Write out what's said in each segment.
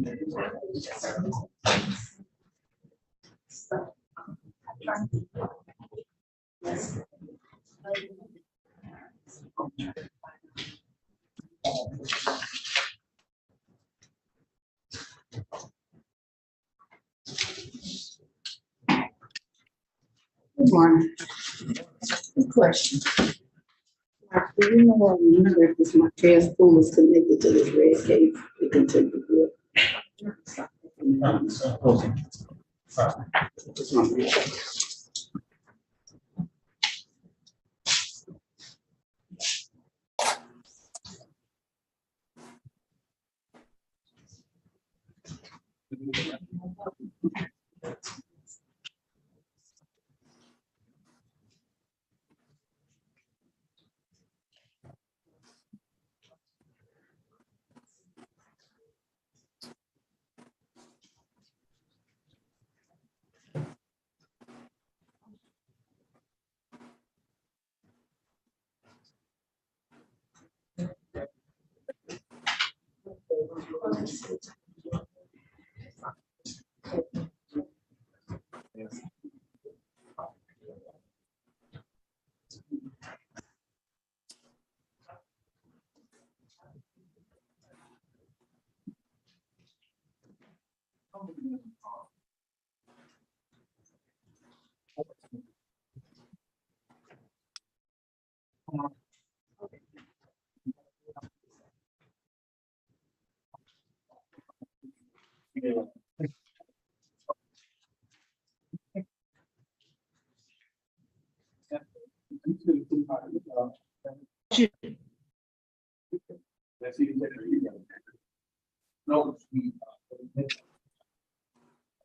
Good morning. Good question. Do you know what if this Marquez pool was connected to this red case? We can take the bill.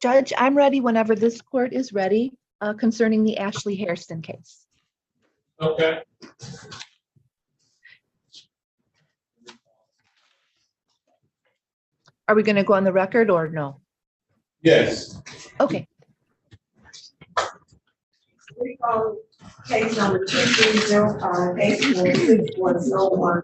Judge, I'm ready whenever this court is ready concerning the Ashley Hairston case. Okay. Are we going to go on the record or no? Yes. Okay. We call case number 2305, case number 6101,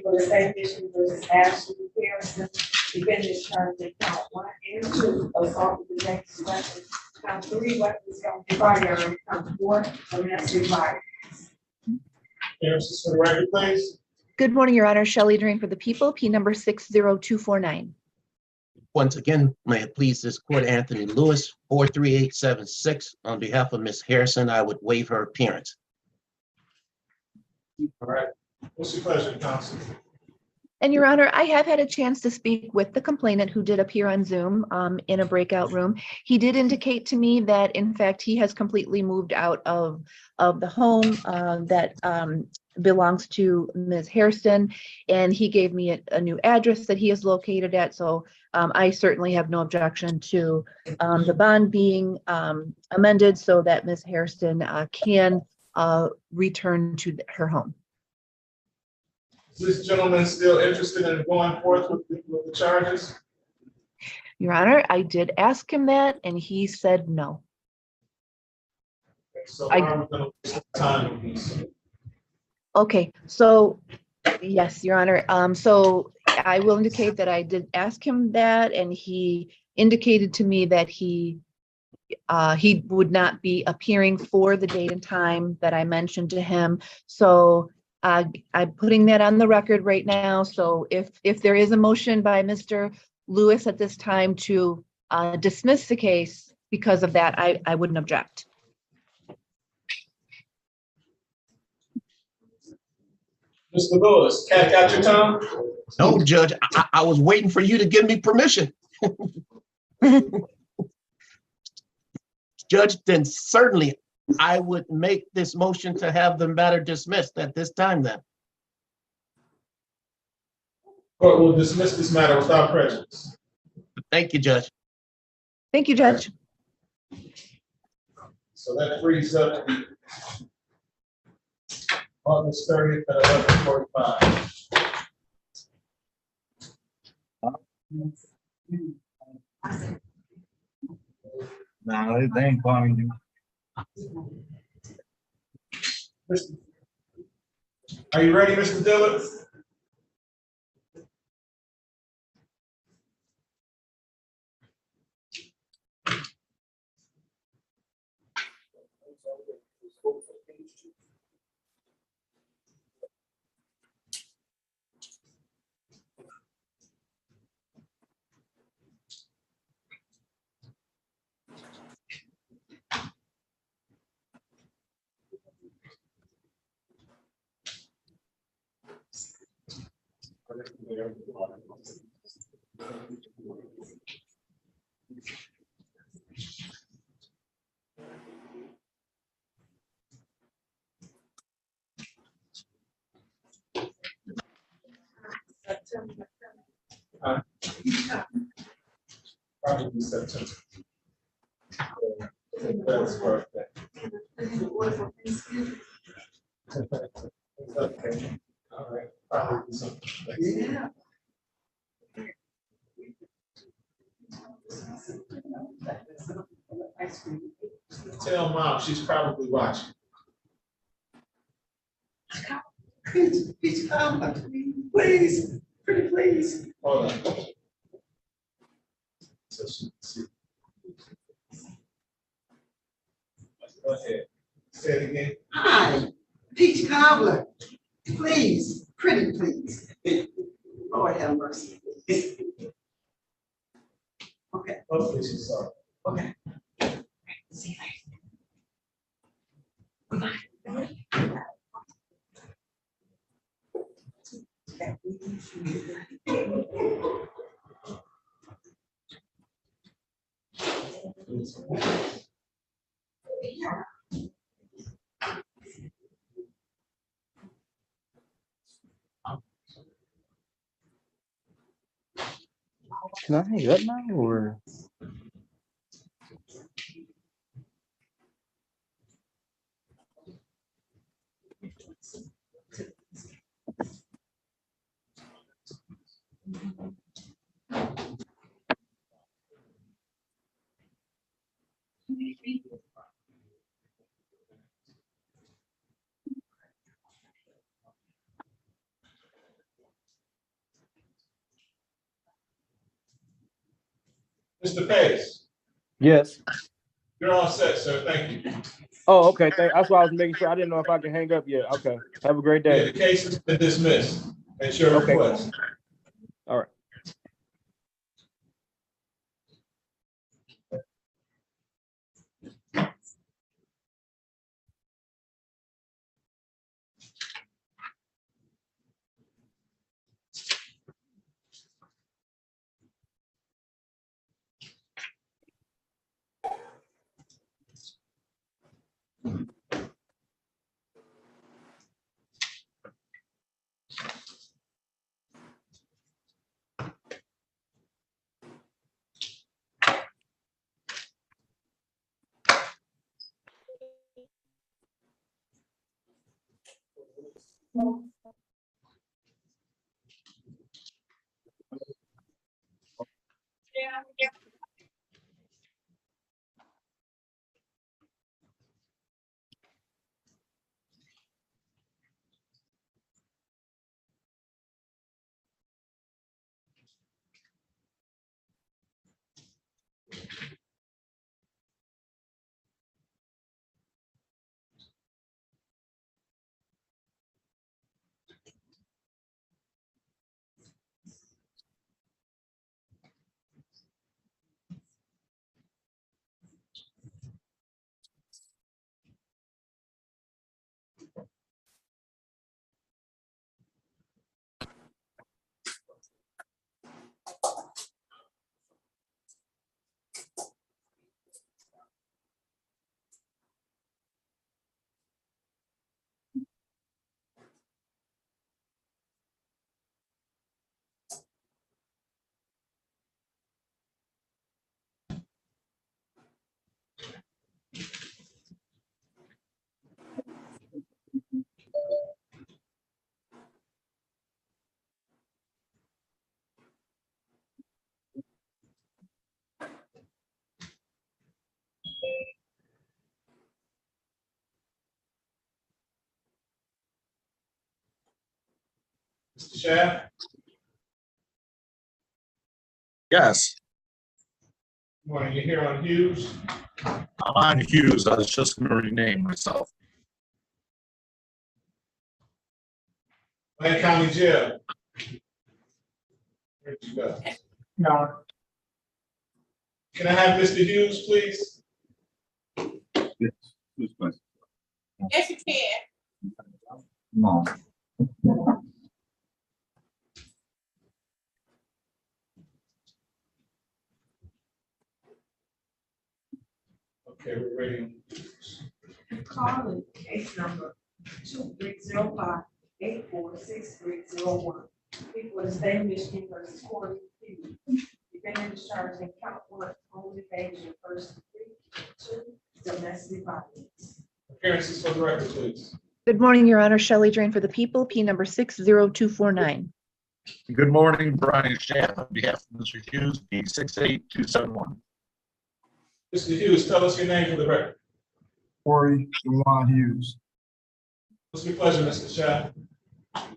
for the same issue versus Ashley Harrison, defendant charged in count 1 and 2, assault with dangerous weapon, count 3, weapons of firearm, count 4, domestic violence. Appearances for the record, please. Good morning, Your Honor. Shelley Drain for the people, P number 60249. Once again, may it please this court, Anthony Lewis, 43876. On behalf of Ms. Harrison, I would waive her appearance. All right. What's your pleasure, counsel? And Your Honor, I have had a chance to speak with the complainant who did appear on Zoom in a breakout room. He did indicate to me that, in fact, he has completely moved out of the home that belongs to Ms. Hairston, and he gave me a new address that he is located at. So I certainly have no objection to the bond being amended so that Ms. Hairston can return to her home. Is this gentleman still interested in going forth with the charges? Your Honor, I did ask him that, and he said no. Okay, so why are we going to waste time with these? Okay, so yes, Your Honor. So I will indicate that I did ask him that, and he indicated to me that he would not be appearing for the date and time that I mentioned to him. So I'm putting that on the record right now. So if there is a motion by Mr. Lewis at this time to dismiss the case because of that, I wouldn't object. Mr. Lewis, got your tongue? No, Judge, I was waiting for you to give me permission. Judge, then certainly I would make this motion to have the matter dismissed at this time then. Court will dismiss this matter without prejudice. Thank you, Judge. Thank you, Judge. So that frees up the August 30th at 11:45. No, they ain't calling you. Are you ready, Mr. Dillard? September. Probably September. That's birthday. Okay. All right. Probably something. Yeah. Tell mom she's probably watching. Please come, please, pretty please. Hold on. So she can see. Go ahead. Say it again. Hi, Peach Cobbler, please, pretty please. Lord have mercy. Okay. Hopefully she's sorry. Okay. See you Can I hang up now or? Mr. Pace, Yes. you're all set, sir. Thank you. Oh, okay. That's why I was making sure. I didn't know if I can hang up yet. Okay. Have a great Yeah, day. the case has been dismissed at your Okay. request. All right. Mr. Shaft, Yes, Morning, you're here on Hughes. I'm on Hughes. I was just going to rename myself. Lane County Jail. Where'd you go? No. Can I have Mr. Hughes, please? Yes, you can. No. Okay, we're ready. Calling case number 2305-846301. People of the state of Michigan versus Courtroom. Defendant is charged in count 1, home invasion, first degree, 2, domestic violence. Appearances for the record, please. Good morning, Your Honor. Shelley Drain for the people, P number 60249. Good morning, Brian Schaff, on behalf of Mr. Hughes, B 68271. Mr. Hughes, tell us your name for the record. Corey Juwan Hughes. What's your pleasure, Mr. Shah?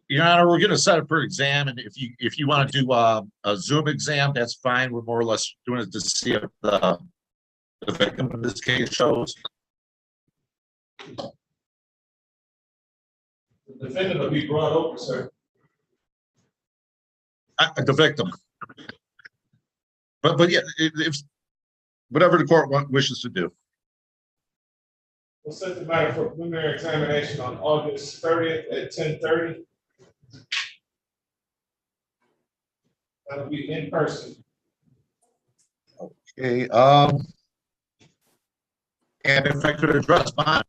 Your Honor, we're going to set up for exam, and if you want to do a Zoom exam, that's fine. We're more or less doing it to see if the victim in this case shows. The defendant will be brought over, sir. The victim. But yeah, if whatever the court wishes to do. We'll set the matter for preliminary examination on August 30th at 10:30. That'll be in person. Okay, and if I could address bond.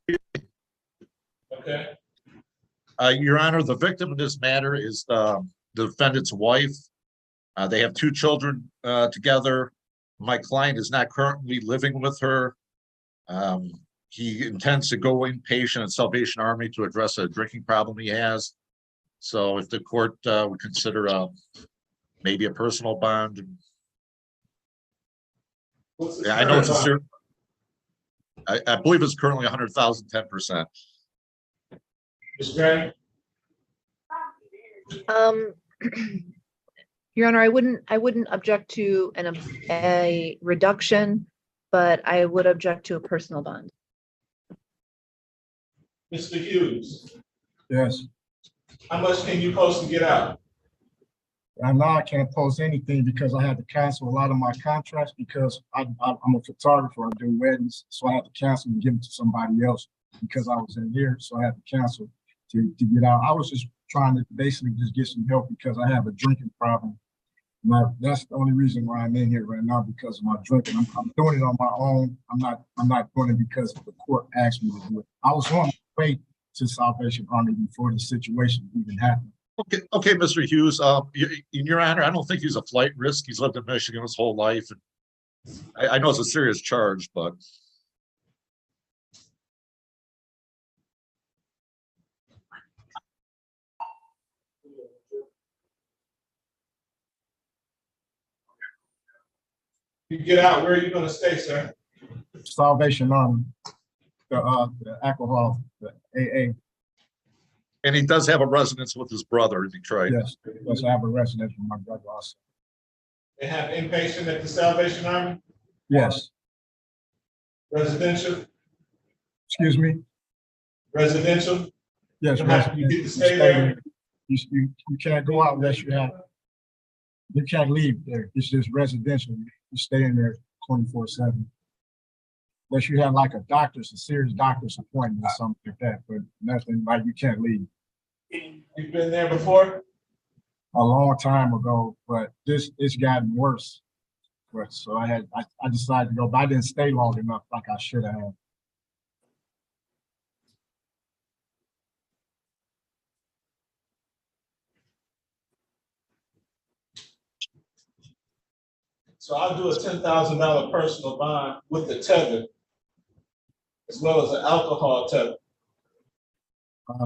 Okay, Your Honor, the victim in this matter is the defendant's wife. They have 2 children together. My client is not currently living with her. He intends to go inpatient at Salvation Army to address a drinking problem he has. So if the court would consider maybe a personal bond. what's the Yeah, I know it's a current I believe it's currently 100,000, 10%. Ms. Gray? Your Honor, I wouldn't object to a reduction, but I would object to a personal bond. Mr. Hughes, Yes. how much can you post to get out? And now I can't post anything because I had to cancel a lot of my contracts because I'm a photographer. I do weddings, so I had to cancel and give it to somebody else because I was in here. So I had to cancel to get out. I was just trying to basically just get some help because I have a drinking problem. Now, that's the only reason why I'm in here right now, because of my drinking. I'm doing it on my own. I'm not doing it because the court asked me to do it. I was on my way to Salvation Army before the situation even happened. Okay, Mr. Hughes, in your honor, I don't think he's a flight risk. He's lived in Michigan his whole life. And I know it's a serious charge, but. You get out, where are you gonna stay, sir? Salvation Army, the alcohol, the AA. And he does have a residence with his brother in Detroit. Yes, yes, I have a residence with my brother also. They have inpatient at the Salvation Army, Yes, residential, excuse me. residential. Yes, You get to stay there? You can't go out unless you have. You can't leave there. It's just residential. You stay in there 24/7. Unless you have like a serious doctor's appointment or something like that, but nothing like you can't leave. You've been there before? A long time ago, but it's gotten worse. But so I decided to go, but I didn't stay long enough like I should have. So I'll do a $10,000 personal bond with the tether, as well as an alcohol tether.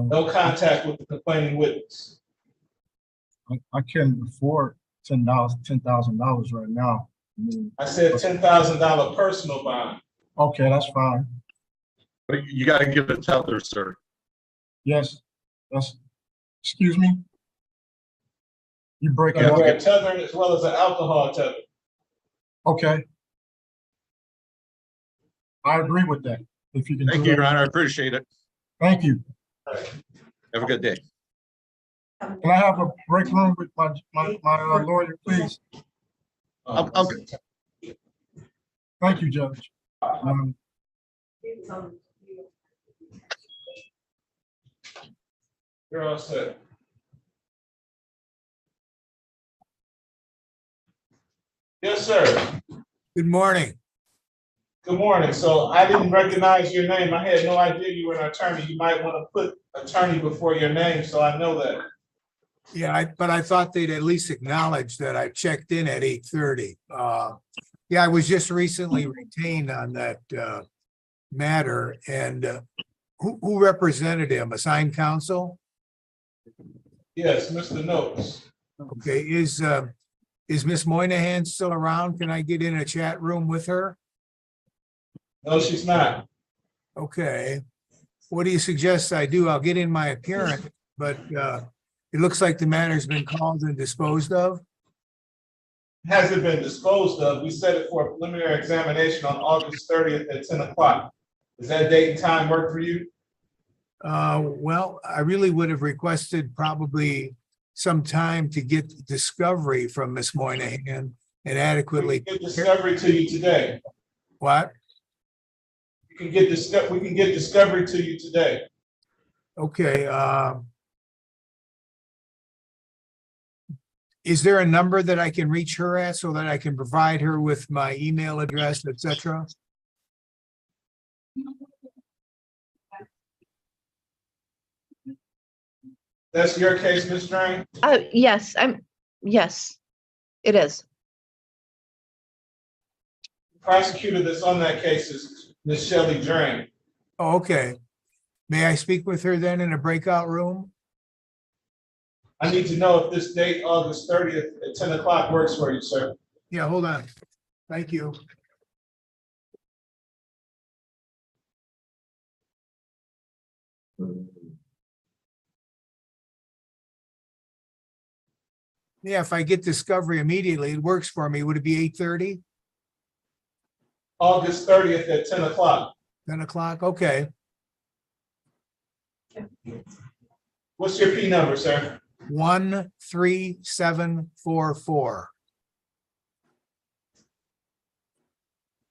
No contact with the complaining witness. I can't afford $10,000 right now. I said $10,000 personal bond. Okay, that's fine. But you got to give a tether, sir. Yes, excuse me? You break it So up. we're a tether as well as an alcohol tether. Okay, I agree with that. If you can Thank do you, Your that. Honor. I appreciate it. Thank you. Have a good day. Can I have a break room with my lawyer, please? I'll- Thank you, Judge. You're all set. Yes, sir. Good morning. Good morning. So I didn't recognize your name. I had no idea you were an attorney. You might want to put attorney before your name, so I know that. Yeah, but I thought they'd at least acknowledge that I checked in at 8:30. Yeah, I was just recently retained on that matter, and who represented him? Assigned counsel? Yes, Mr. Noakes. Okay, is Miss Moynihan still around? Can I get in a chat room with her? No, she's not. Okay. What do you suggest I do? I'll get in my appearance, but it looks like the matter's been called and disposed of. Hasn't been disposed of. We set it for a preliminary examination on August 30th at 10 o'clock. Does that date and time work for you? Well, I really would have requested probably some time to get discovery from Miss Moynihan and We adequately. can get discovery to you today. What? We can get discovery to you today. Okay, is there a number that I can reach her at so that I can provide her with my email address, et cetera? That's your case, Ms. Drain? Yes, yes, it is. Prosecutor that's on that case is Ms. Shelley Drain. Oh, okay. May I speak with her then in a breakout room? I need to know if this date, August 30th at 10 o'clock works for you, sir. Yeah, hold on. Thank you. Yeah, if I get discovery immediately, it works for me. Would it be 8:30, August 30th at 10 o'clock. 10 o'clock? Okay. What's your P number, sir? 13744.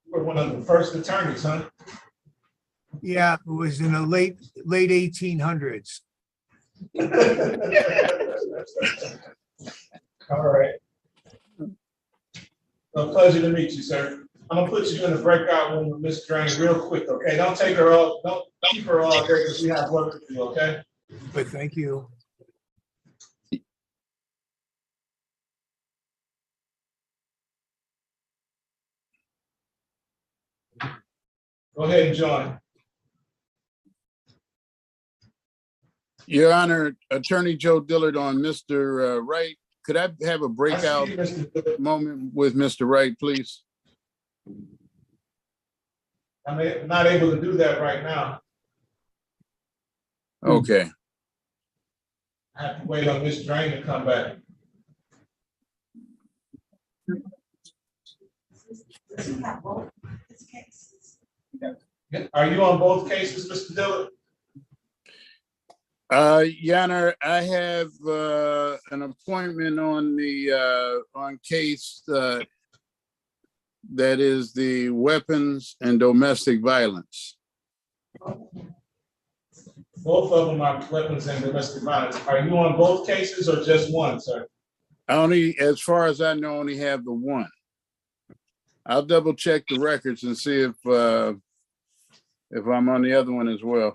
We're one of the first attorneys, huh? Yeah, it was in the late 1800s. All right. A pleasure to meet you, sir. I'm gonna put you in the breakout room with Ms. Drain real quick, okay? Don't take her all, don't keep her all day because we have work to do, okay? But thank you. Go ahead and join. Your Honor, Attorney Joe Dillard on Mr. Wright. Could I have a breakout I see you, Mr. Dillard. moment with Mr. Wright, please? I'm not able to do that right now. Okay. I have to wait on Ms. Drain to come back. Are you on both cases, Mr. Dillard? Your Honor, I have an appointment on the on case that is the weapons and domestic violence. Both of them are weapons and domestic violence. Are you on both cases or just one, sir? I only, as far as I know, only have the one. I'll double check the records and see if I'm on the other one as well.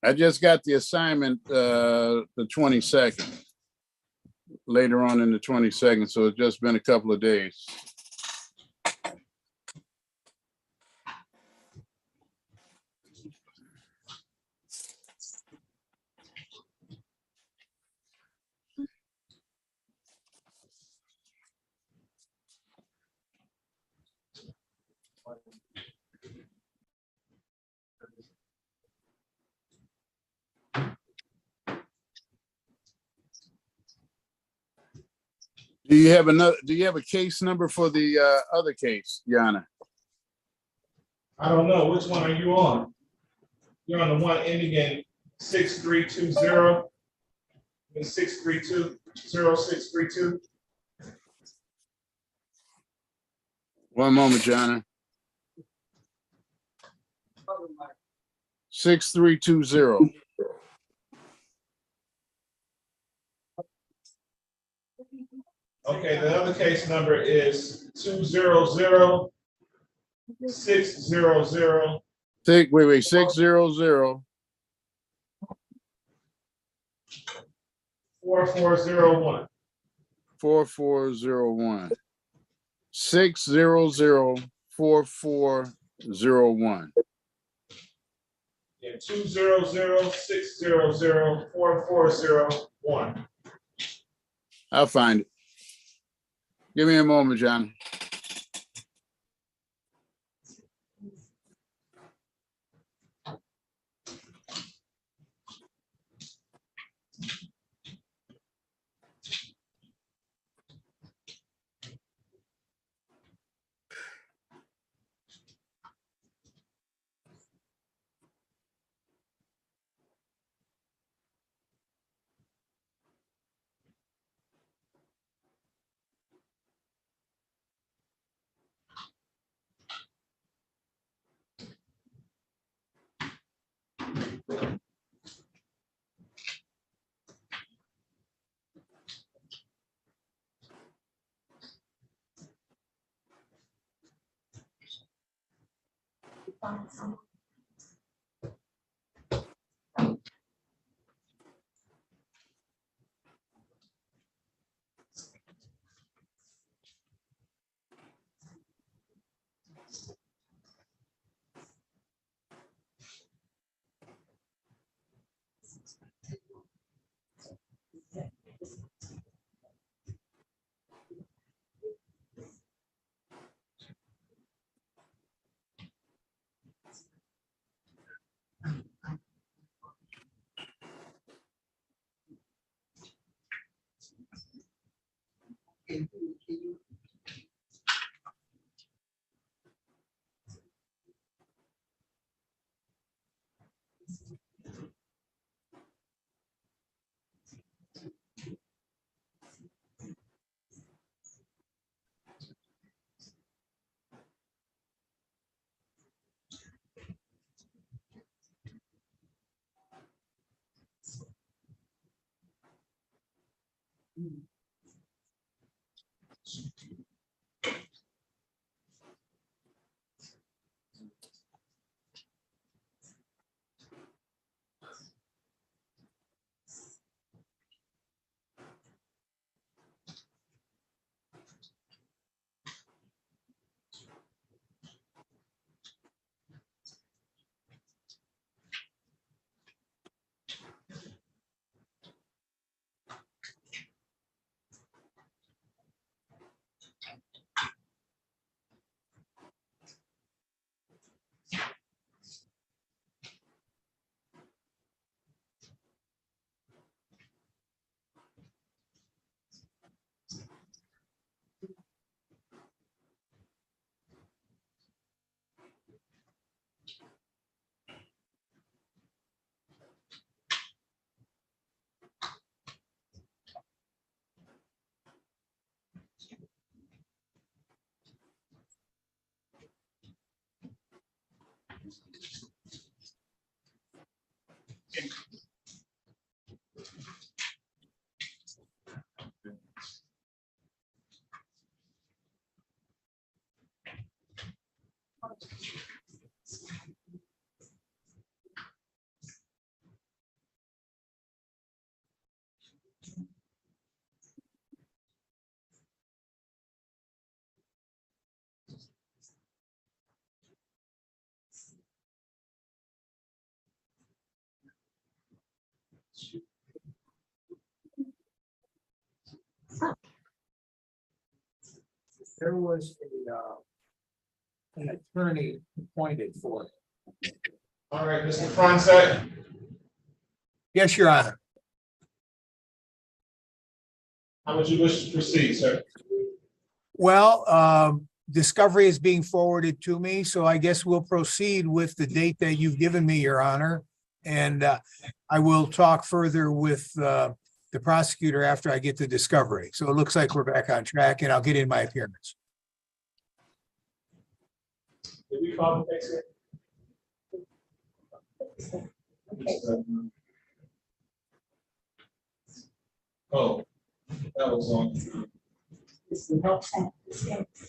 I just got the assignment the 22nd, later on in the 22nd, so it's just been a couple of days. Do you have a case number for the other case, Your Honor? I don't know, which one are you on? You're on the one ending in 6320? 6320632? One moment, Your Honor. 6320. Okay, the other case number is 200 600 600 4401. 4401. 600 4401. Yeah, 200 600 4401. I'll find it. Give me a moment, John. There was an attorney appointed for it. All right, Mr. Fronsack. Yes, Your Honor. How would you wish to proceed, sir? Well, discovery is being forwarded to me, so I guess we'll proceed with the date that you've given me, Your Honor. And I will talk further with the prosecutor after I get the discovery. So it looks like we're back on track, and I'll get in my appearance. Did we call the case yet? Oh, that was on.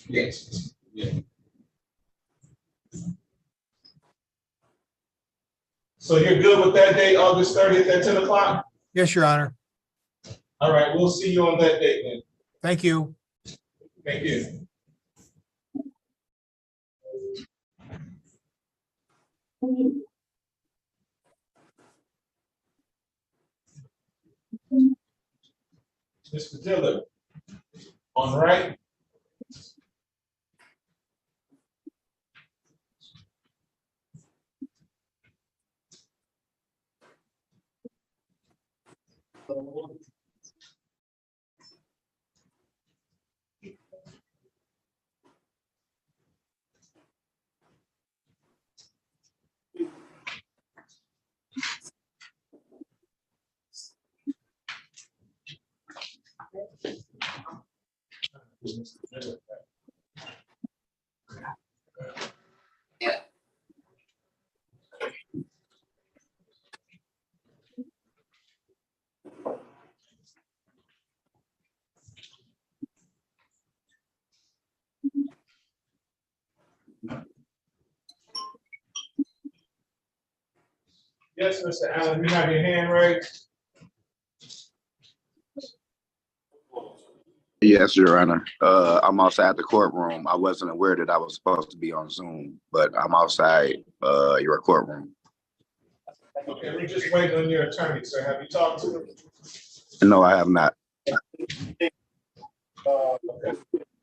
Yes. Yeah. So you're good with that date, August 30th at 10 o'clock? Yes, Your Honor. All right, we'll see you on that date then. Thank you. Thank you. Mr. Dillard, on right. Yes, Mr. Allen, you have your hand raised. Yes, Your Honor. I'm outside the courtroom. I wasn't aware that I was supposed to be on Zoom, but I'm outside your courtroom. Okay, we're just waiting on your attorney, sir. Have you talked to him? No, I have not.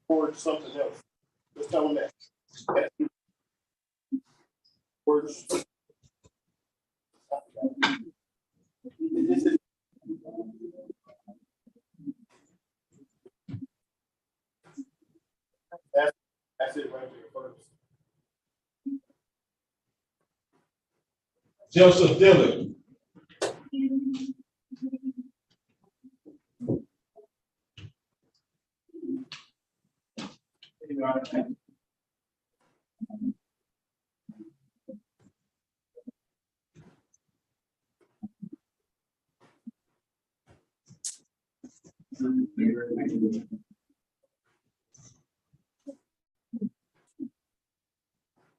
Or something else. Just tell them that. Words. That's it right there first. Joseph Dillard.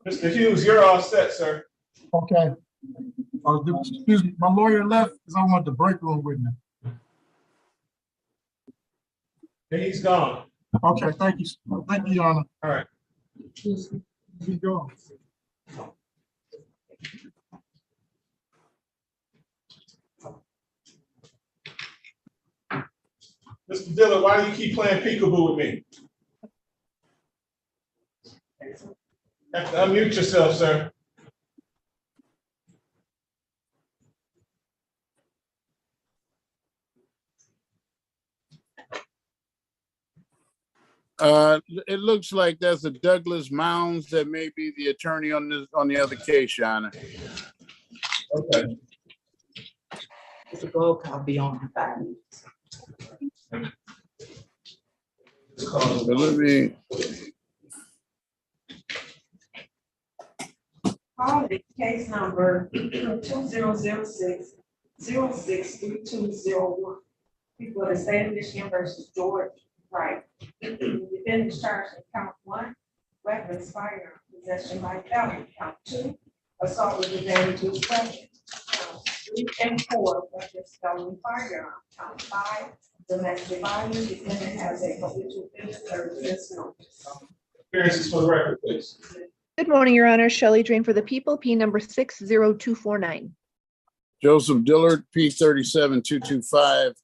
Mr. Hughes, you're all set, sir. Okay. Excuse me, my lawyer left because I want the break room with me. He's gone. Okay, thank you. Thank you, Your Honor. All right. Keep going. Mr. Dillard, why do you keep playing peekaboo with me? You have to unmute yourself, sir. It looks like that's a Douglas Mounds that may be the attorney on the other case, Your Honor. Okay. The gold copy on 5 minutes. So let me. Case number 2006-063201. People of the state of Michigan versus George Wright. Defendants charged in count 1, weapons, firearm, possession by felon. Count 2, assault with advantage to weapon. Count 3 and 4, weapons, felony, firearm. Count 5, domestic violence. Defendant has a habitual offender service notice. Appearances for the record, please. Good morning, Your Honor. Shelley Drain for the people, P number 60249. Joseph Dillard, P37225,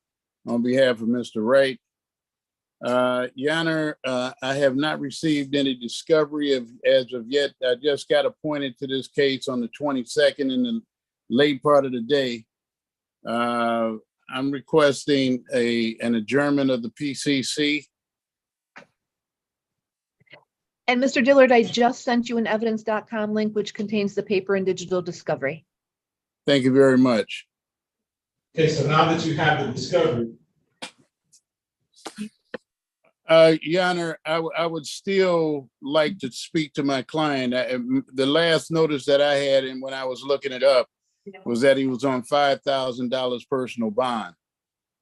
on behalf of Mr. Wright. Your Honor, I have not received any discovery as of yet. I just got appointed to this case on the 22nd in the late part of the day. I'm requesting an adjournment of the PCC. And Mr. Dillard, I just sent you an evidence.com link, which contains the paper and digital discovery. Thank you very much. Okay, so now that you have the discovery, Your Honor, I would still like to speak to my client. The last notice that I had, and when I was looking it up, was that he was on $5,000 personal bond.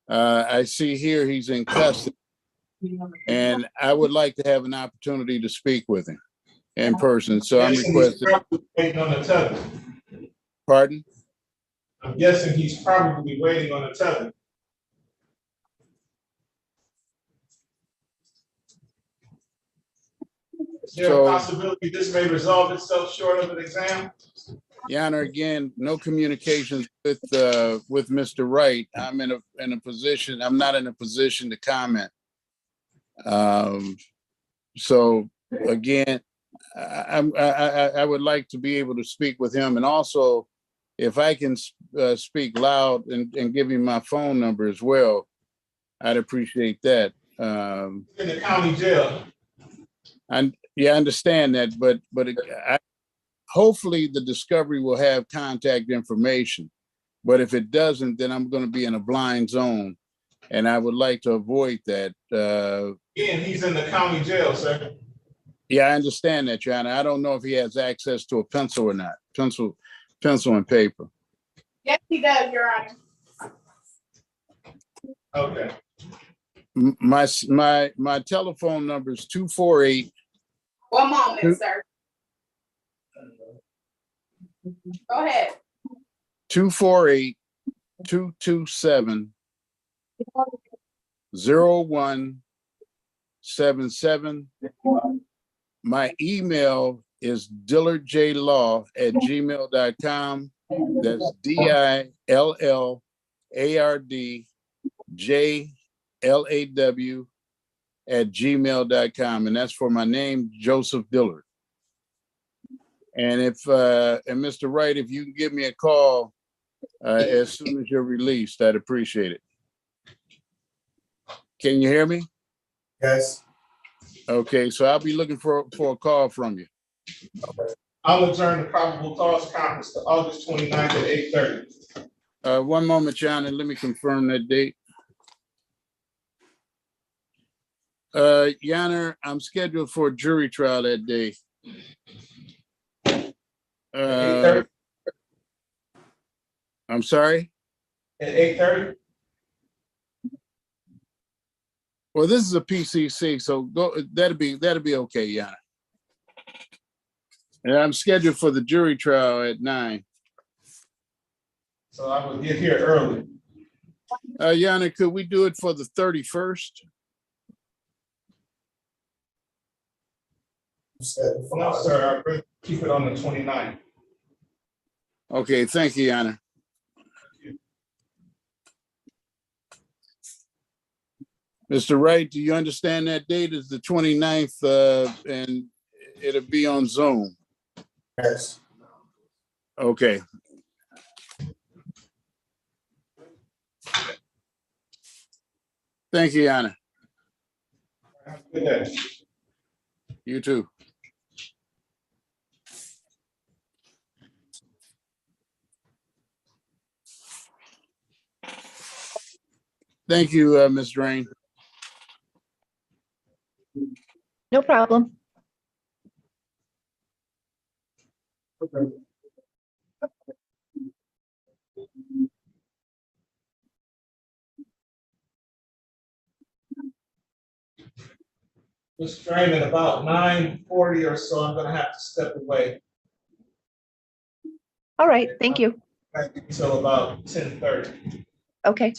I see here he's in custody, and I would like to have an opportunity to speak with him in person. So I'm guessing he's requesting. probably waiting on the tether. Pardon? I'm guessing he's probably waiting on the tether. Is there a possibility this may resolve itself short of an exam? Your Honor, again, no communications with Mr. Wright. I'm in a position. I'm not in a position to comment. So again, I would like to be able to speak with him, and also if I can speak loud and give him my phone number as well, I'd appreciate that. In the county jail. Yeah, I understand that, but hopefully the discovery will have contact information. But if it doesn't, then I'm going to be in a blind zone, and I would like to avoid that. Again, he's in the county jail, sir. Yeah, I understand that, Your Honor. I don't know if he has access to a pencil or not. Pencil and paper. Yes, he does, Your Honor. Okay. My telephone number is 248. One moment, sir. Go ahead. 248-227-0177. My email is dillardjlaw@gmail.com. That's DILLARDJLAW@gmail.com. And that's for my name, Joseph Dillard. And and Mr. Wright, if you can give me a call as soon as you're released, I'd appreciate it. Can you hear me? Yes. Okay, so I'll be looking for a call from you. I'll adjourn the probable cause conference to August 29th at 8:30. One moment, John, and let me confirm that date. Your Honor, I'm scheduled for a jury trial that day. 8:30? I'm sorry? At 8:30? Well, this is a PCC, so that'll be okay, Your Honor. And I'm scheduled for the jury trial at 9. So I will get here early. Your Honor, could we do it for the 31st? No, sir, I'll keep it on the 29th. Okay, thank you, Your Honor. Mr. Wright, do you understand that date is the 29th, and it'll be on Zoom? Yes. Okay. Thank you, Your Honor. Have a good day. You too. Thank you, Ms. Drain. No problem. Mr. Drain, at about 9:40 or so, I'm gonna have to step away. All right, thank you. Until about 10:30. Okay.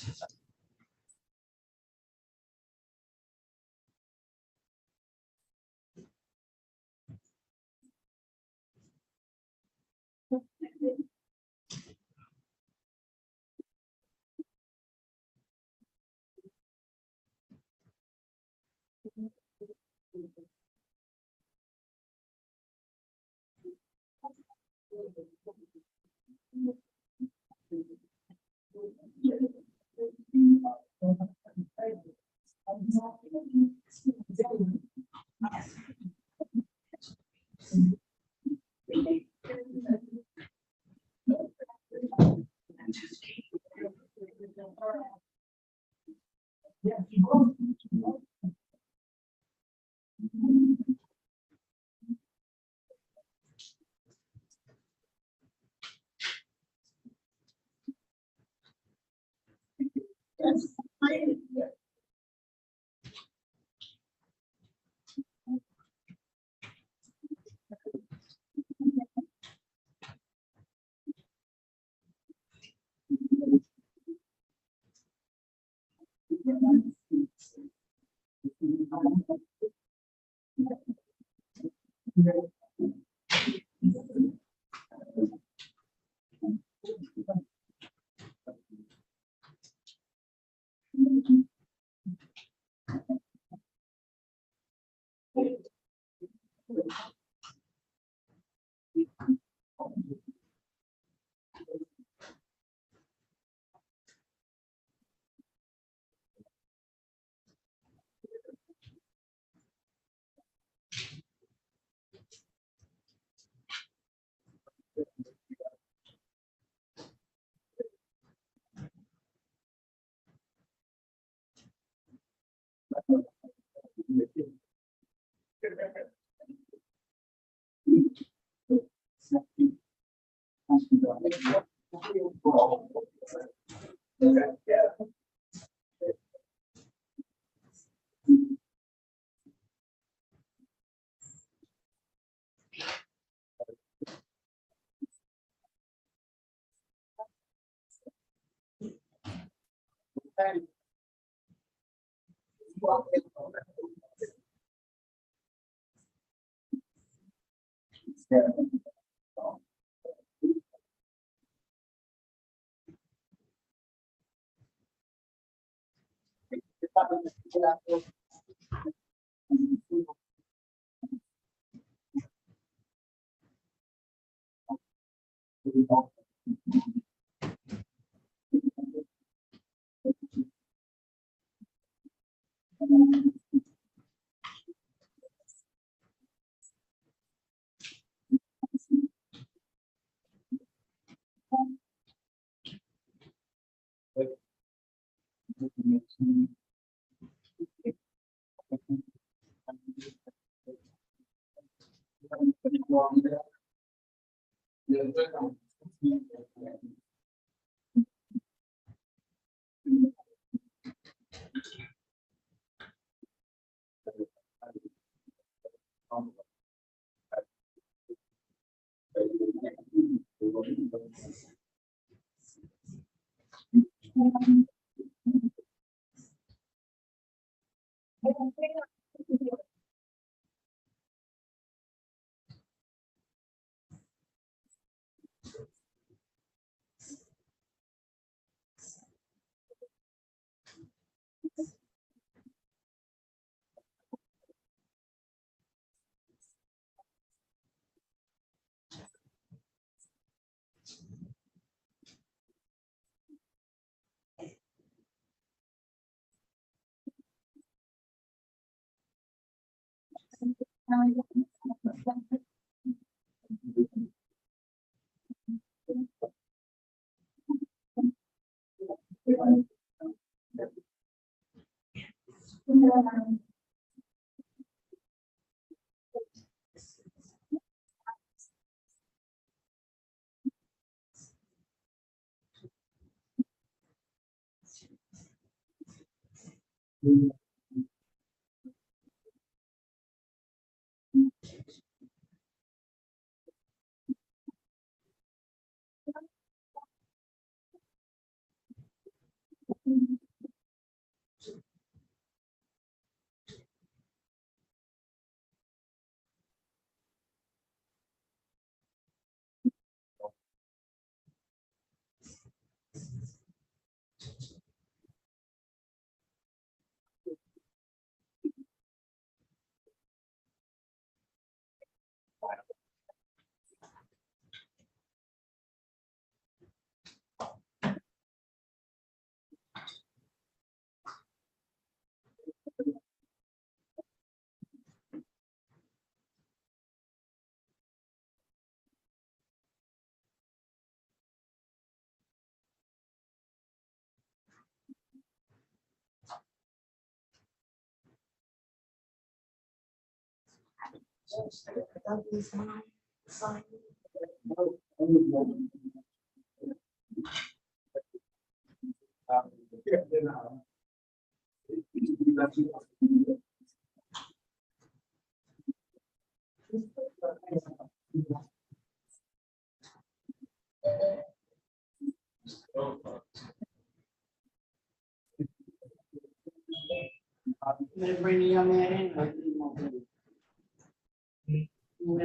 Bring the young man in.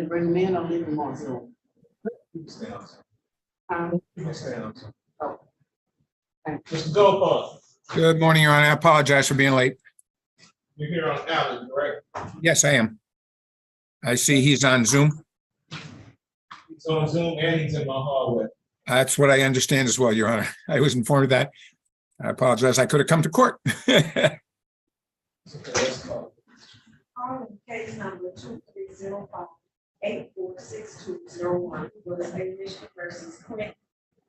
to bring them in or leave them on Zoom? You can stay on. Um, You can stay on. oh, thank Mr. Goldfarb, Good morning, Your Honor. I apologize for being late. you're here on Allen, correct? Yes, I am. I see he's on Zoom. He's on Zoom and he's in my hallway. That's what I understand as well, Your Honor. I was informed of that. I apologize. I could have come to court. Okay, let's call. Calling case number 2305-846201, was Ignition versus Clint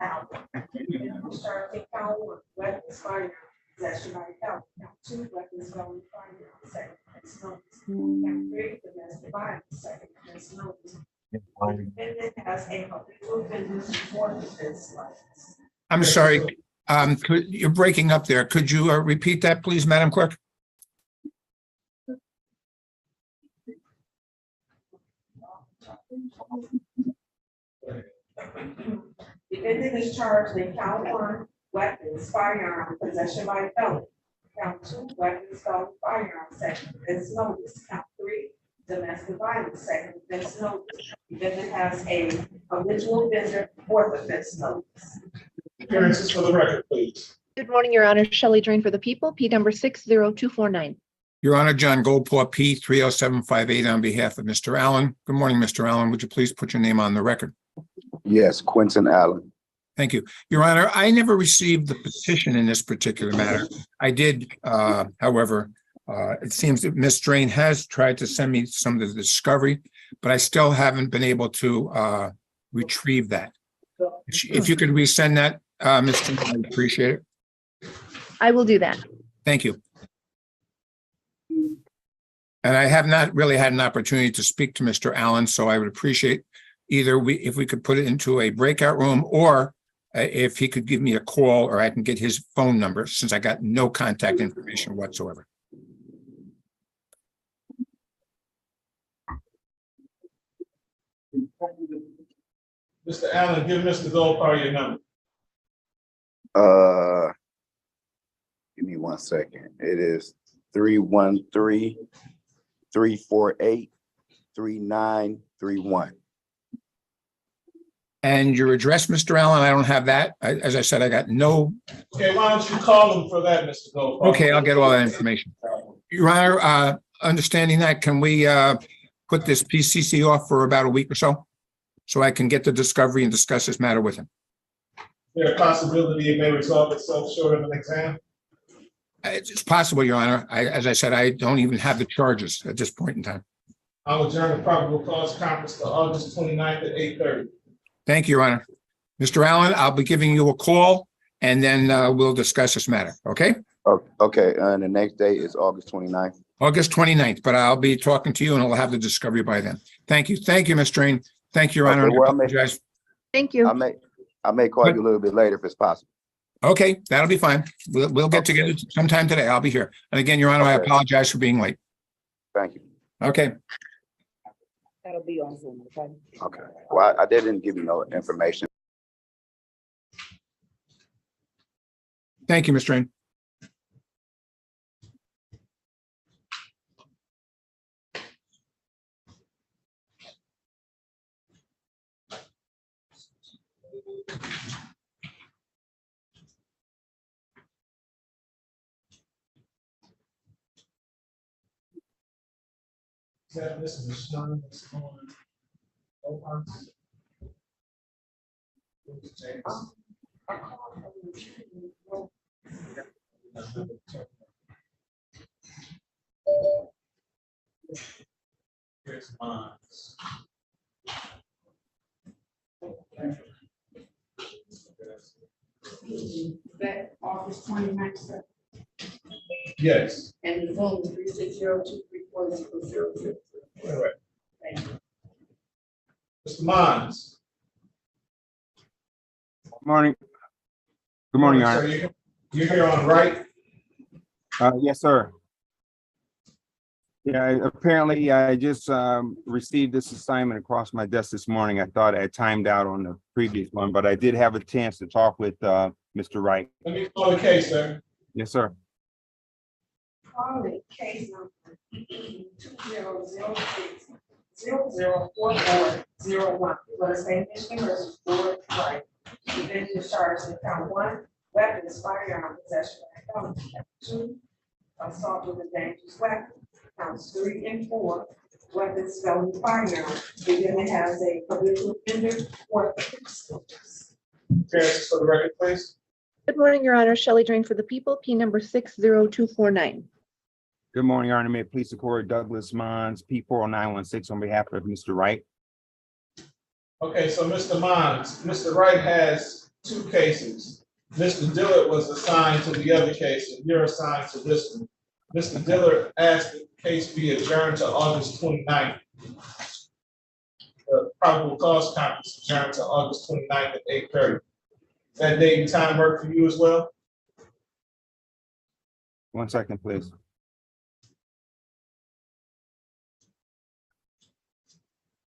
Allen. Charged in count one, weapons firearm, possession by felon. Count two, weapons felon firearm, second offense notice. Count three, domestic violence, second offense notice. Defendant has a habitual offender's fourth offense license. I'm sorry. You're breaking up there. Could you repeat that, please, Madam Clerk? Defendant is charged in count one, weapons, firearm, possession by felon. Count two, weapons, felon, firearm, second offense notice. Count three, domestic violence, second offense notice. Defendant has a habitual offender, fourth offense notice. Appearances for the record, please. Good morning, Your Honor. Shelley Drain for the people, P number 60249. Your Honor, John Goldpaw, P 30758 on behalf of Mr. Allen. Good morning, Mr. Allen. Would you please put your name on the record? Yes, Quentin Allen. Thank you. Your Honor, I never received the petition in this particular matter. I did, however, it seems that Ms. Drain has tried to send me some of the discovery, but I still haven't been able to retrieve that. If you could resend that, Ms. Drain, I'd appreciate it. I will do that. Thank you. And I have not really had an opportunity to speak to Mr. Allen, so I would appreciate either if we could put it into a breakout room, or if he could give me a call, or I can get his phone number, since I got no contact information whatsoever. Mr. Allen, give Mr. Goldfarb your number. Give me 1 second. It is 313-348-3931. And your address, Mr. Allen, I don't have that. As I said, I got no. Okay, why don't you call him for that, Mr. Goldfarb? Okay, I'll get all that information. Your Honor, understanding that, can we put this PCC off for about a week or so? So I can get the discovery and discuss this matter with him. Is there a possibility it may resolve itself short of an exam? It's possible, Your Honor. As I said, I don't even have the charges at this point in time. I'll adjourn the probable cause conference to August 29th at 8:30. Thank you, Your Honor. Mr. Allen, I'll be giving you a call, and then we'll discuss this matter, okay? Oh, okay, and the next day is August 29th. August 29th, but I'll be talking to you, and I'll have the discovery by then. Thank you. Thank you, Ms. Drain. Thank you, Your Honor. Okay, well, I may- Apologize. Thank you. I may call you a little bit later if it's possible. Okay, that'll be fine. We'll get together sometime today. I'll be here. And again, Your Honor, I Okay. apologize for being late. Thank you. Okay, That'll be on Zoom, okay? Okay. Well, I didn't give you no information. thank you, Ms. Drain. This is a stone that's on. Open. Here's mine. That August 29th, sir. Yes. And the phone is 360-234-0002. All right. Thank you. Mr. Mons. Morning. Good morning, Your Honor. Sir, you're here on right? Yes, sir. Yeah, apparently I just received this assignment across my desk this morning. I thought I had timed out on the previous one, but I did have a chance to talk with Mr. Wright. Let me call the case, sir. Yes, sir. Calling case number 2006 004401 for the same Michigan versus Board Right. Defendant is charged in count one, weapons, firearm possession, and felony. Count two, assault with a dangerous weapon. Counts 3 and 4, weapons, felony, firearm. The defendant has a habitual offender or. Appearances for the record, please. Good morning, Your Honor. Shelley Drain for the people, P number 60249. Good morning, Your Honor. May it please the court, Douglas Mons, P 40916 on behalf of Mr. Wright. Okay, so Mr. Mons, Mr. Wright has two cases. Mr. Dillard was assigned to the other case, and you're assigned to this one. Mr. Dillard asked that the case be adjourned to August 29th. The probable cause conference adjourned to August 29th at 8:30. That date and time work for you as well? 1 second, please.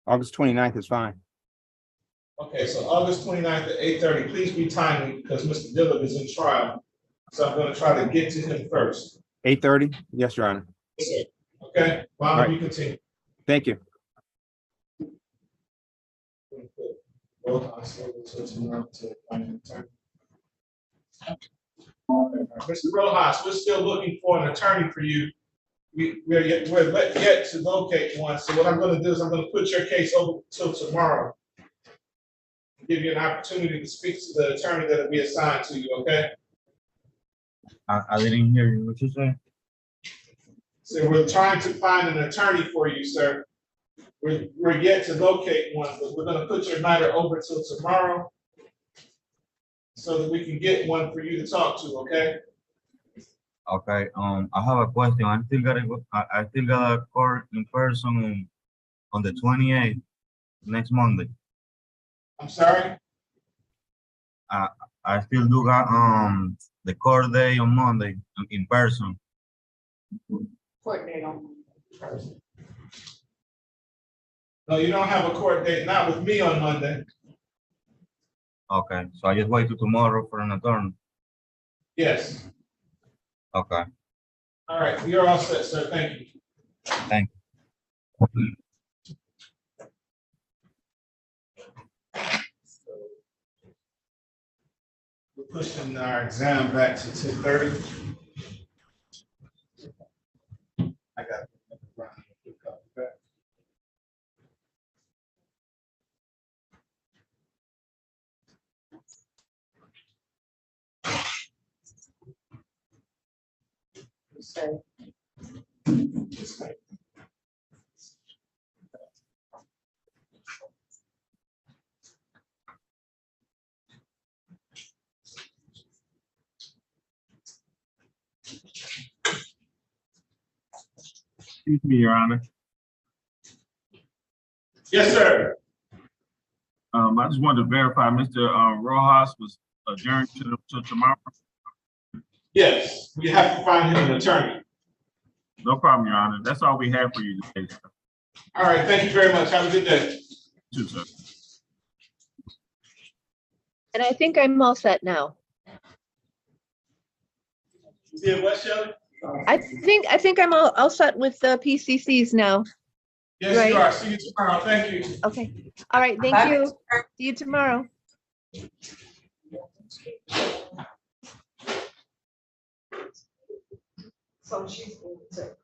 August 29th is fine. Okay, so August 29th at 8:30, please be timely because Mr. Dillard is in trial. So I'm gonna try to get to him first. 8:30? Yes, Your Honor. Okay, why don't Right. we continue? Thank you. Mr. Rojas, we're still looking for an attorney for you. We're yet to locate one. So what I'm gonna do is I'm gonna put your case over till tomorrow. Give you an opportunity to speak to the attorney that will be assigned to you, okay? I didn't hear you. What you say? So we're trying to find an attorney for you, sir. We're yet to locate one, but we're gonna put your matter over till tomorrow so that we can get one for you to talk to, okay? Okay. I have a question. I still got a court in person on the 28th, next Monday. I'm sorry? I still do got the court day on Monday in person. Court date on person. No, you don't have a court date, not with me on Monday. Okay, so I just wait till tomorrow for an attorney. Yes. Okay, All right, you're all set, sir. Thank you. thank you. We're pushing our exam back to 10:30. I got it. Okay. Excuse me, Your Honor. Yes, sir. I just wanted to verify Mr. Rojas was adjourned to tomorrow. Yes, we have to find him an attorney. No problem, Your Honor. That's all we have for you today, sir. All right, thank you very much. Have a good day. You too, sir. And I think I'm all set now. You did what, Shelley? I think I'm all set with the PCCs now. Yes, Right. you are. See you tomorrow. Thank you. Okay. All right. Thank you. See you tomorrow. So she's going to.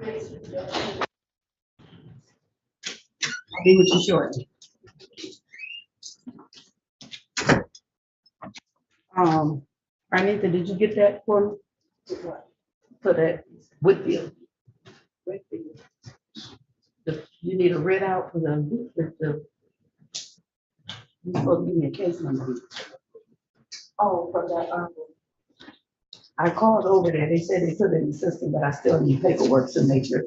I'll be with you shortly. Anita, did you get that for me? For that Whitfield? You need a readout for the, you're supposed to give me a case number. Oh, for that, I called over there, they said they put it in the system, but I still need paperwork to make sure.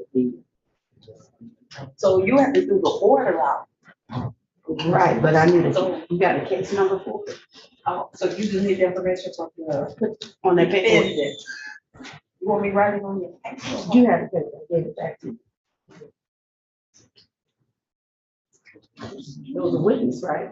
So you have to do the order out. Right, but I need you got a case number for it? Oh, so you just need the information from on that paper? You want me writing on your paper? You have the paper, I gave it back to you. It was a witness, right?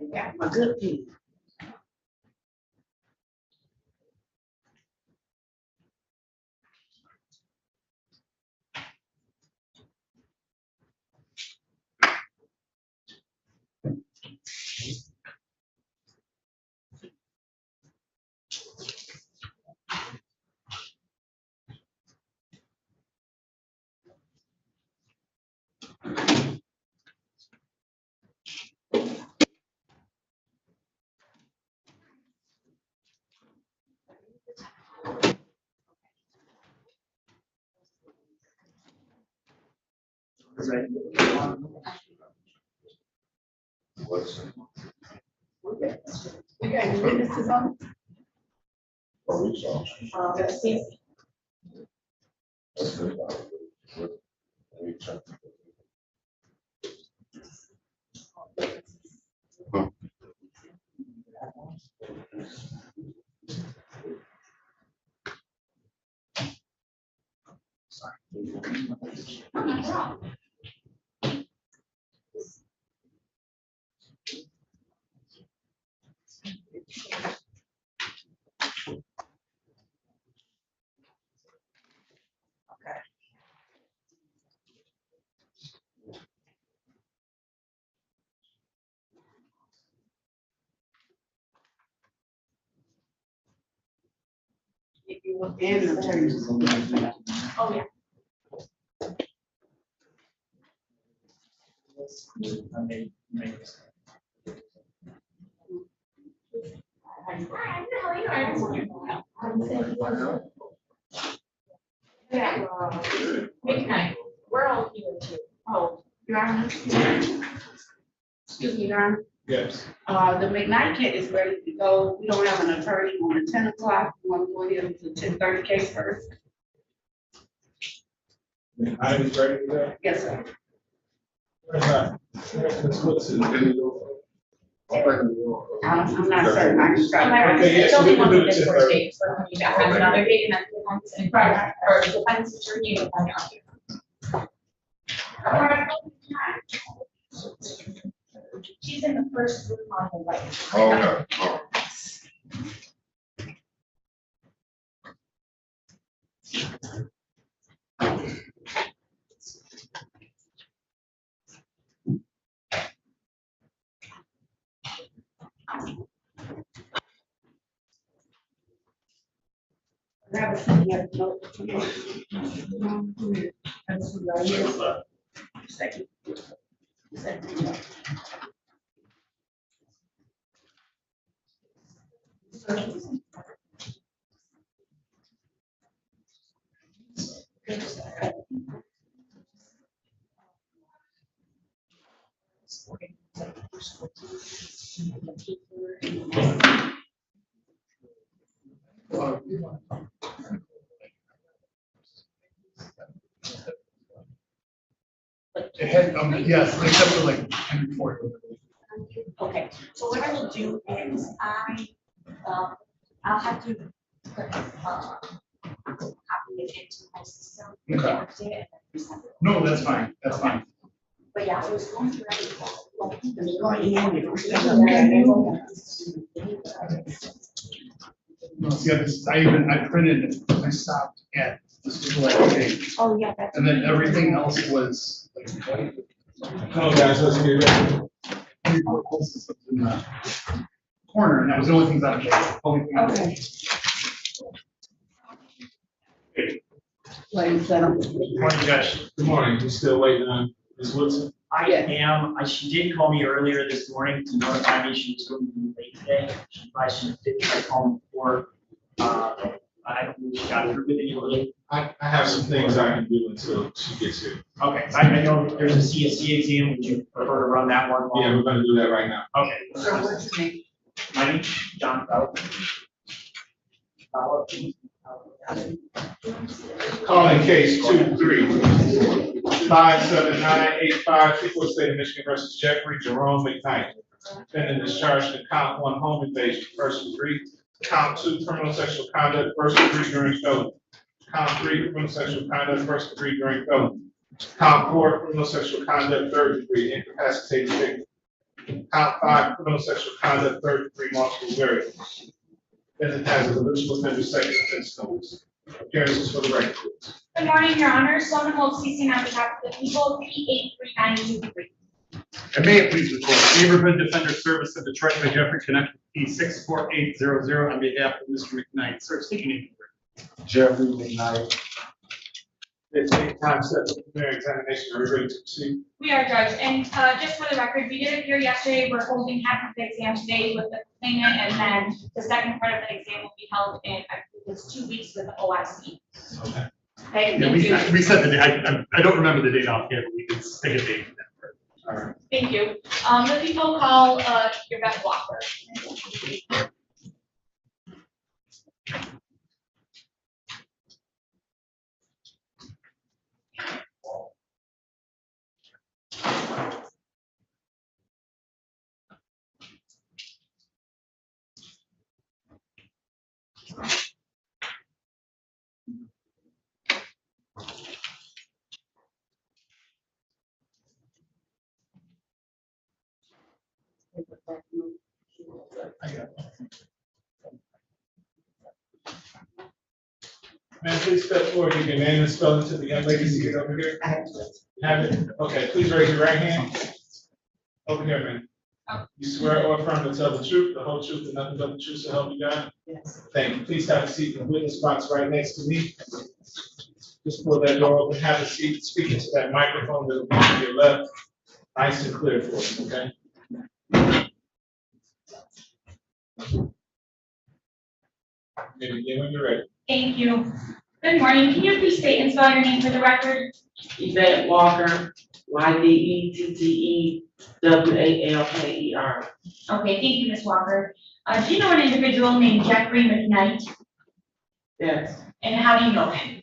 Yeah, my good piece. You got any witnesses on? Let's see. If you look in the attorneys. Oh, yeah. Midnight, we're all here too. Oh, Your Honor. Excuse me, Your Honor. Yes. The McKnight kit is ready to go. We don't have an attorney on the 10 o'clock. We want to go here to 10:30 case first. I was ready for that. Yes, sir. I'm not certain. I can try. Okay, yes, we can do it 10:30. Another date and that's the defense and private or defense attorney and she's in the first room on the right. Oh, no. Second. Yes, except for like before. Okay, so what I will do is I'll have to put copy it into my system. Okay. Update it, and then resend it. No, that's fine, that's fine. But yeah, I was going through everything. No, see, I printed it, I stopped at the stipulated page, Oh, yeah, that's. and then everything else was like white. Come on, guys, let's get ready. In the corner, and that was the only things on the page. Only thing on the Okay. page. Like, so, Morning, Judge. Good morning. You still waiting on Ms. Woodson? I am. She did call me earlier this morning to notify me she was going to be late today. She advised she did try calling before. I don't believe she got through with anybody. I have some things I can do until she gets here. Okay, I know there's a CSC exam. Would you prefer to run that one? Yeah, we're gonna do that right now. Okay. so what's your name? My name's John Bell. Calling case 2-3-579-85, people of the state of Michigan versus Jeffrey Jerome McKnight. Defendant is charged in count 1 home invasion, first degree. Count 2 criminal sexual conduct, first degree during felony. Count 3 criminal sexual conduct, first degree during felony. Count 4 criminal sexual conduct, third degree, incapacitated victim. Count 5 criminal sexual conduct, third degree, multiple variables. Defendant has a habitual offender second offense notice. Appearances for the record. Good morning, Your Honor. Sloan Holt, CC on behalf of the people, P83923. And may it please the court, neighborhood defender service of Detroit by Jeffrey Connect P64800 on behalf of Mr. McKnight. Sir, state your name. Jeffrey McKnight. It's time set for preliminary examination. Are we ready to proceed? We are, Judge, and just for the record, we did appear yesterday. We're holding half of the exam today with the complainant, and then the second part of the exam will be held in, I think it's 2 weeks with the OIC. Okay. Okay, Yeah, thank you. we said the date, I don't remember the date offhand, but we can pick a date. All right. Thank you. The people call your Beth Walker. Ma'am, please step forward. Give your name and spelling to the young lady seated over here. Have it. Okay, please raise your right hand. Over here, ma'am. You swear or affirm to tell the truth, the whole truth, and nothing but the truth, so help you God? Yes. Thank you. Please have a seat in the witness box right next to me. Just pull that door open, have a seat, speak into that microphone that'll be to your left. Nice and clear for us, okay? Maybe begin when you're ready. Thank you. Good morning. Can you please state and spell your name for the record? Yvette Walker, YDETTEWALKER. Okay, thank you, Ms. Walker. Do you know an individual named Jeffrey McKnight? Yes, And how do you know him?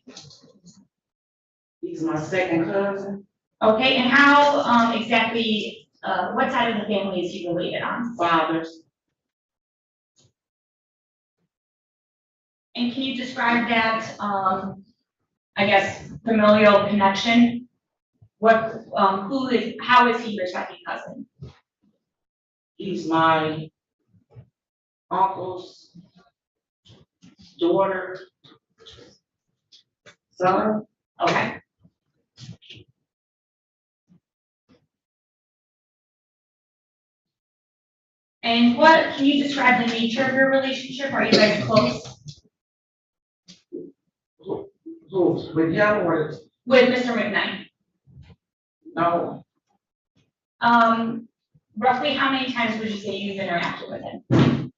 he's my second cousin, Okay, and how exactly, what side of the family is he related on? fathers. And can you describe that, I guess, familial connection? What, how is he your second cousin? He's my uncle's daughter, son. Okay. And what, can you describe the nature of your relationship? Are you guys close? Who, with him or? With Mr. McKnight? No, Roughly how many times would you say you've interacted with him?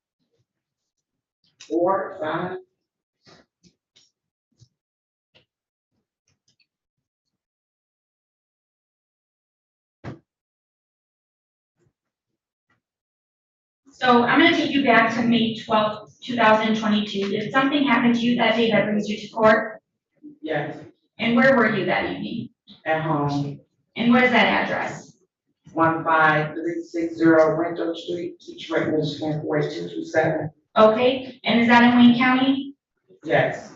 4, 5. So I'm gonna take you back to May 12th, 2022. Did something happen to you that day that brings you to court? Yes, And where were you that evening? at home, And what is that address? 15360 Winter Street, Detroit, Michigan, 48227. Okay, and is that in Wayne County? Yes,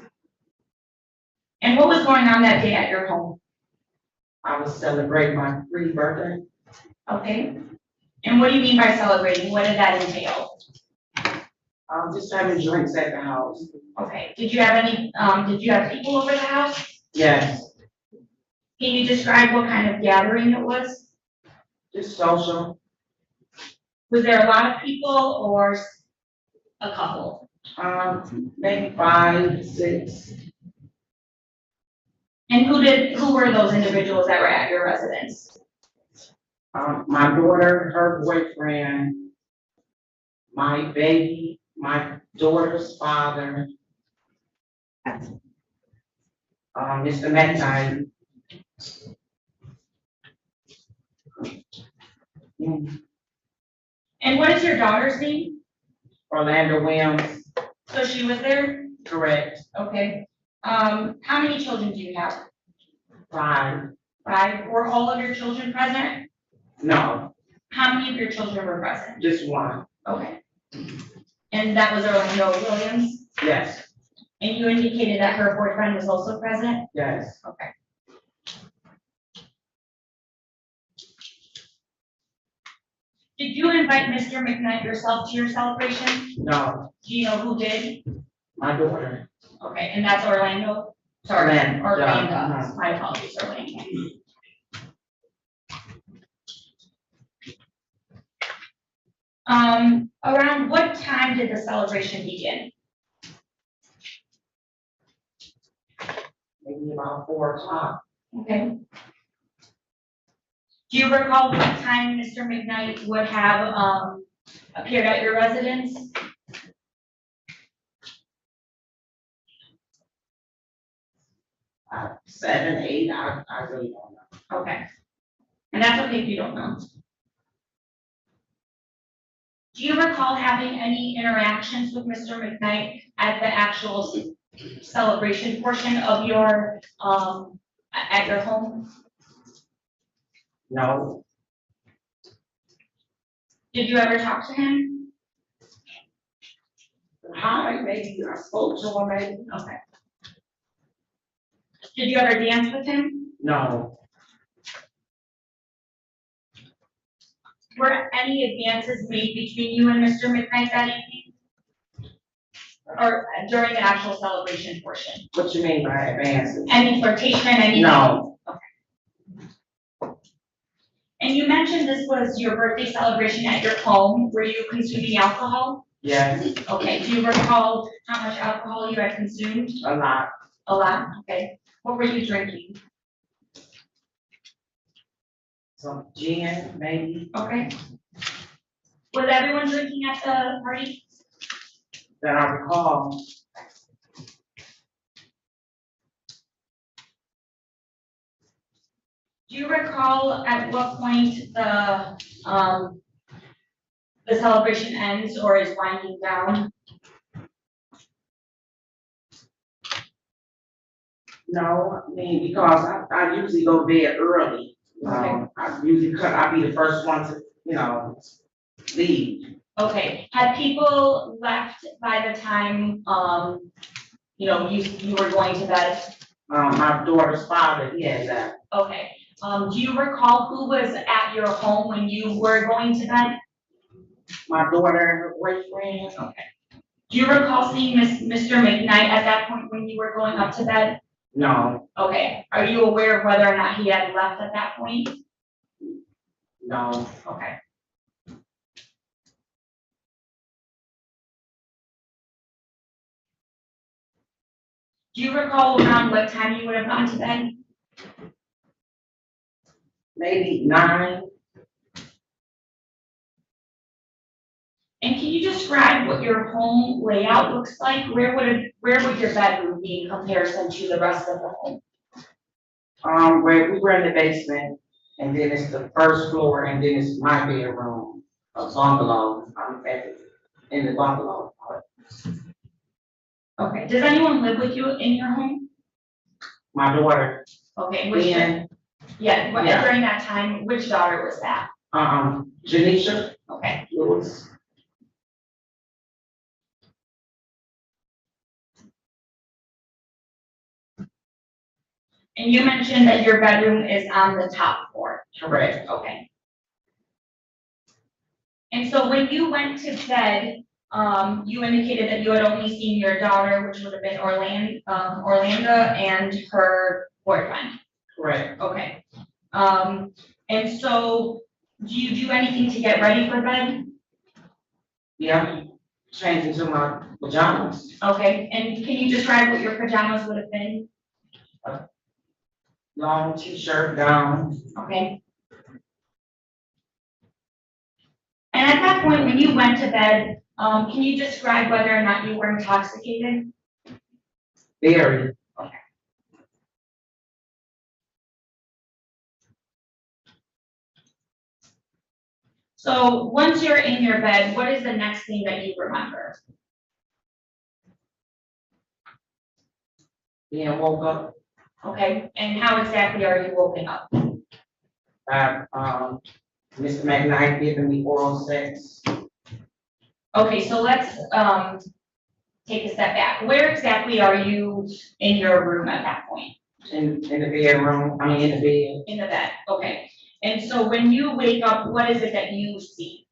And what was going on that day at your home? I was celebrating my 3rd birthday. Okay. And what do you mean by celebrating? What did that entail? Just having drinks at the house. Okay, did you have people over the house? Yes, Can you describe what kind of gathering it was? just social. Was there a lot of people or a couple? Maybe 5, 6. And who were those individuals that were at your residence? My daughter, her boyfriend, my baby, my daughter's father, Mr. McKnight. And what is your daughter's name? Orlando Williams. So she was there? Correct. Okay. How many children do you have? 5. 5. Were all of your children present? No, How many of your children were present? just 1. Okay. And that was Orlando Williams? Yes, And you indicated that her boyfriend was also present? yes. Okay. Did you invite Mr. McKnight yourself to your celebration? No, Do you know who did? my daughter. Okay, and that's Orlando? Sorry, Orlando, Orlando. yeah. My apologies, Orlando. Around what time did the celebration begin? Maybe about 4 o'clock. Okay. Do you recall what time Mr. McKnight would have, appeared at your residence? 7, 8, I really don't know. Okay. And that's okay if you don't know. Do you recall having any interactions with Mr. McKnight at the actual celebration portion of your, at your home? No, Did you ever talk to him? hi, maybe I spoke to her, maybe. Okay. Did you ever dance with him? No, Were any advances made between you and Mr. McKnight that evening? Or during the actual celebration portion? what you mean by advances? Any flirtation, anything? No, And you mentioned this was your birthday celebration at your home. Were you consuming alcohol? yes, Okay, do you recall how much alcohol you had consumed? a lot. A lot, okay. What were you drinking? Some gin, maybe, Okay. Was everyone drinking at the party? that I recall. Do you recall at what point the celebration ends or is winding down? No, I mean, because I usually go to bed early. Okay. I'll be the first one to, leave. Okay, had people left by the time, you were going to bed? My daughter's father, he had that. Okay, do you recall who was at your home when you were going to bed? My daughter and her boyfriend. Okay. Do you recall seeing Mr. McKnight at that point when you were going up to bed? No, Okay, are you aware of whether or not he had left at that point? no, Okay. Do you recall around what time you would have gone to bed? maybe 9. And can you describe what your home layout looks like? Where would your bedroom be in comparison to the rest of the home? Where we were in the basement, and then it's the first floor, and then it's my bedroom, a bungalow, in the bungalow part. Okay, does anyone live with you in your home? My daughter, Okay, Ian, yeah, during that time, which daughter was that? Janisha Okay, Lewis. and you mentioned that your bedroom is on the top floor. Correct. Okay. And so when you went to bed, You indicated that you had only seen your daughter, which would have been Orlando and her boyfriend. Correct. Okay. And so do you do anything to get ready for bed? Yeah, change into my pajamas. Okay, and can you describe what your pajamas would have been? Long t-shirt, gown. Okay. And at that point, when you went to bed, can you describe whether or not you were intoxicated? Very. Okay. So once you're in your bed, what is the next thing that you remember? Being woke up. Okay, and how exactly are you woken up? By, Mr. McKnight giving me oral sex. Okay, so let's take a step back. Where exactly are you in your room at that point? In the bedroom, I mean, in the bed. In the bed, okay. And so when you wake up, what is it that you see?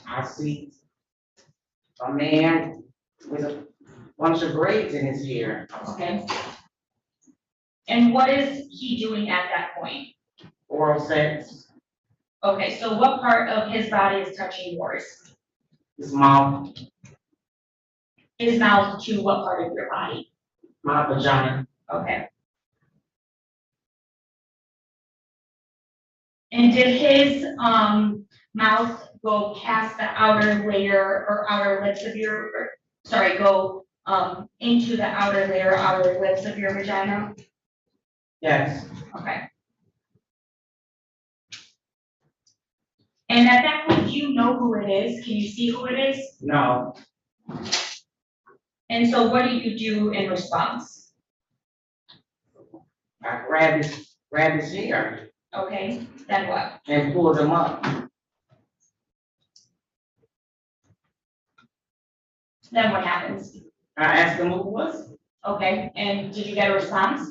I see a man with a bunch of braids in his hair. Okay. And what is he doing at that point? Oral sex. Okay, so what part of his body is touching yours? His mouth. His mouth to what part of your body? My vagina. Okay. And did his mouth go past the outer layer or outer lips of your, go into the outer layer, outer lips of your vagina? Yes. Okay. And at that point, do you know who it is? Can you see who it is? No. And so what do you do in response? I grabbed his hair. Okay, then what? And pulled him up. Then what happens? I asked him who it was. Okay, and did you get a response?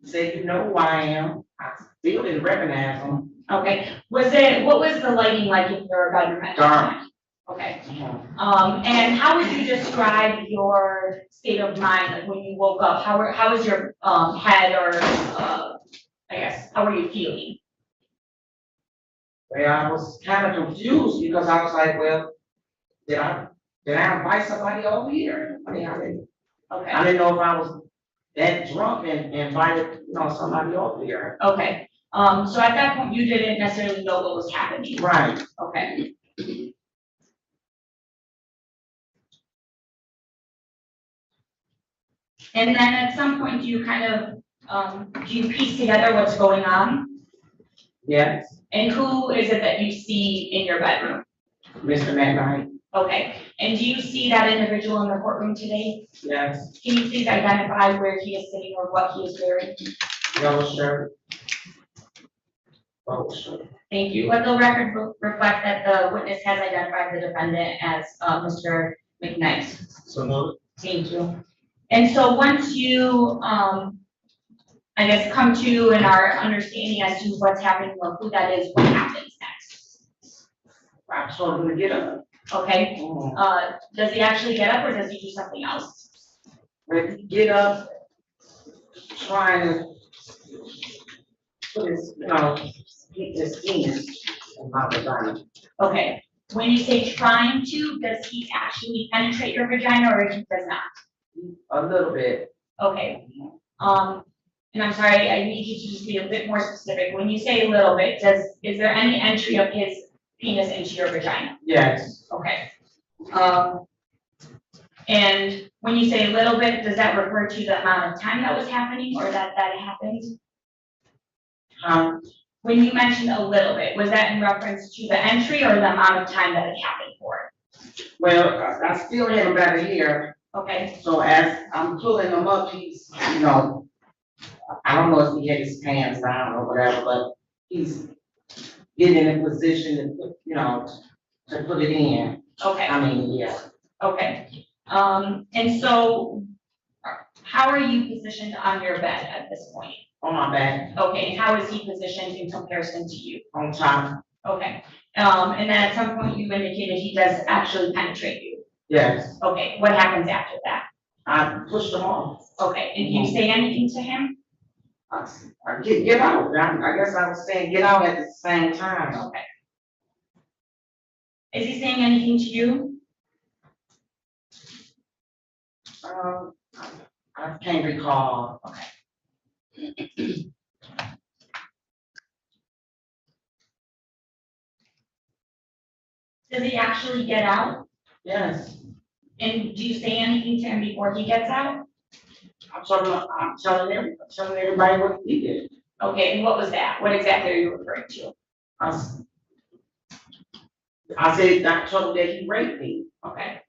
He said, you know who I am. I still didn't recognize him. Okay, what was the lighting like in your bedroom at that Dark. time? Okay, and how would you describe your state of mind, like when you woke up? How was your head, or I guess, how were you feeling? Well, I was kind of confused because I was like, well, did I invite somebody over here? I mean, I didn't know if I was that drunk and invited, somebody over here. Okay, so at that point, you didn't necessarily know what was happening. Right. Okay. And then at some point, do you kind of, do you piece together what's going on? Yes. And who is it that you see in your bedroom? Mr. McKnight. Okay, and do you see that individual in the courtroom today? Yes. Can you please identify where he is sitting or what he is wearing? Yellow shirt. Oh, sure. Thank you. Let the record reflect that the witness has identified the defendant as Mr. McKnight. So noted. Thank you. And so once you, I guess, come to and are understanding as to what's happening or who that is, what happens next? I told him to get up. Okay. Does he actually get up or does he do something else? When he get up, trying to put his, keep his penis in my vagina. Okay. When you say trying to, does he actually penetrate your vagina or he does not? A little bit. Okay. And I'm sorry, I need you to just be a bit more specific. When you say a little bit, is there any entry of his penis into your vagina? Yes. Okay. And when you say a little bit, does that refer to the amount of time that was happening or that happened? When you mentioned a little bit, was that in reference to the entry or the amount of time that it happened for? Well, I still had him by the hair. Okay. So as I'm pulling him up, he's, I don't know if he had his pants down or whatever, but he's getting in a position to, to put it in. Okay. I mean, yeah. Okay. And so how are you positioned on your bed at this point? On my back. Okay, and how is he positioned in comparison to you? On top. Okay, And then at some point you indicated he does actually penetrate you. Yes, Okay, what happens after that? I pushed them off. Okay, and do you say anything to him? I get out. I guess I was saying get out at the same time. Okay. Is he saying anything to you? I can't recall. Okay. Does he actually get out? Yes, And do you say anything to him before he gets out? I'm telling everybody what he did. Okay, and what was that? What exactly are you referring to? I said, I told him that he raped me. Okay.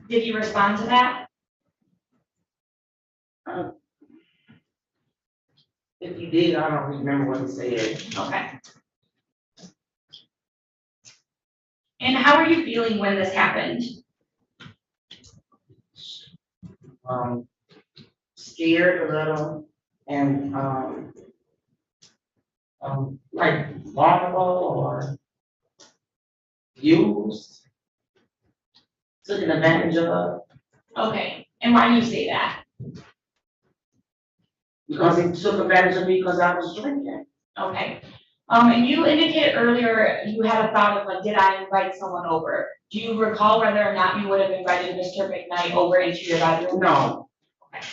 Did he respond to that? If he did, I don't remember what he said. Okay. And how are you feeling when this happened? Scared a little and like vulnerable or used, taken advantage of. Okay, and why do you say that? Because he took advantage of me because I was drinking. Okay. And you indicated earlier you had a thought of like, did I invite someone over? Do you recall whether or not you would have invited Mr. McKnight over into your bedroom? No. Okay.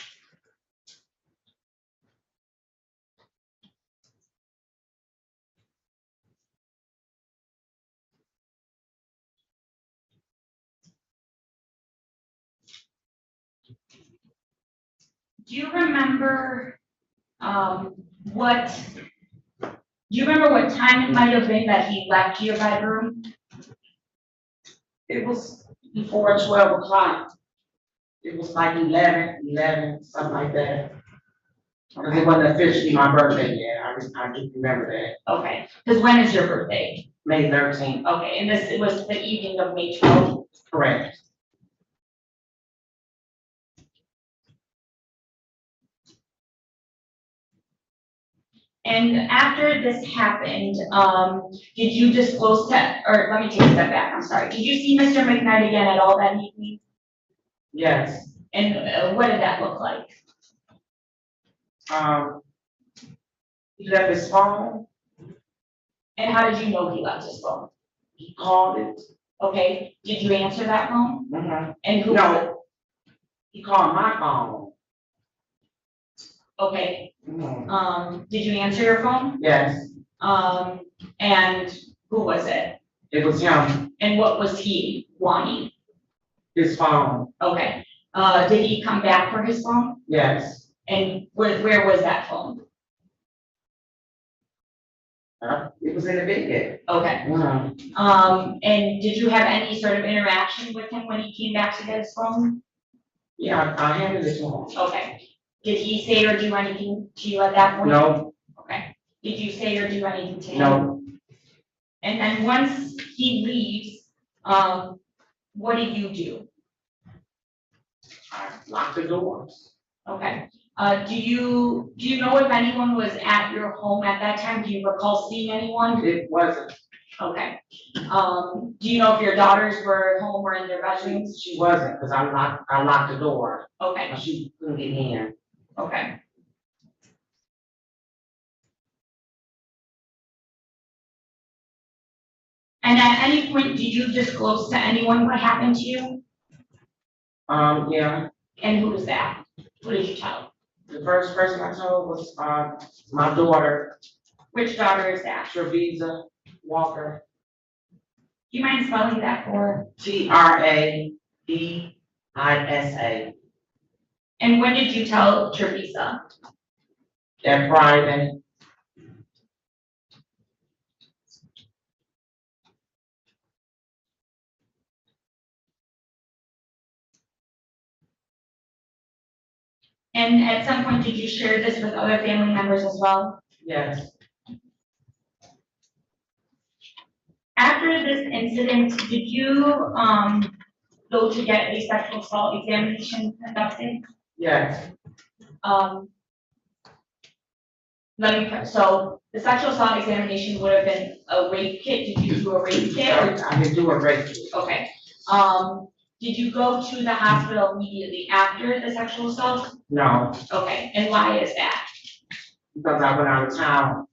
Do you remember what time it might have been that he left your bedroom? It was before 12 o'clock. It was like 11, something like that. Because it wasn't officially my birthday yet. I do remember that. Okay, because when is your birthday? May 13th. Okay, and this was the evening of May 12th? Correct. And after this happened, did you disclose to, or let me take a step back, I'm sorry. Did you see Mr. McKnight again at all that evening? Yes. And what did that look like? He left his phone. And how did you know he left his phone? He called it. Okay, did you answer that phone? Mm-hmm. And who? No, he called my phone. Okay, Mm-hmm. did you answer your phone? Yes. And who was it? It was him. And what was he wanting? His phone. Okay, did he come back for his phone? Yes. And where was that phone? It was in the bed. Okay. Mm-hmm. And did you have any sort of interaction with him when he came back to get his phone? Yeah, I handed it to him. Okay. Did he say or do anything to you at that point? No. Okay. Did you say or do anything to him? No. And then once he leaves, what do you do? I locked the doors. Okay. Do you know if anyone was at your home at that time? Do you recall seeing anyone? It wasn't. Okay. Do you know if your daughters were home or in their bedrooms? She wasn't, because I locked the door. Okay. She couldn't get in. Okay. And at any point, did you disclose to anyone what happened to you? Yeah. And who was that? Who did you tell? The first person I told was my daughter. Which daughter is that? Trevisa Walker. Do you mind spelling that for? Traeisa. And when did you tell Trevisa? That Friday. And at some point, did you share this with other family members as well? Yes. After this incident, did you go to get a sexual assault examination conducted? Yes. So the sexual assault examination would have been a rape kit. Did you do a rape kit? I didn't do a rape kit. Okay. Did you go to the hospital immediately after the sexual assault? No, Okay, and why is that? because I went out of town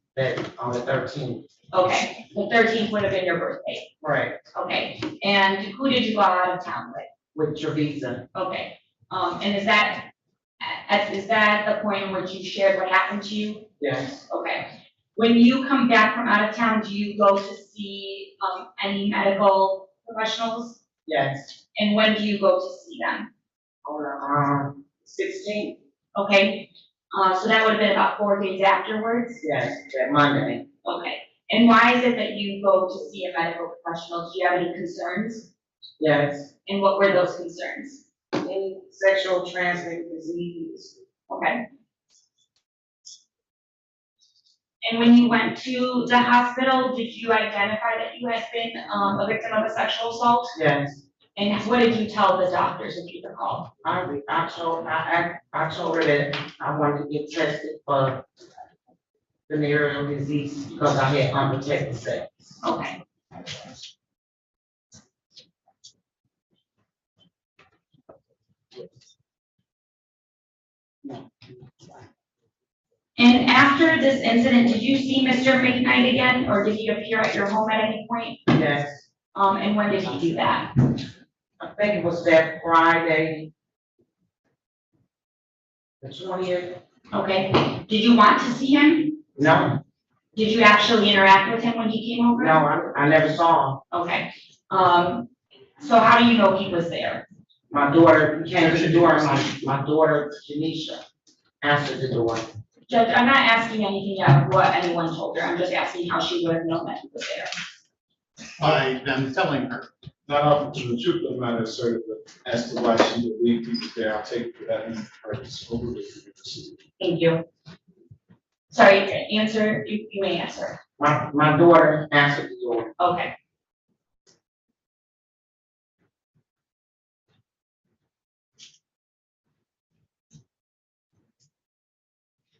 on the 13th. Okay, the 13th would have been your birthday. Right. Okay, and who did you go out of town with? With Teresa. Okay, and is that the point in which you shared what happened to you? Yes. Okay. When you come back from out of town, do you go to see any medical professionals? Yes. And when do you go to see them? On 16th. Okay, so that would have been about 4 days afterwards? Yes, that Monday. Okay, and why is it that you go to see a medical professional? Do you have any concerns? Yes. And what were those concerns? Any sexual transmitted disease. Okay. And when you went to the hospital, did you identify that you had been a victim of a sexual assault? Yes. And what did you tell the doctors, if you recall? I told her that I wanted to get tested for venereal disease because I had unprotected sex. Okay. And after this incident, did you see Mr. McKnight again, or did he appear at your home at any point? Yes. And when did he do that? I think it was that Friday, the 20th. Okay. Did you want to see him? No. Did you actually interact with him when he came over? No, I never saw him. Okay. So how do you know he was there? My daughter came to the door, and my daughter, Janisha, answered the door. Judge, I'm not asking anything of what anyone told her. I'm just asking how she would have known that he was there. By them telling her. Not often to the truth of the matter asserted, but as to why she believed he was there, I'll take it for that purpose. Thank you. Sorry, answer, you may answer. My daughter answered the door. Okay.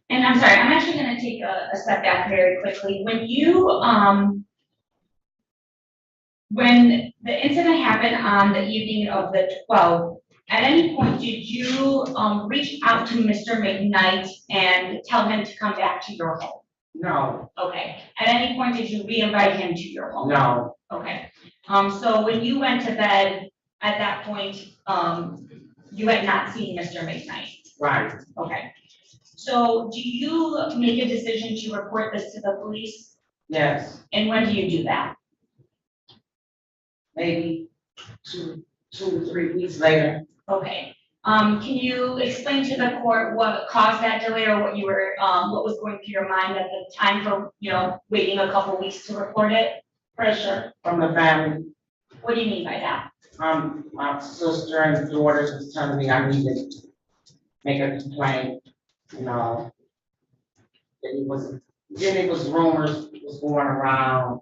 And I'm sorry, I'm actually gonna take a step back very quickly. When the incident happened on the evening of the 12th, at any point did you reach out to Mr. McKnight and tell him to come back to your home? No. Okay. At any point did you re-invite him to your home? No. Okay. So when you went to bed at that point, you had not seen Mr. McKnight? Right. Okay. So do you make a decision to report this to the police? Yes. And when do you do that? Maybe two to 3 weeks later. Okay. Can you explain to the court what caused that delay, or what what was going through your mind at the time for, waiting a couple weeks to report it? Pressure from the family. What do you mean by that? My sister and daughters was telling me I needed to make a complaint, that it was rumors was going around,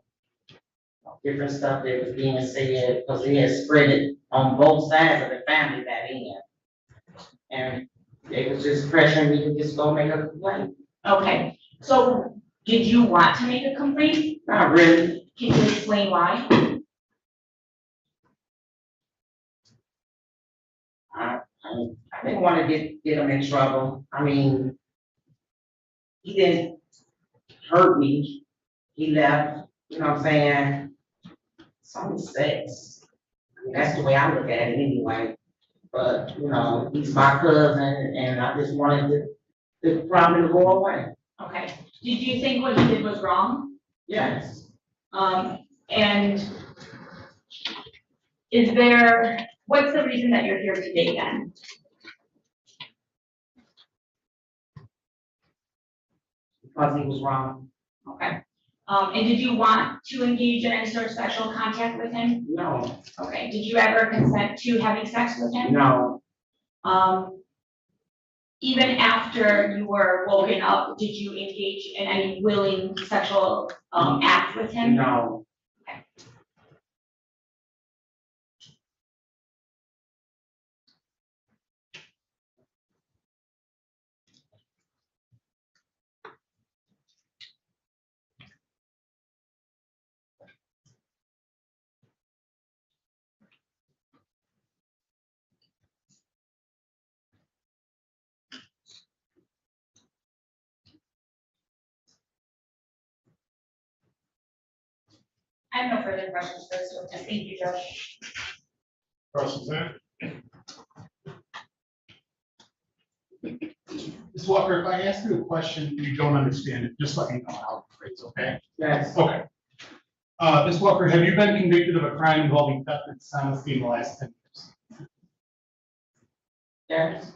different stuff that was being said, because they had spread it on both sides of the family that end. And they was just pressuring me to just go make a complaint. Okay. So did you want to make a complaint? Not really. Can you explain why? I didn't want to get him in trouble. I mean, he didn't hurt me. He left, you know what I'm saying? Some mistakes. I mean, that's the way I look at it anyway. But, he's my cousin, and I just wanted the problem to go away. Okay. Did you think what he did was wrong? Yes. And what's the reason that you're here today then? Because he was wrong. Okay. And did you want to engage in any sort of sexual contact with him? No. Okay. Did you ever consent to having sex with him? No. Even after you were woken up, did you engage in any willing sexual act with him? No. Okay. have no further questions for this witness. Thank you, Judge. Questions there? Ms. Walker, if I ask you a question and you don't understand it, just let me know how to phrase, okay? Yes. Okay. Ms. Walker, have you been convicted of a crime involving theft and dishonesty in the last 10 years? Yes.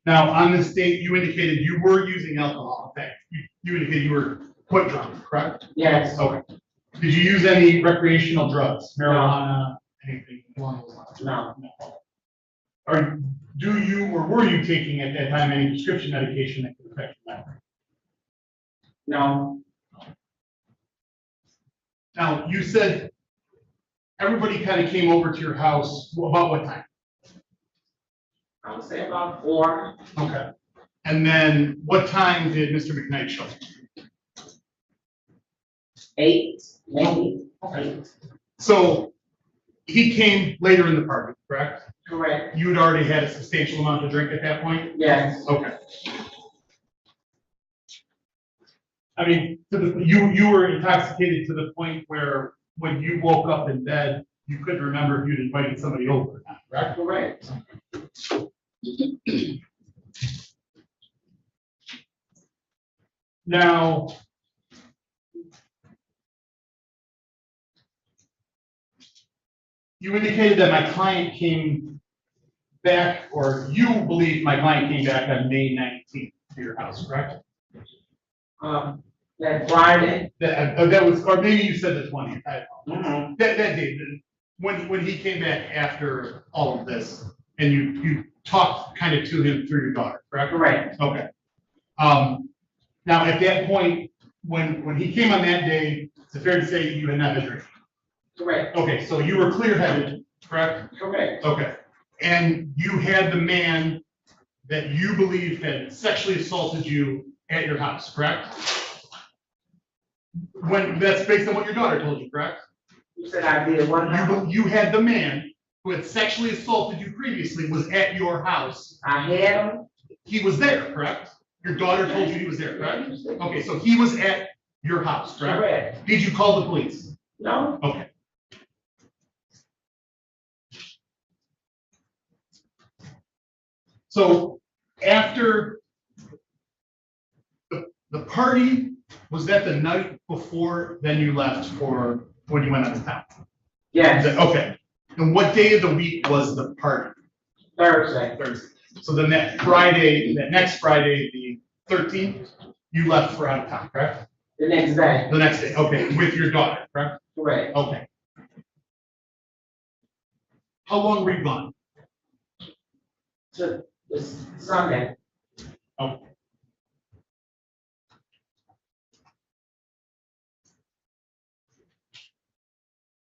Now, on this date, you indicated you were using alcohol. Okay. You indicated you were quite drunk, correct? Yes. Okay. Did you use any recreational drugs, marijuana, anything along those lines? No. Do you or were you taking at that time any prescription medication that could affect your memory? No. Now, you said everybody kind of came over to your house about what time? I would say about 4. Okay. And then what time did Mr. McKnight show up? 8, maybe. Okay. So he came later in the party, correct? Correct. You had already had a substantial amount to drink at that point? Yes. Okay. I mean, you were intoxicated to the point where when you woke up in bed, you couldn't remember if you'd invited somebody over or not, correct? Correct. Now, you indicated that my client came back, or you believe my client came back on May 19th to your house, correct? That Friday. That was, or maybe you said the 20th. Mm-hmm. That day, when he came back after all of this, and you talked kind of to him through your daughter, correct? Correct. Okay. Now, at that point, when he came on that day, is it fair to say you had not been drinking? Correct. Okay, so you were clear-headed, correct? Correct. Okay. And you had the man that you believe had sexually assaulted you at your house, correct? When, that's based on what your daughter told you, correct? You said I did what? You had the man who had sexually assaulted you previously was at your house. I had him. He was there, correct? Your daughter told you he was there, correct? Okay, so he was at your house, correct? Correct. Did you call the police? No. Okay. So after the party, was that the night before then you left for when you went out of town? Yes. Okay. And what day of the week was the party? Thursday. Thursday. So then that Friday, that next Friday, the 13th, you left for out of town, correct? The next day. The next day, okay, with your daughter, correct? Correct. Okay. How long were you gone? To this Sunday. Okay.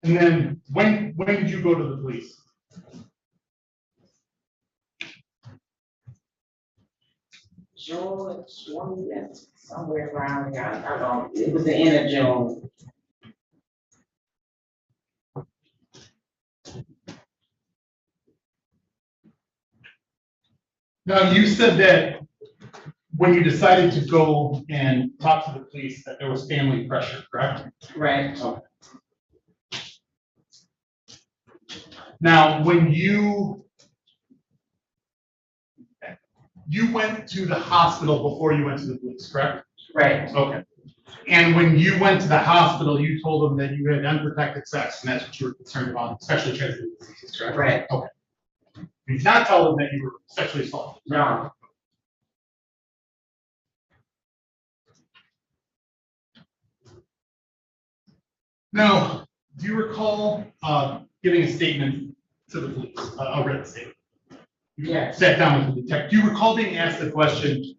And then when did you go to the police? June 20th, somewhere around here. I don't, it was the end of June. Now, you said that when you decided to go and talk to the police, that there was family pressure, correct? Right. Okay. Now, when you went to the hospital before you went to the police, correct? Right. Okay. And when you went to the hospital, you told them that you had unprotected sex, and that's what you were concerned about, sexually transmitted diseases, correct? Right. Okay. You did not tell them that you were sexually assaulted. No. Now, do you recall giving a statement to the police, a written statement? You Yes. Sat down with the detective. Do you recall being asked the question,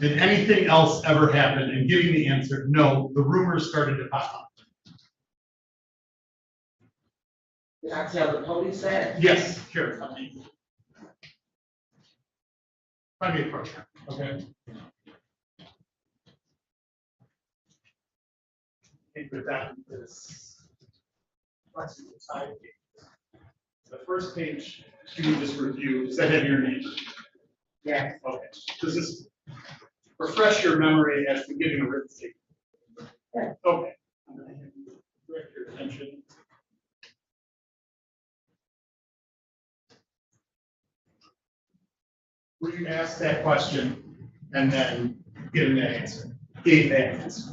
did anything else ever happen? And giving the answer, no, the rumors started to pop up. Did I tell the police that? Yes, sure. Let me approach her, okay? Take it down to this. Let's see the side page. The first page, can you just review, does that have your name? Yes. Okay, does this refresh your memory as to giving a written statement? Yes. Okay. direct your attention. Where you asked that question and then given that answer, gave that answer.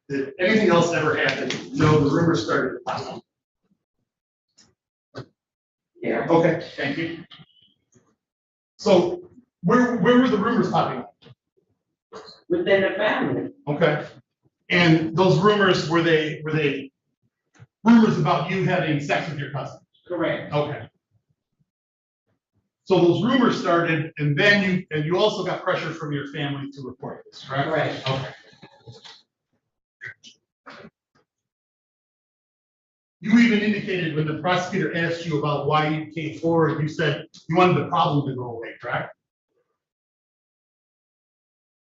Did anything else ever happen? No, the rumor started. Yeah. Okay, thank you. So where were the rumors popping up? Within the family. Okay. And those rumors, were they rumors about you having sex with your cousin? Correct. Okay. So those rumors started, and then you also got pressure from your family to report this, correct? Correct. Okay. You even indicated when the prosecutor asked you about why you came forward, you said you wanted the problem to go away, correct?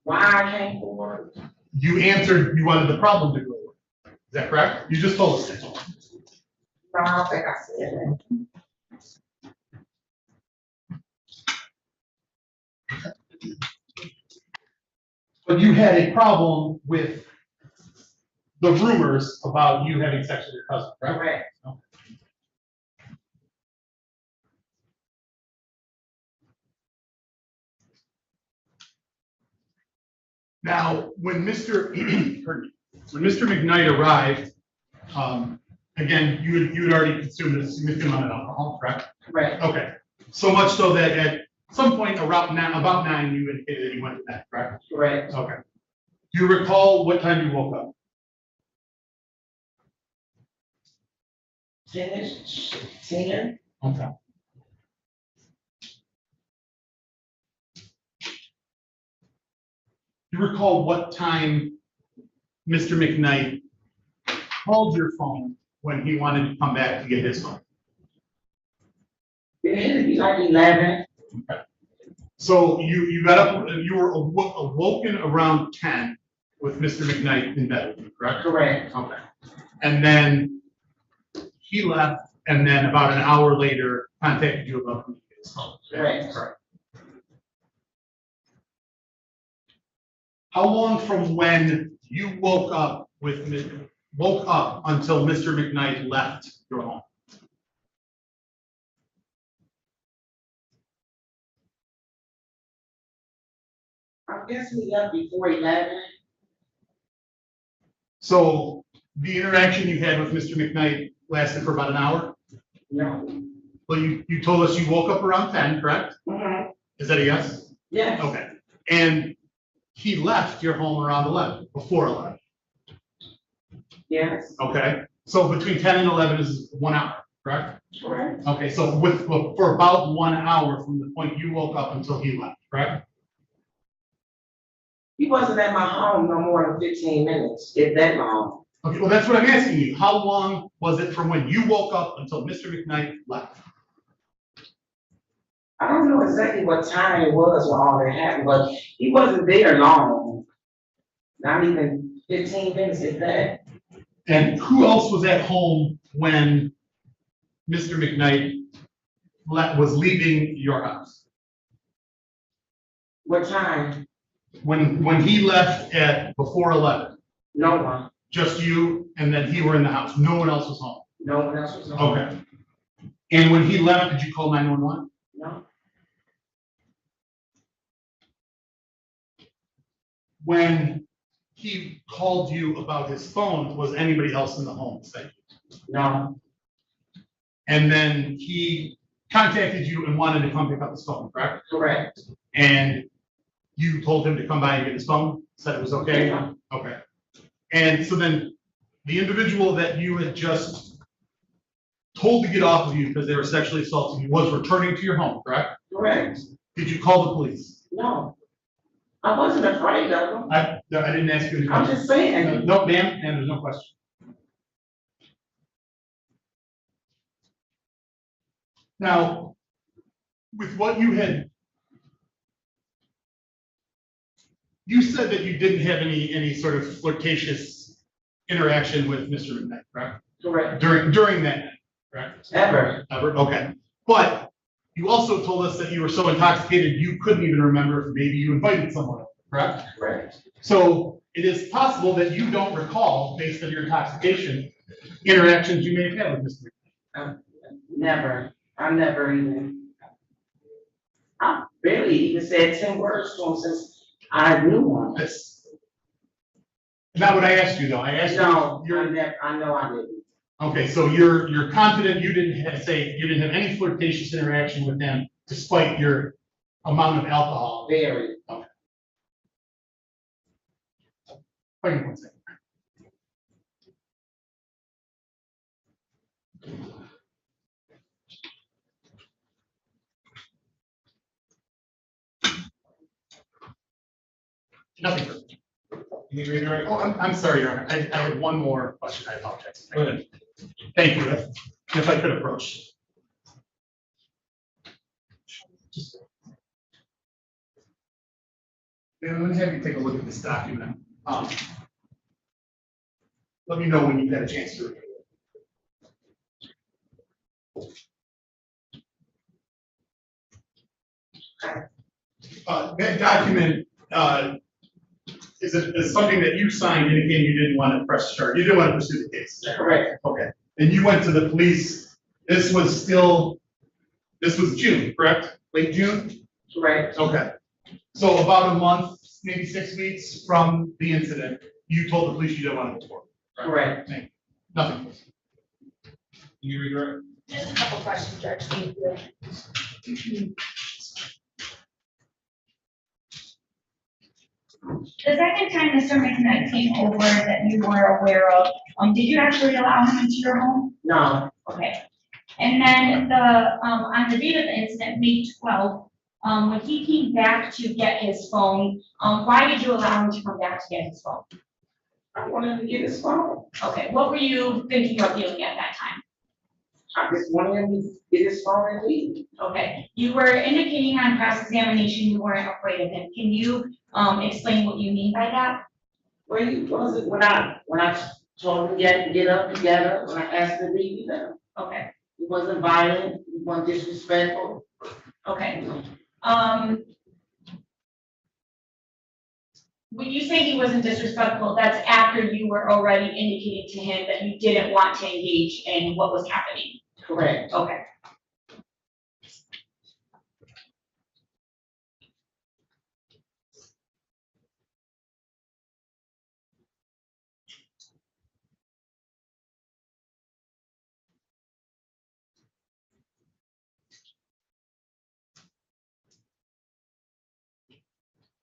Why I came forward? You answered you wanted the problem to go away. Is that correct? You just told us that. No, I don't think I said that. But you had a problem with the rumors about you having sex with your cousin, correct? Correct. Okay. Now, when Mr. McKnight arrived, again, you had already consumed a significant amount of alcohol, correct? Correct. Okay. So much so that at some point around about 9, you indicated that you went to bed, correct? Correct. Okay. Do you recall what time you woke up? 10. Okay. Do you recall what time Mr. McKnight called your phone when he wanted to come back to get his phone? It had to be like 11. Okay. So you got up, you were awoken around 10 with Mr. McKnight in bed, correct? Correct. Okay. And then he left, and then about an hour later contacted you about his phone. Correct. Correct. How long from when you woke up until Mr. McKnight left your home? I guess we left before 11. So the interaction you had with Mr. McKnight lasted for about an hour? No. Well, you told us you woke up around 10, correct? Mm-hmm. Is that a yes? Yes. Okay. And he left your home around 11, before 11. Yes. Okay. So between 10 and 11 is 1 hour, correct? Correct. Okay. So for about 1 hour from the point you woke up until he left, correct? He wasn't at my home no more than 15 minutes, if that long. Okay. Well, that's what I'm asking you. How long was it from when you woke up until Mr. McKnight left? I don't know exactly what time it was when all that happened, but he wasn't there long. Not even 15 minutes, if that. And who else was at home when Mr. McKnight was leaving your house? What time? When he left at before 11? No one. Just you and then he were in the house. No one else was home? No one else was home. Okay. And when he left, did you call 911? No. When he called you about his phone, was anybody else in the home? No. And then he contacted you and wanted to come pick up his phone, correct? Correct. And you told him to come by and get his phone, said it was okay? Yeah. Okay. And so then the individual that you had just told to get off of you because they were sexually assaulting you was returning to your home, correct? Correct. Did you call the police? No. I wasn't afraid of them. I didn't ask you any I'm questions. just saying. No, ma'am, and there's no question. Now, with what you had, you said that you didn't have any sort of flirtatious interaction with Mr. McKnight, correct? Correct. During that night, correct? Ever. Ever, okay. But you also told us that you were so intoxicated, you couldn't even remember if maybe you invited someone over, correct? Correct. So it is possible that you don't recall, based on your intoxication, interactions you may have had with Mr. Never. I never even. I barely even said 10 words to him since I knew him. That's not what I asked you, though. I asked No, you. I know I didn't. Okay, so you're confident you didn't have any flirtatious interaction with them despite your amount of alcohol? Very. Okay. Wait 1 second. Nothing. Can you reiterate? Oh, I'm sorry, Your Honor. I have one more question. I apologize. Go ahead. Thank you. If I could approach. Let me have you take a look at this document. Let me know when you've had a chance to review it. That document is something that you signed indicating you didn't want to press charge. You didn't want to pursue the case. Is that correct? Okay. And you went to the police. This was June, correct? Late June? Correct. Okay. So about a month, maybe 6 weeks from the incident, you told the police you didn't want to report. Correct. Thank you. Nothing. You regret? Just a couple questions, Judge. Thank you. The second time Mr. McKnight came over that you were aware of, did you actually allow him into your home? No. Okay. And then on the date of the incident, May 12th, when he came back to get his phone, why did you allow him to come back to get his phone? I wanted to get his phone. Okay, what were you thinking of doing at that time? I just wanted him to get his phone and leave. Okay, you were indicating on cross-examination you weren't afraid of him. Can you explain what you mean by that? Well, he wasn't, when I told him to get up together, when I asked him to leave, he left. Okay, He wasn't violent, he wasn't disrespectful. okay. When you say he wasn't disrespectful, that's after you were already indicating to him that you didn't want to engage in what was happening. Correct. Okay.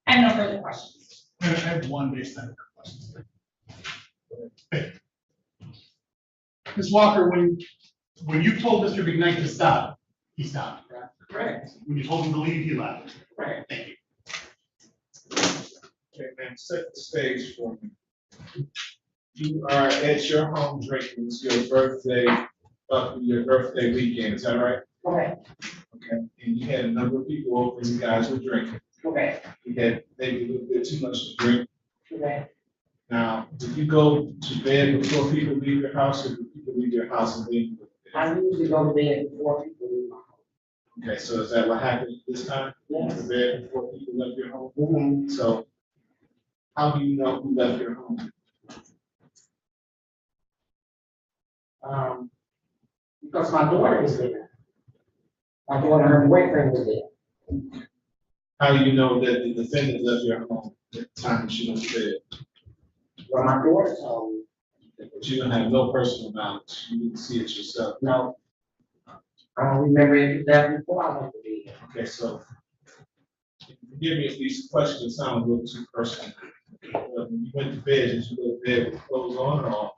I have no further questions. I have one based on your questions. Ms. Walker, when you told Mr. McKnight to stop, he stopped, correct? Correct. When you told him to leave, he left. Correct. Thank you. Okay, ma'am, set the stage for me. You are at your home drinking. It's your birthday weekend, is that right? Correct. Okay, and you had a number of people over and you guys were drinking. Correct. You had maybe a little bit too much to drink. Correct. Now, did you go to bed before people leave your house, or do people leave your house and leave? I usually go to bed before people leave my home. Okay, so is that what happened this time? Yes. To bed before people left your home? So how do you know who left your home? Because my daughter was there. My daughter, her boyfriend was there. How do you know that the defendant left your home at the time that she went to bed? Well, my daughter told me. But you don't have no personal knowledge. You didn't see it yourself. No. I don't remember it that before I went to bed. Okay, so forgive me if these questions sound a little too personal. When you went to bed, did you go to bed with clothes on or off?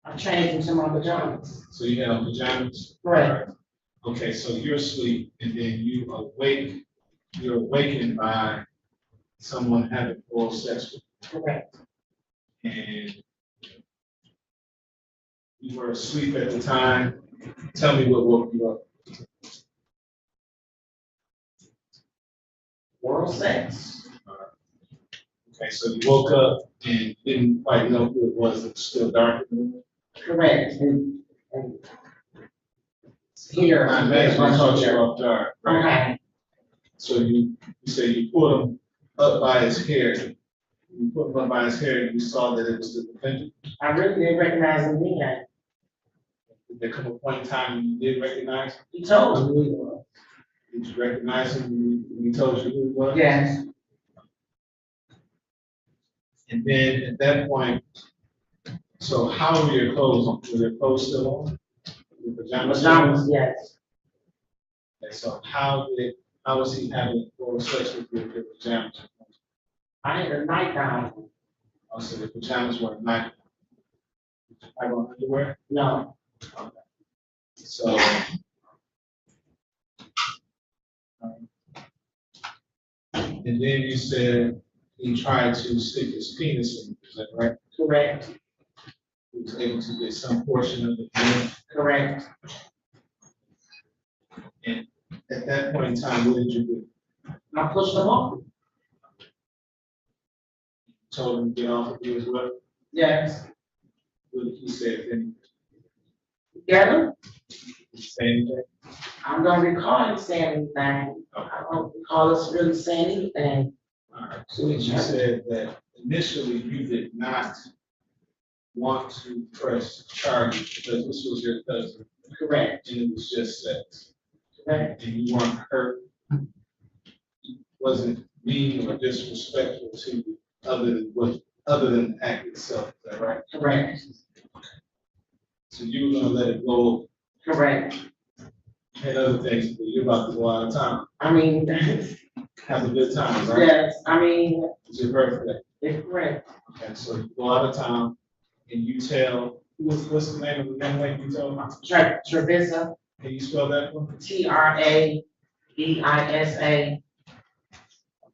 I changed into my pajamas. So you had on pajamas? Right. Okay, so you're asleep and then you're awakened by someone having oral sex with you. Correct. And you were asleep at the time. Tell me what woke you up. Oral sex. Okay, so you woke up and didn't quite know who it was. It was still dark in the room. Correct. And here. I imagine I caught you off guard, right? Okay. So you say you pulled him up by his hair. You put him up by his hair and you saw that it was the defendant. I really didn't recognize him then. Did there come a point in time when you did recognize him? He told me who he was. Did you recognize him when he told you who he was? Yes. And then at that point, so how were your clothes on? Were your clothes still on? Your pajamas? Pajamas, yes. Okay, so how was he having oral sex with your pajamas? I had a nightgown. Oh, so the pajamas were at night. Did you have on underwear? No. Okay. So. And then you said he tried to stick his penis in, is that right? Correct. He was able to get some portion of the penis. Correct. And at that point in time, what did you do? I pushed him off. Told him to get off of you as well? Yes. What did he say, if anything? Get him? Did he say anything? I don't recall him saying anything. I don't recall us really saying anything. All right, so you said that initially you did not want to press charges because this was your cousin. Correct. And it was just sex. Correct. And you weren't hurt. Wasn't mean or disrespectful to you other than the act itself, is that right? Correct. So you were gonna let it go. Correct. And other things, but you're about to go out of town. I mean, Have a good time, right? yes, I mean, It's your birthday. it's correct. Okay, so you go out of town and you tell, what's the name of the young lady you told? Trevisa. Can you spell that for me? Traveisa.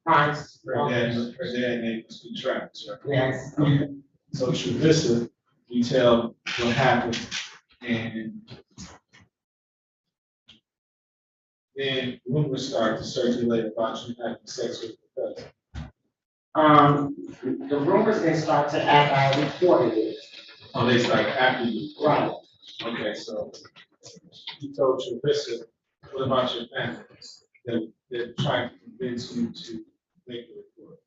Price. Her dad name must be Travis, right? Yes. So Trevisa, you tell what happened, and then rumors start to circulate about you having sex with your cousin. The rumors they start to act, I reported it. Oh, they started after you? Right. Okay, so you told Trevisa, what about your family? They're trying to convince you to make a report.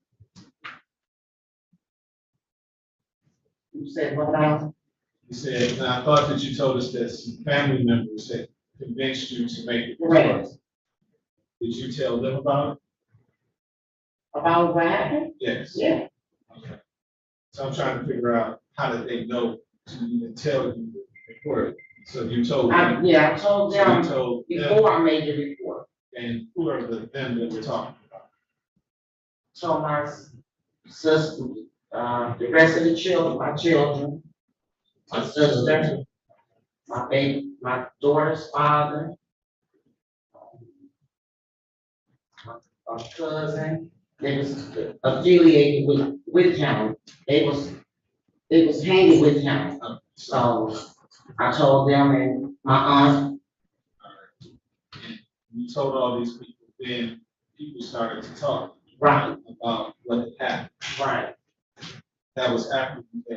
You said what now? You said, and I thought that you told us that some family members had convinced you to make a report. Correct. Did you tell them about it? About what happened? Yes. Yeah. Okay. So I'm trying to figure out how did they know to even tell you the report? So you told them. I told them So you told before them, I made the report. and who are them that we're talking about? Told my sister, the rest of the children, my sister, my daughter's father, my cousin. They was affiliated with him. They was hanging with him. So I told them and my aunt. You told all these people, then people started to talk. Right. About what had happened. Right. That was after they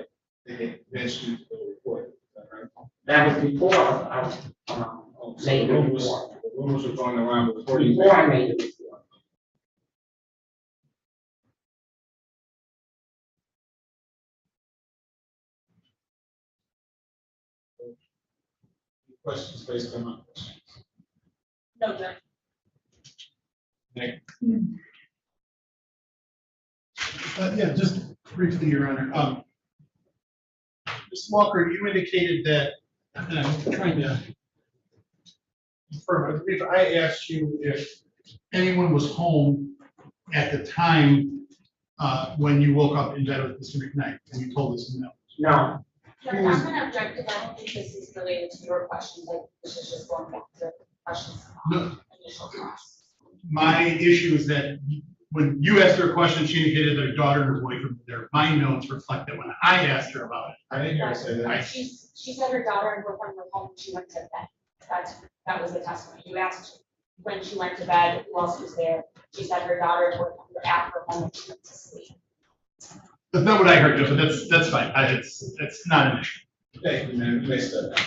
had convinced you to go report. Is that right? That was before I So made the the rumors, report. the rumors were going around before you. Before I made the report. Questions based on my questions? No, Judge. Nick? Yeah, just briefly, Your Honor. Ms. Walker, you indicated that, and I'm trying to confirm, I believe I asked you if anyone was home at the time when you woke up in bed with Mr. McKnight, and you told us no. No. Judge, I'm gonna object because I don't think this is related to your questions, like, this is just going back to questions. No. Initial class. My issue is that when you asked her a question, she indicated that her daughter and her boyfriend were there. My notes reflect that when I asked her about it. I didn't hear her say that. She said her daughter and boyfriend were home when she went to bed. That was the testimony. You asked when she went to bed, who else was there? She said her daughter and boyfriend were at her home when she went to sleep. That's not what I heard, Joe, but that's fine. It's not an issue. Thank you, man. You may step down.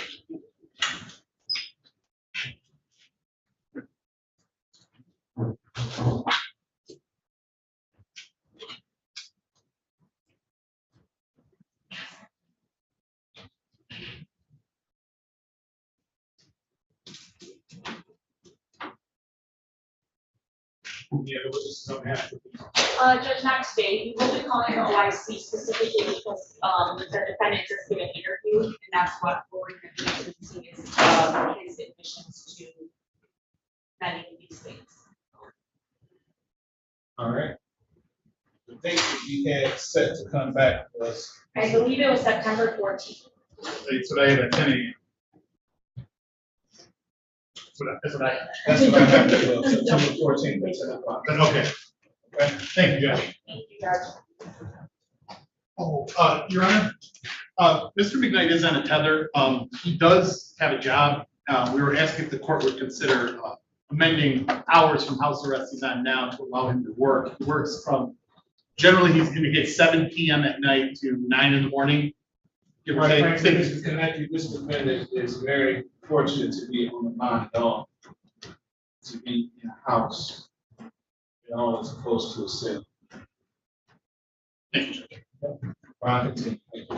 Yeah, but what's this gonna happen? Judge Max Day, we will be calling the OIC specifically because, the defendant just gave an interview, and that's what we're going to be using is, his admissions to many of these things. All right. The date that you had set to come back was. I believe it was September 14th. It's what I had at 10 a.m. That's what I. That's what I have to do, September 14th at 10 o'clock. Okay. Okay. Thank you, Judge. Thank you, Judge. Oh, Your Honor, Mr. McKnight is on a tether. He does have a job. We were asking if the court would consider amending hours from house arrest he's on now to allow him to work. He works from, generally, he's going to get 7 p.m. at night to 9 in the morning. Give or take. Frankly, Mr. Connected, this defendant is very fortunate to be on the bond dog, to be in a house, and all as opposed to a cell. Thank you, Judge. Bond continue. Thank you.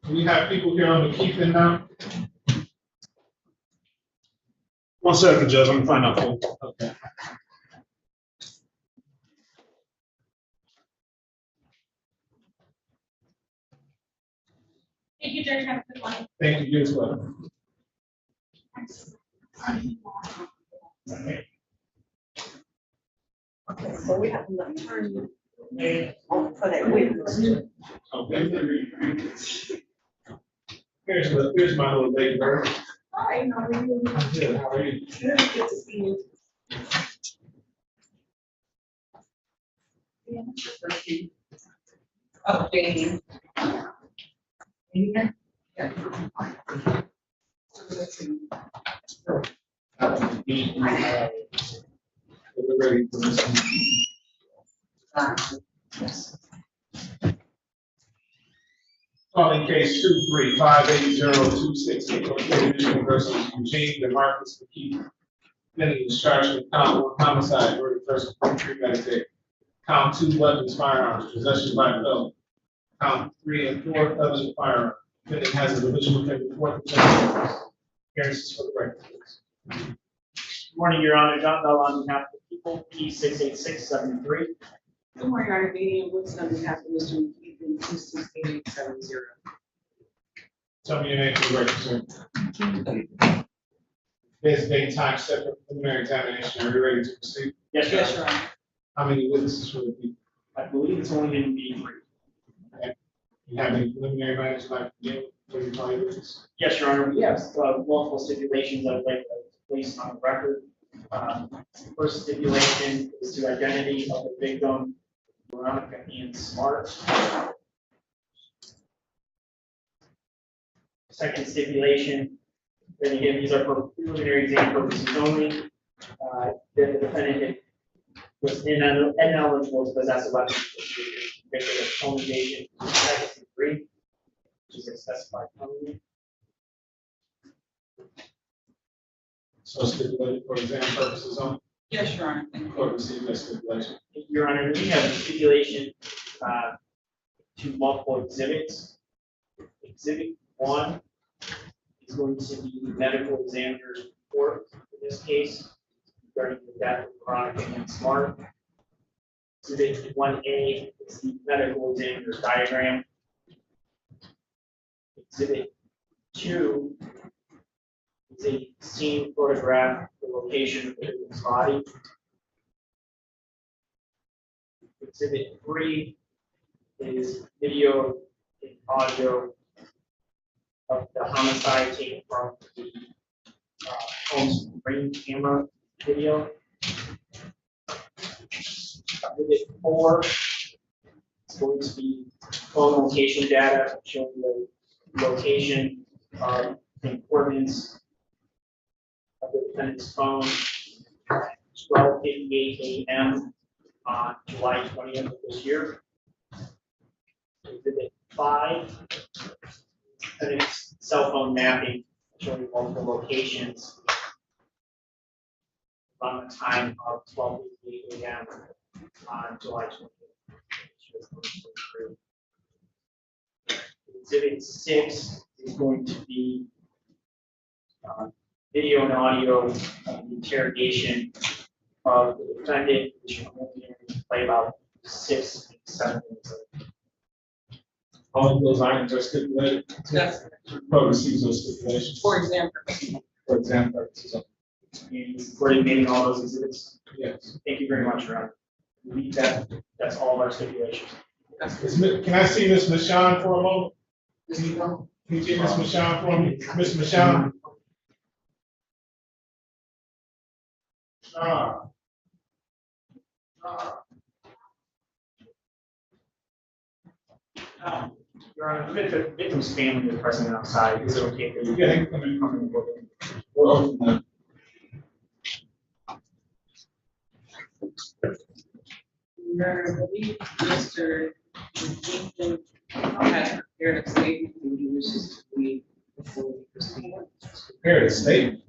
Do we have people here on the keeping now? 1 second, Judge. I'm fine up. Okay. Thank you, Judge. Have a good one. Thank you as well. Okay, so we have an attorney for that witness. Okay. Here's my little lady bird. Hi, how are you? I'm good. How are you? Good to see you. Okay. Yeah. We're ready for this. Yes. Calling case 2358026, versus Eugene DeMarcus McKee. Defendant is charged with count 1 homicide, murder, first degree premeditated. Count 2 weapons, firearms, possession by felon. Count 3 and 4 others of firearms. Defendant has a division within the 4th of Appearances for the record, please. Good morning, Your Honor. John Bell on behalf of the people, P68673. Good morning, Your Honor. Meeting Woods on behalf of Mr. McKee, 26870. Tell me your name for the record, sir. There's date, time, set for preliminary examination. Are you ready to proceed? Yes, Your Honor. Yes, Your Honor. How many witnesses will it be? I believe it's only going to be 3. You have any preliminary matters like to for your witness? Yes, Your Honor. We have multiple stipulations I'd like to place on the record. First stipulation is to identity of the victim, Veronica Ann Smart. Second stipulation, then again, these are for preliminary exam purposes only. That the defendant was ineligible to possess a weapon convicted of promulgation to the second degree, which is a specified felony. So stipulated for exam purposes only. Yes, Your Honor. Thank you. Court received that stipulation. Your Honor, we have a stipulation to multiple exhibits. Exhibit 1 is going to be the medical examiner's report in this case regarding the death of Veronica Ann Smart. Exhibit 1A is the medical examiner's diagram. Exhibit 2 is a scene photograph of the location of the victim's body. Exhibit 3 is video and audio of the homicide taken from the home's ring camera video. Exhibit 4 is going to be phone location data showing the location of the coordinates of the defendant's phone, 12:58 a.m. on July 20th of this year. Exhibit 5, and it's cell phone mapping showing multiple locations on the time of 12:58 a.m. on July 20th. Exhibit 6 is going to be video and audio of the interrogation of the defendant, which will only play about 6 to 7 minutes. All of those items are stipulated. Yes. Code receives those stipulations. For example. For example, And supporting naming all those exhibits. yes. Thank you very much, Ron. That's all of our stipulations. Can I see Ms. Michon for a moment? Can you get Ms. Michon for me? Ms. Michon? Your Honor, if the victim's family is present outside, is it okay for you? Yeah, come in the building. We'll open that. Your Honor, I believe Mr. Ethan has prepared a statement and he wishes to read before we proceed. Prepare a statement.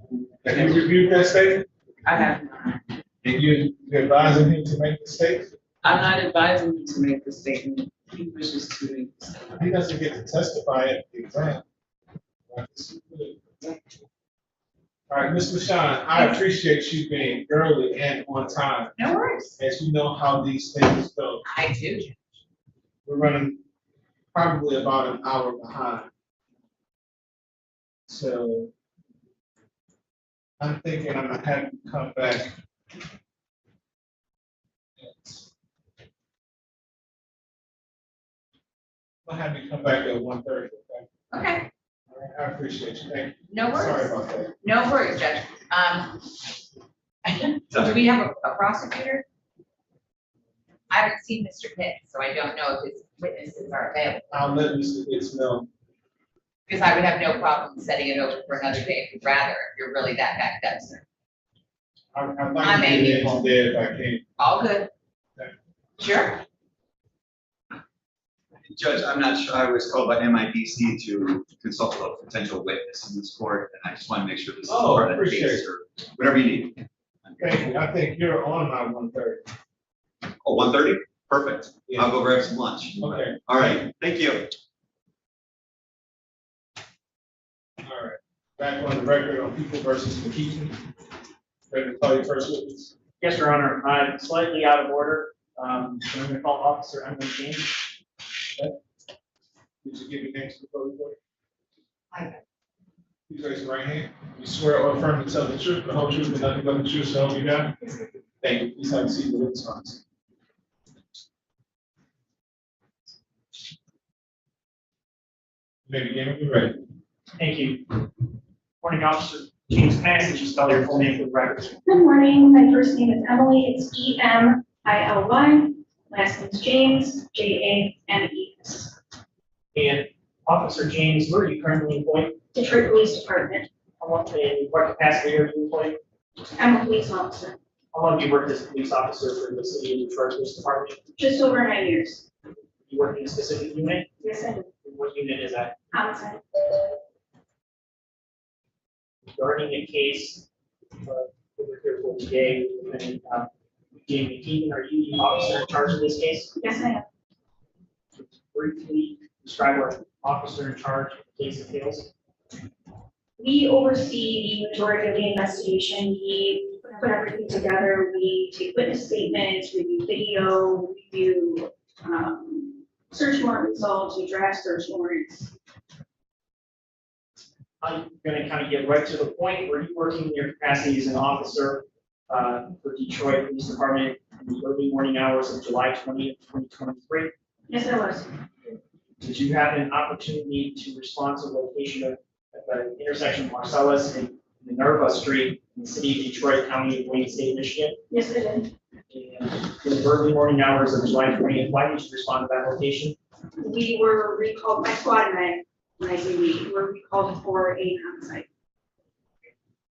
Have you reviewed that statement? I have not. Did you advising him to make the statement? I'm not advising him to make the statement. He wishes to read the statement. He doesn't get to testify at the exam. All right, Ms. Michon, I appreciate you being early and on time. No worries. As you know how these things go. I do. We're running probably about an hour behind. So I'm thinking I'm gonna have you come back. I'll have you come back at 1:30, okay? Okay, All right, I appreciate you. Thank you. no Sorry worries. about that. No worries, Judge. Do we have a prosecutor? I haven't seen Mr. Pitt, so I don't know if his witnesses are available. I'll let Mr. Pitts know. Because I would have no problem setting it over for another day if you'd rather, if you're really that backed up, sir. I'd I like to may get be in today if I can. All good. Okay. Sure. Judge, I'm not sure, I was called by MIDC to consult a potential witness in this court, and I just want to make sure this is Oh, part of the appreciate case it. or whatever you need. Thank you. I think you're on my 1:30. Oh, 1:30? Perfect. Yeah. I'll go grab some lunch. Okay. All right, thank you. All right. Back on the record on People versus McKeithen. Ready to call your first witness? Yes, Your Honor, I'm slightly out of order. I'm going to call Officer Emily James. Okay. Would you give your name to the code report? Please raise your right hand. You swear or affirm to tell the truth, the whole truth, and nothing but the truth, so help you God? Thank you. Please have a seat in the witness box. You may begin when you're ready. Thank you. Morning, Officer James. Can I ask that you spell your full name for the record? Good morning, my first name is Emily, it's Emily, last name is James, James. And Officer James, where are you currently employed? Detroit Police Department, In what capacity are you employed? I'm a police officer, How long have you worked as a police officer for the city of Detroit Police Department? just over 9 years. You work in a specific unit? Yes, I do, What unit is that? homicide. Regarding a case that we're here for today, and Jamie Keaton, are you the officer in charge of this case? Yes, I am. Briefly describe what officer in charge of the case entails. We oversee the majority of the investigation, we put everything together, we take witness statements, review video, review search warrant results, we draft search warrants. I'm gonna kind of get right to the point. Were you working in your capacity as an officer for Detroit Police Department in the early morning hours of July 20th, 2023? Yes, I was. Did you have an opportunity to respond to the location at the intersection of Marcellus and Minerva Street in the city of Detroit, County of Wayne, State of Michigan? Yes, I did. And in the early morning hours of July 20th, why did you respond to that location? We were recalled, my squad and I Nice to meet you. We're called for a homicide.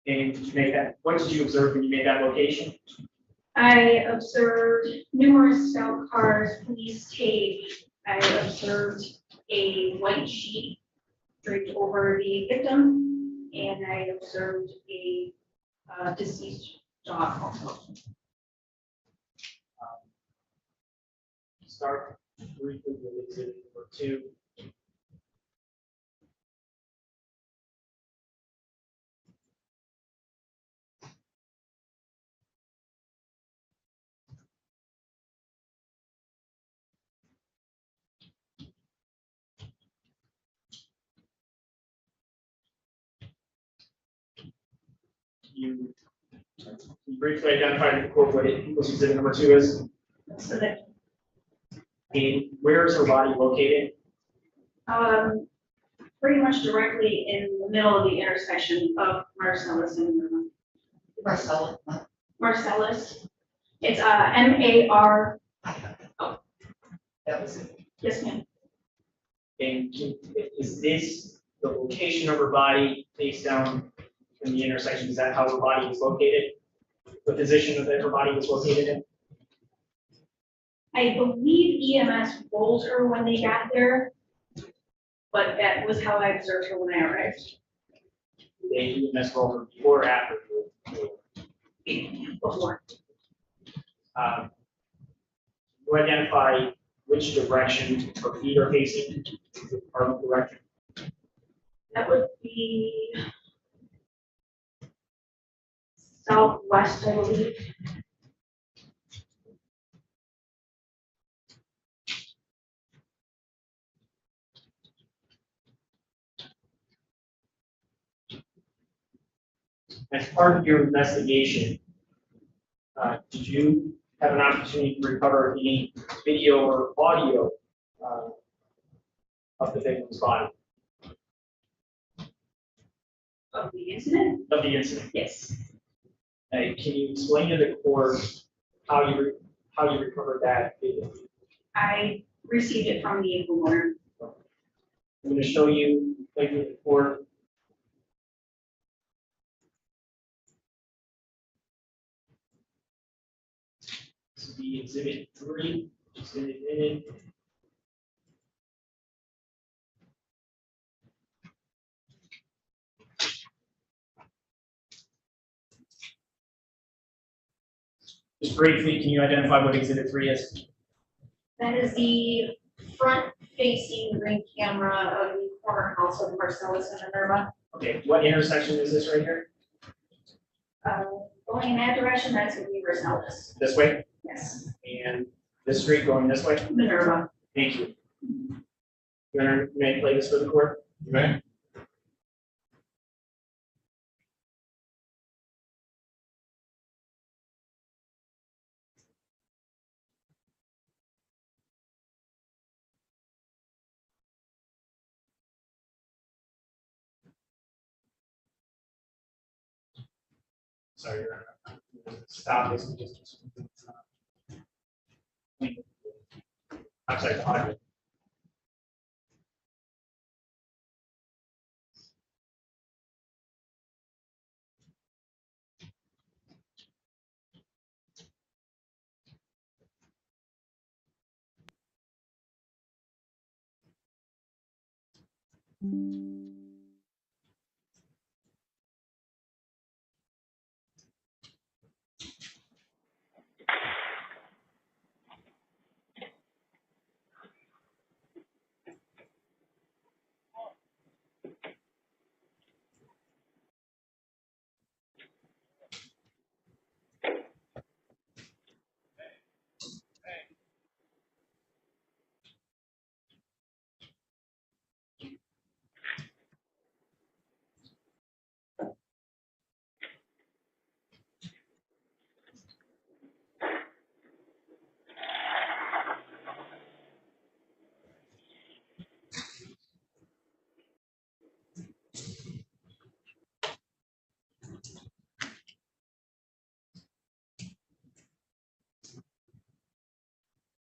And did you make that, what did you observe when you made that location? I observed numerous scout cars, police tape. I observed a white sheet draped over the victim, and I observed a deceased dog also. Start briefly with exhibit number 2. You briefly identify to the court what exhibit number 2 is. So that, And where is her body located? pretty much directly in the middle of the intersection of Marcellus and Marcellus. It's MAR. Oh. That was it. Yes, ma'am. And is this the location of her body face down in the intersection? Is that how her body was located? The position that her body was located in? I believe EMS rolled her when they got there, but that was how I observed her when I arrived. They EMS roll her before or after? Before. You identify which direction her feet are facing, the department direction. That would be southwest, I believe. As part of your investigation, did you have an opportunity to recover any video or audio of the victim's body? Of the incident? Of the incident? Yes. Can you explain to the court how you recovered that video? I received it from the homeowner. I'm going to show you later the court. This will be exhibit 3, just in a minute. Just briefly, can you identify what exhibit 3 is? That is the front-facing ring camera of the corner house of Marcellus and Minerva. Okay, what intersection is this right here? Going in that direction, that's going to be Marcellus. This way? Yes. And this street going this way? Minerva. Thank you. May I play this for the court? You may. Sorry, Your Honor. Stop this. And just. I'm sorry, the audio.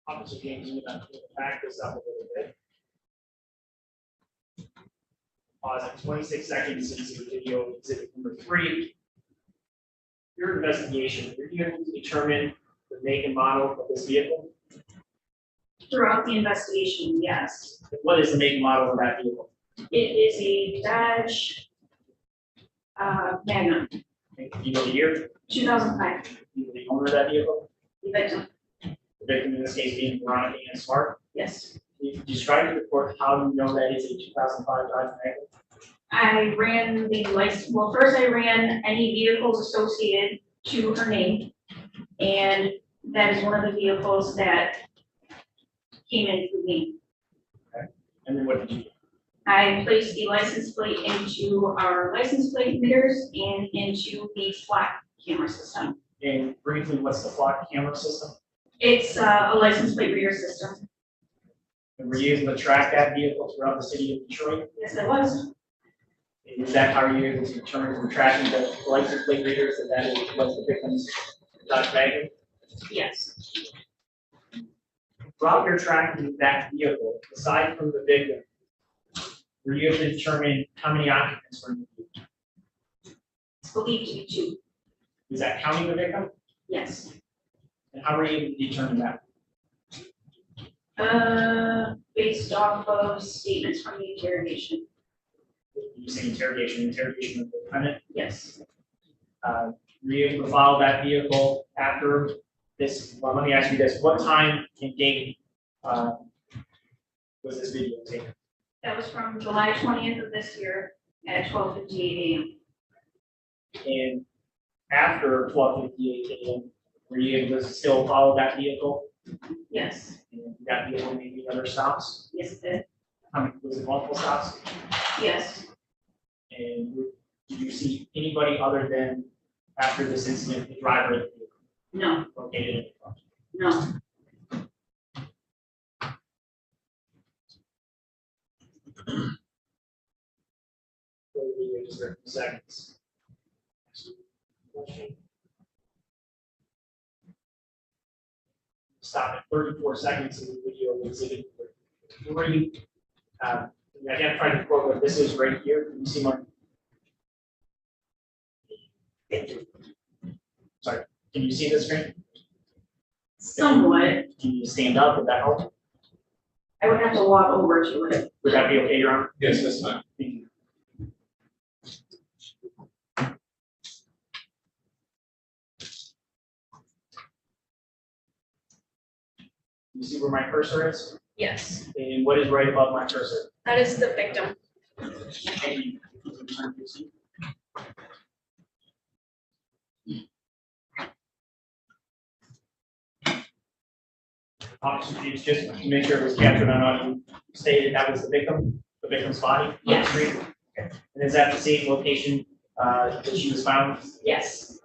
Officer James, I'm going to back this up a little bit. pause at 26 seconds into video exhibit number 3. Your investigation, were you able to determine the make and model of this vehicle? Throughout the investigation, yes. What is the make and model of that vehicle? It is a Dodge Magnum, Do you know the year? 2005. You know the owner of that vehicle? The victim, The victim in this case being Veronica Ann Smart. yes. Can you describe to the court how you know that it's a 2005 Dodge Magnum? I ran the license, well, first I ran any vehicles associated to her name. And that is one of the vehicles that came in through me. And then what did you do? I placed the license plate into our license plate meters and into the flock camera system. And briefly, what's the flock camera system? It's a license plate reader system. And were you able to track that vehicle throughout the city of Detroit? Yes, it was. Is that how you were able to determine from tracking the license plate readers that was the victim's Dodge Magnum? Yes. Throughout your tracking that vehicle, aside from the victim, were you able to determine how many occupants were in the vehicle? It's believed to be 2. Is that counting the victim? Yes. And how were you able to determine that? Based off of statements from the interrogation. You say interrogation of the defendant? Yes. Were you able to follow that vehicle after this? Well, let me ask you this: what time and date was this video taken? That was from July 20th of this year at 12:58 a.m. And after 12:58 a.m., were you able to still follow that vehicle? Yes. And that vehicle made any other stops? Yes, it did. How many, was it multiple stops? Yes. And did you see anybody other than, after this incident, the driver of the vehicle No. located in the car? No. Seconds. Stop at 34 seconds in the video of exhibit 3. You identify the quote where this is right here. Can you see my? Sorry, can you see the screen? Somewhat. Can you stand up? Would that help? I would have to walk over to it. Would that be okay, Your Honor? Yes, that's fine. Thank you. You see where my cursor is? Yes. And what is right above my cursor? That is the victim. Thank you. Return to your seat. Officer Hughes, just to make sure it was captured on audio, stated that was the victim's body? On the Yes. street? Okay. And is that the same location that she was found? Yes.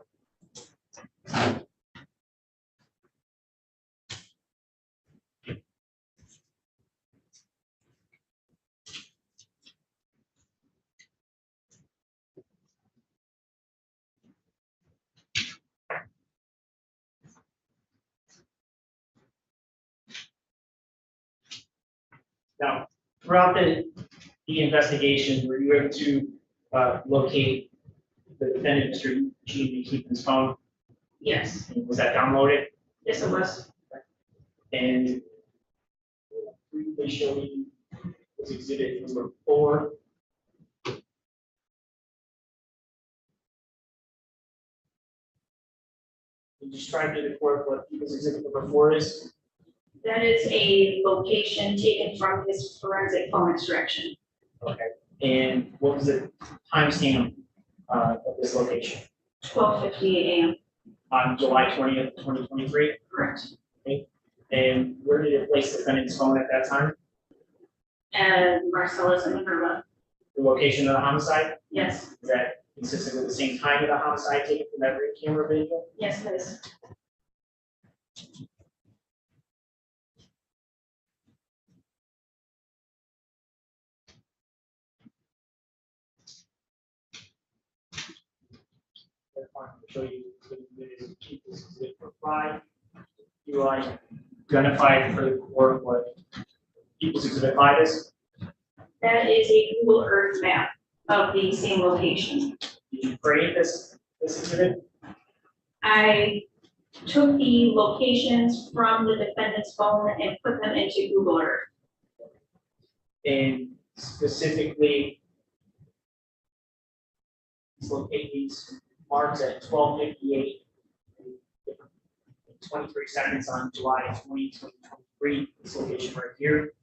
Now, throughout the investigation, were you able to locate the defendant, Mr. Eugene Keaton's phone? Yes. And was that downloaded? Yes, it was. And briefly show me this exhibit number 4. Can you describe to the court what this exhibit number 4 is? That is a location taken from his forensic phone extraction. Okay. And what was the timestamp of this location? 12:58 a.m. On July 20th, 2023? Correct. Okay. And where did it place the defendant's phone at that time? And Marcellus and Minerva. The location of the homicide? Yes. Is that consistent with the same time of the homicide taken from that rear camera video? Yes, it is. Show you keep this exhibit for 5. You identify for the court what People's Exhibit 5 is? That is a Google Earth map of the same location. Did you create this exhibit? I took the locations from the defendant's phone and put them into Google Earth. And specifically, locate these marks at 12:58, 23 seconds on July 20, 2023. This location right here.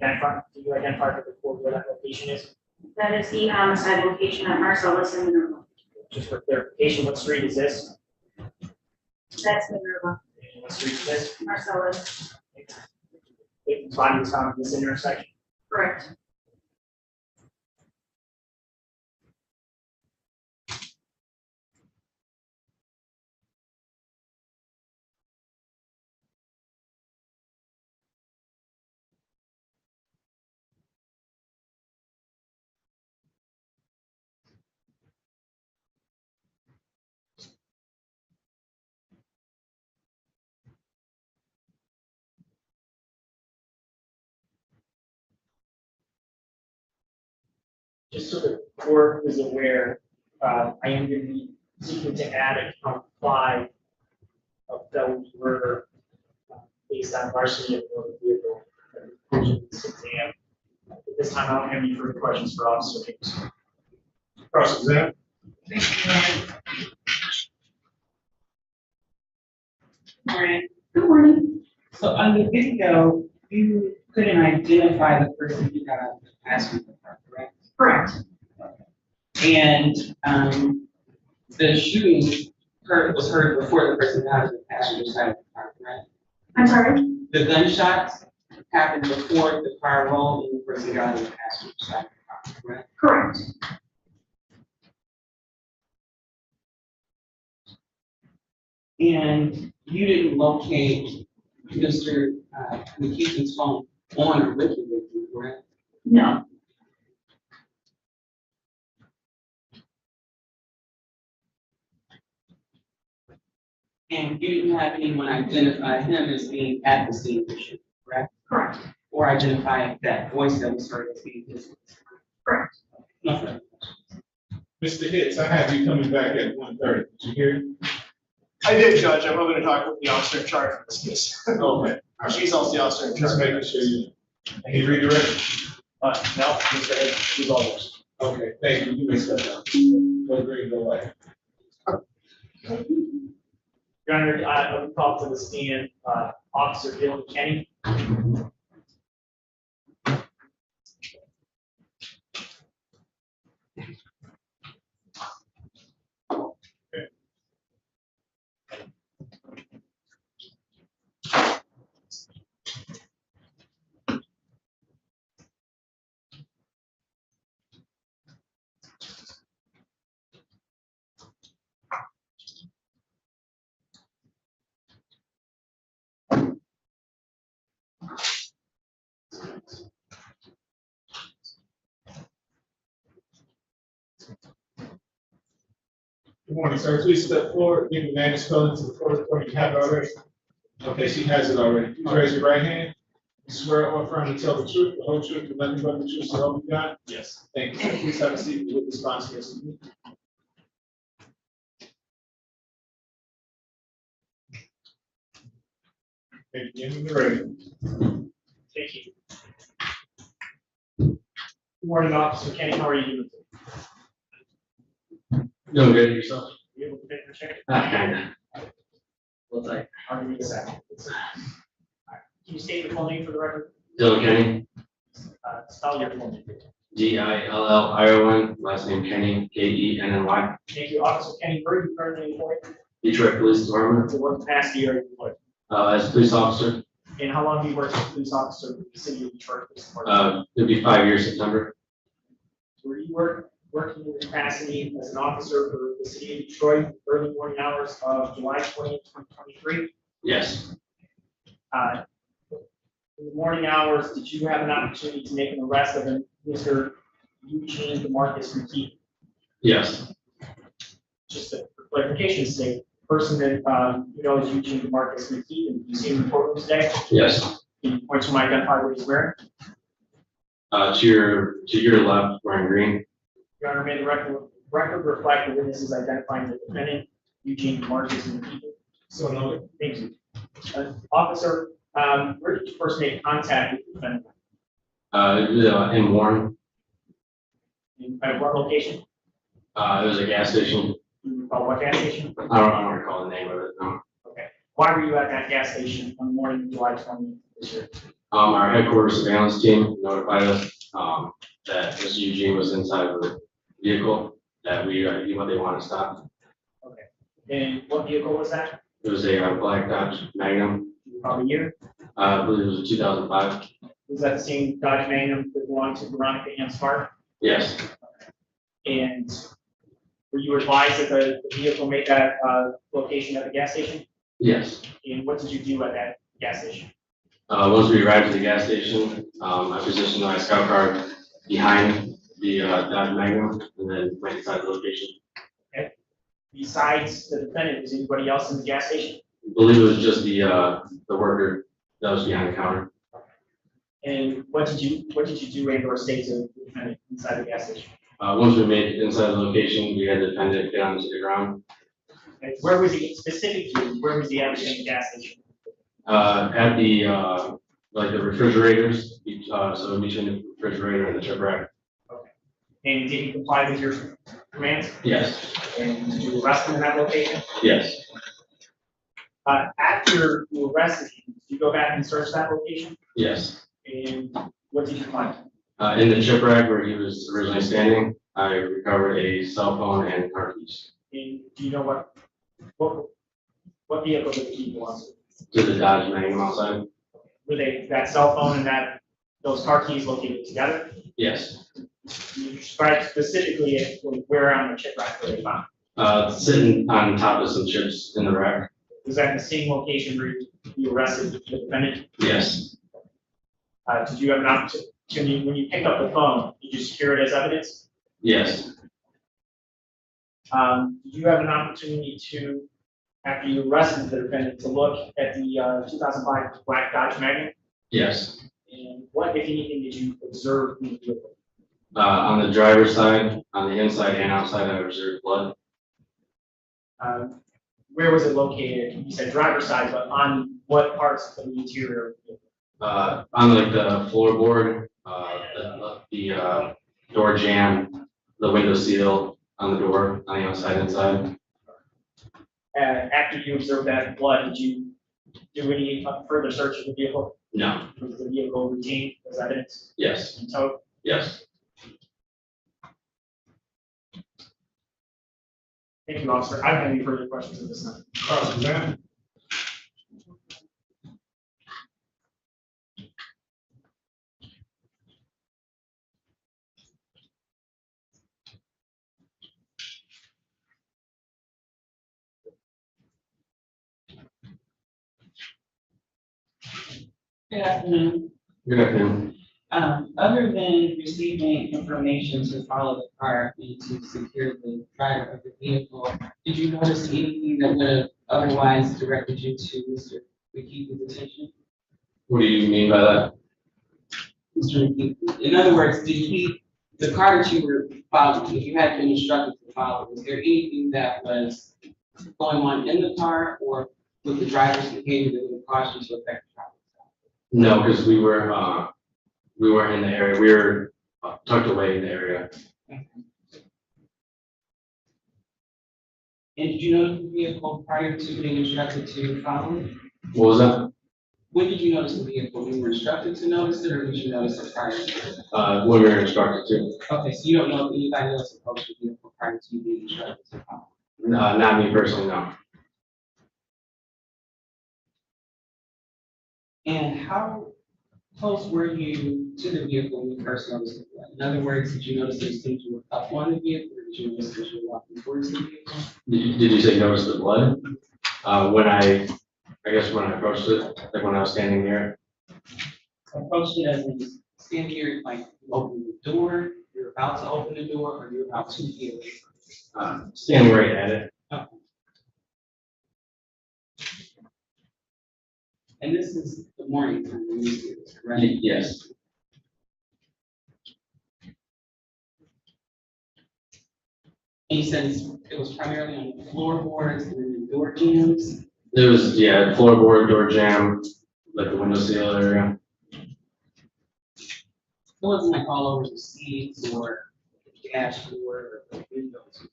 Do you identify where that location is? That is the homicide location at Marcellus and Minerva. Just for clarification, what street is this? That's Minerva. And what street is this? Marcellus. The body was found in this intersection. Correct. Just so the court is aware, I am going to be seeking to add a count 5 of felony murder based on larceny of motor vehicle. At this time, I don't have any further questions for Officer Hicks. Cross-examine. Morning. Good morning. So on the video, you couldn't identify the person who got out of the passenger car, correct? Correct. And the shooting was heard before the person got out of the passenger side of the car, correct? I'm sorry? The gunshots happened before the car rolled and the person got out of the passenger side of the car, correct? Correct. And you didn't locate Mr. McKeithen's phone on or with you, correct? No. And you didn't have anyone identify him as being at the scene of the shooting, correct? Correct. Or identify that voice that was heard as being his. Correct. No further. Mr. Hicks, I have you coming back at 1:30. Did you hear? I did, Judge. I'm going to talk with the officer in charge of this case. Okay. She's also the officer in charge. Just making sure you. Any redirect? No, Mr. Hicks, she's all yours. Okay, thank you. You may step down. Go green, go white. Your Honor, I would call to the stand Officer Dylan Kenny. Good morning, sir. Please step forward. Give your name and spelling to the court, or you have it already. Okay, she has it already. Please raise your right hand. You swear or affirm to tell the truth, the whole truth, and nothing but the truth, so help you God? Yes. Thank you, sir. Please have a seat with the sponsor. Thank you. When you're ready. Thank you. Good morning, Officer Kenny. How are you doing? Doing good yourself. You able to take your check? Kinda. Looks like I'll give you a second. Can you state your full name for the record? Dylan Kenny, Spell your full name. Gilllion, last name Kenny, Kenny. Thank you, Officer Kenny. Where are you currently employed? Detroit Police Department, To what capacity are you employed? as a police officer. And how long have you worked as a police officer with the city of Detroit Police Department? It'll be 5 years September. Were you working in capacity as an officer for the city of Detroit, early morning hours of July 20th, 2023? Yes, In the morning hours, did you have an opportunity to make an arrest of Mr. Eugene DeMarcus McKee? yes, Just for clarification's sake, the person that you know is Eugene DeMarcus McKee, and you see him in the courtroom today? yes. Can you point to him, identify what he's wearing? To your left, wearing green. Your Honor, may the record reflect the witnesses identifying the defendant, Eugene Marcus and people. So noted. Thank you. Officer, where did you first make contact with the defendant? In Warren. At what location? It was a gas station. Do you recall what gas station? I don't recall the name of it, no. Okay. Why were you at that gas station on the morning of July 20th this year? Our headquarters surveillance team notified us, that Mr. Eugene was inside of the vehicle, that what they want to stop. Okay. And what vehicle was that? It was a black Dodge Magnum. Probably year? I believe it was 2005. Was that the same Dodge Magnum that belonged to Veronica Ann Spark? Yes. And were you advised that the vehicle made that location at the gas station? Yes. And what did you do at that gas station? Once we arrived at the gas station, I positioned my scout car behind the Dodge Magnum and then went inside the location. Okay. Besides the defendant, was anybody else in the gas station? I believe it was just the worker that was behind the counter. And what did you do and or say to the defendant inside the gas station? Once we made it inside the location, we had the defendant get onto the ground. Okay. Where was he specifically? Where was he at in the gas station? At the like the refrigerators, so between the refrigerator and the chip rack. Okay. And did he comply with your commands? Yes. And did you arrest him in that location? Yes. After you arrested him, did you go back and search that location? Yes. And what did you find? In the chip rack where he was originally standing, I recovered a cell phone and car keys. And do you know what vehicle did the key belong to? To the Dodge Magnum outside? Were they that cell phone and those car keys located together? Yes. You described specifically where on the chip rack were they found? Sitting on top of some chips in the rack. Was that in the same location where you arrested the defendant? Yes. Did you have an opportunity, when you picked up the phone, did you secure it as evidence? Yes. Did you have an opportunity to, after you arrested the defendant, to look at the 2005 black Dodge Magnum? Yes. And what, if anything, did you observe in the vehicle? On the driver's side, on the inside and outside, I observed blood. Where was it located? You said driver's side, but on what parts of the interior? On like the floorboard, the door jamb, the window seal on the door, on the outside inside. After you observed that blood, did you do any further search of the vehicle? No. Was the vehicle retained as evidence? Yes. And towed? Yes. Thank you, officer. I don't have any further questions at this time. Cross-examine. Good afternoon. Good afternoon. Other than receiving information to follow the car and to secure the driver of the vehicle, did you notice anything that would have otherwise directed you to Mr. McKeith's attention? What do you mean by that? Mr. McKeith, in other words, the car that you were following, if you had been instructed to follow, was there anything that was going on in the car or with the driver's behavior that would cause you to affect the driver? No, because we were in the area. We were tucked away in the area. And did you notice the vehicle prior to being instructed to follow it? What was that? When did you notice the vehicle? When you were instructed to notice it, or did you notice it prior to it? When we were instructed to. Okay, so you don't know if anybody else approached the vehicle prior to you being instructed to follow? Not me personally, no. And how close were you to the vehicle when you first noticed the blood? In other words, did you notice those things were up on the vehicle, or did you notice that you were walking towards the vehicle? Did you say notice the blood? When I guess when I approached it, like when I was standing there. Approached it as in stand here, like you open the door, you're about to open the door, or you're about 2 feet away? Standing right at it. Okay. And this is the morning time when you see this, correct? Yes. And you said it was primarily on the floorboards and then the door jambs? There was, yeah, floorboard, door jam, like the window seal area. It wasn't like all over the seats or the dashboard or the windows?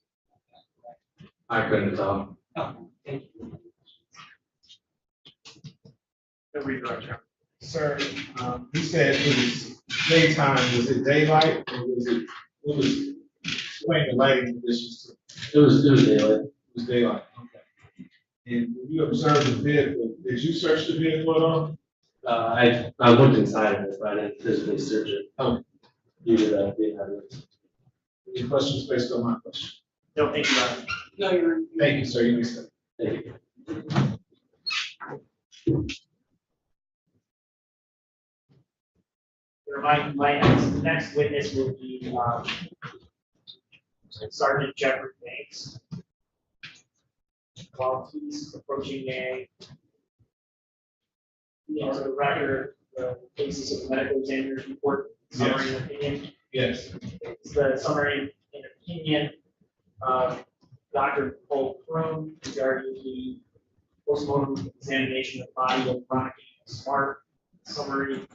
I couldn't tell. Oh, thank you. The redirect, Chair. Sir, you said it was daytime, was it daylight, or what was, explain the lighting conditions? It was daylight. It was daylight, okay. And when you observed the vehicle, did you search the vehicle at all? I looked inside of it, but I didn't physically search it. Oh. Due to the Any questions based on my question? No, thank you, Your Honor. No, you're. Thank you, sir, you may step. Thank you. My next witness will be Sergeant Jeffrey Banks. While he's approaching he has a record, the basis of the medical examiner's report, summary and opinion. Yes. It's the summary and opinion of Dr. Courtroom regarding the postmortem examination of the body of Veronica Smart. Summary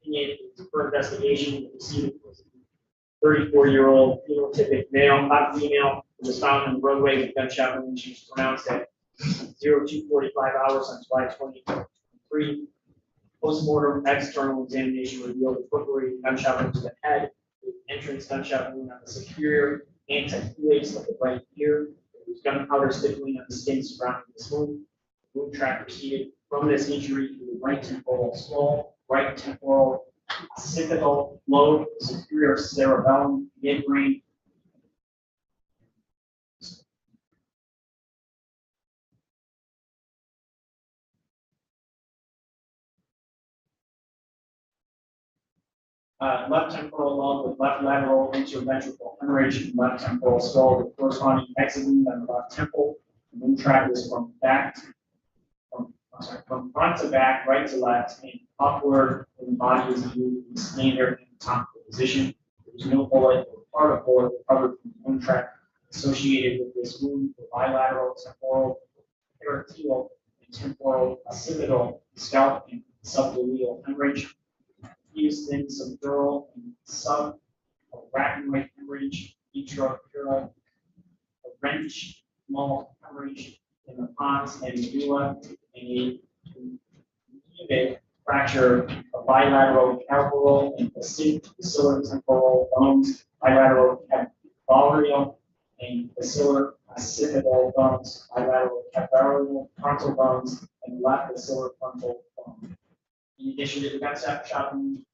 opinion for investigation received was a 34-year-old phenotypic male, not female, who was found in the roadway with gunshot wound. She was pronounced at 02:45 hours on July 2023. Postmortem external examination revealed a perforated gunshot wound to the head, with entrance gunshot wound on the superior anti-lace of the right ear. There was gunpowder stippling on the skin surrounding this wound. The wound track proceeded from this injury to the right temporal skull, right temporal occipital lobe, superior cerebellum, midbrain. Left temporal lobe with left lateral interventricular hemorrhage, left temporal skull with corresponding exit wound on the left temple. The wound track is from front to back, right to left, and upward when the body is moved in standard anatomical position. There was no bullet or part of bullet recovered from the wound track associated with this wound for bilateral, temporal, parietal, and temporal occipital, scalp, and subgaleal hemorrhage. Fused in subdural and subarachnoid hemorrhage, intraocular, a wrench, small hemorrhage in the pons and medulla, and a fracture of bilateral carpal and basilar temporal bones, bilateral capitarial and basilar occipital bones, bilateral capitarial frontal bones, and left basilar frontal bone. In addition to the gunshot wound,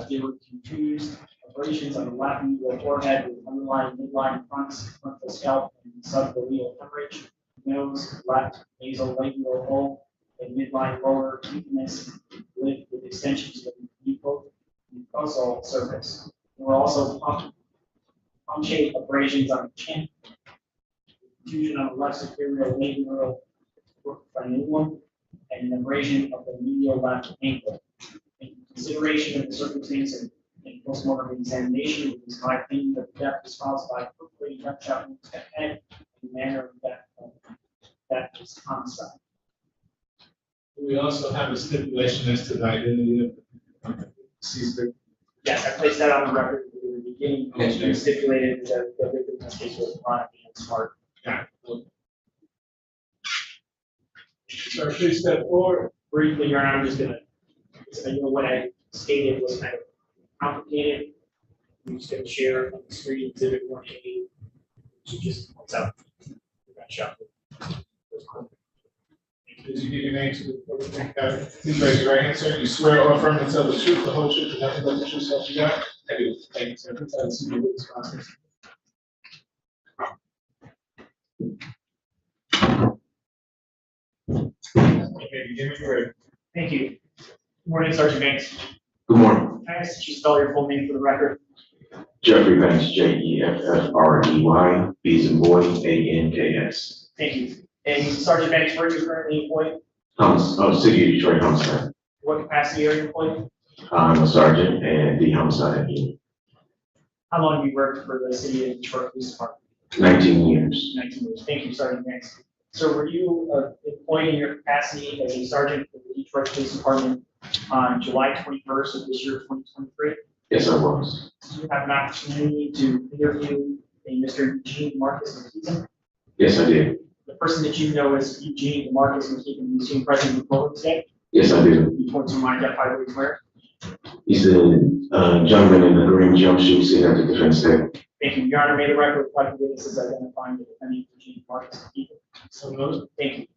they were confused abrasions on the left medial forehead with underlying midline frontal scalp and subgaleal hemorrhage, nose, left nasolabial hole, and midline lower weakness with extensions to the mucosal surface. There were also punctate abrasions on the chin, contusion on the left superior labial frenulum, and an abrasion of the medial left ankle. In consideration of the circumstance and postmortem examination, it is my opinion that the death was caused by perforating gunshot wounds to the head in the manner that was homicide. We also have a stipulation as to the identity of the deceased victim. Yes, I placed that on the record at the beginning. Okay. Stipulated that the victim in this case was Veronica Smart. Got it. Sir, please step forward. Briefly, Your Honor, I'm just gonna, what I stated was kind of complicated. I'm just gonna share on the screen exhibit 180, which just points out the gunshot. Did you give your name to the please raise your right hand, sir. You swear or affirm to tell the truth, the whole truth, and nothing but the truth, so help you God? I do. Thank you, sir. Please have a seat in the witness box. Okay, begin when you're ready. Thank you. Good morning, Sergeant Banks. Good morning. Can I ask that you spell your full name for the record? Jeffrey Banks, Jeffrey, B as in boy, ANKS. Thank you. And Sergeant Banks, where are you currently employed? City of Detroit homicide. What capacity are you employed? I'm a sergeant and the homicide engineer. How long have you worked for the City of Detroit Police Department? 19 years. 19 years. Thank you, Sergeant Banks. So were you employed in your capacity as a sergeant for the Detroit Police Department on July 21st of this year, 2023? Yes, I was. Did you have an opportunity to interview a Mr. Eugene Marcus McKeegan? Yes, I did. The person that you know as Eugene Marcus McKeegan, you seen present in the court today? Yes, I do. You want to identify who he's wearing? He's the gentleman in the green jumpsuit sitting at the defense table. Thank you. Your Honor, may the record reflect the witnesses identifying the defendant Eugene Marcus McKeegan. So noted. Thank you.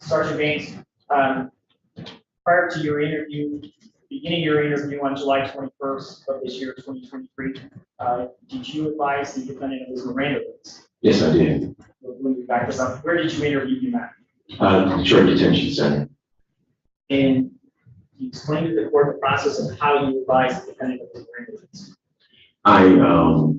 Sergeant Baines, prior to your interview, beginning your interview on July 21st of this year, 2023, did you advise the defendant of his Miranda rights? Yes, I did. Let me back this up. Where did you interview him at? Detroit Detention Center. And you explained to the court the process of how you advised the defendant of his Miranda rights. I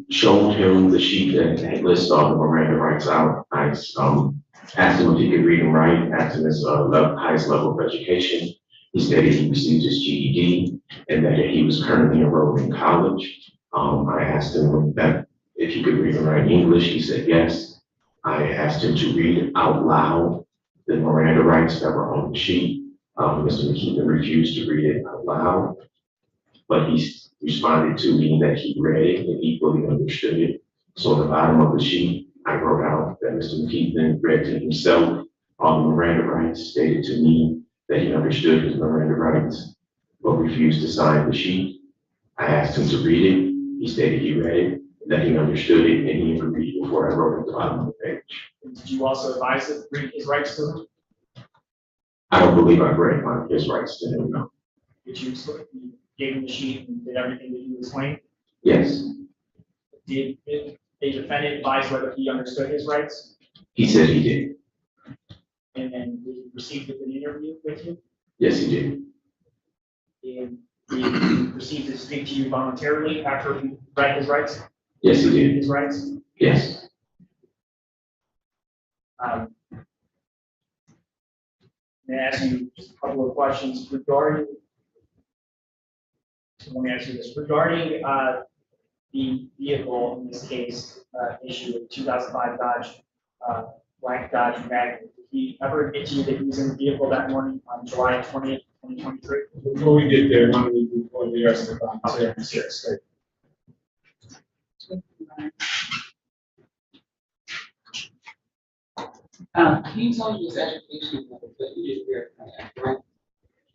showed him the sheet that had listed all the Miranda rights out. I asked him if he could read and write, asked him his highest level of education. He stated he received his GED and that he was currently enrolled in college. I asked him that if he could read and write English. He said yes. I asked him to read out loud the Miranda rights that were on the sheet. Mr. McKeegan refused to read it out loud, but he responded to me that he read it and equally understood it. So at the bottom of the sheet, I wrote out that Mr. McKeegan read to himself all the Miranda rights, stated to me that he understood his Miranda rights, but refused to sign the sheet. I asked him to read it. He stated he read it, that he understood it, and he agreed before I wrote it at the bottom of the page. Did you also advise him to read his rights to him? I don't believe I read his rights to him, no. Did you gave him the sheet and did everything that you explained? Yes. Did the defendant advise whether he understood his rights? He said he did. And then did he proceed with an interview with you? Yes, he did. And did he proceed to speak to you voluntarily after he read his rights? Yes, he did. His rights? Yes. May I ask you just a couple of questions regarding, let me ask you this, regarding the vehicle in this case, issue of 2005 Dodge, black Dodge Magnum. Did he ever admit to you that he was in the vehicle that morning on July 20th, 2023? Before we get there, let me report the rest of the volunteer. Yes. He told you his education level, but you didn't verify that, correct?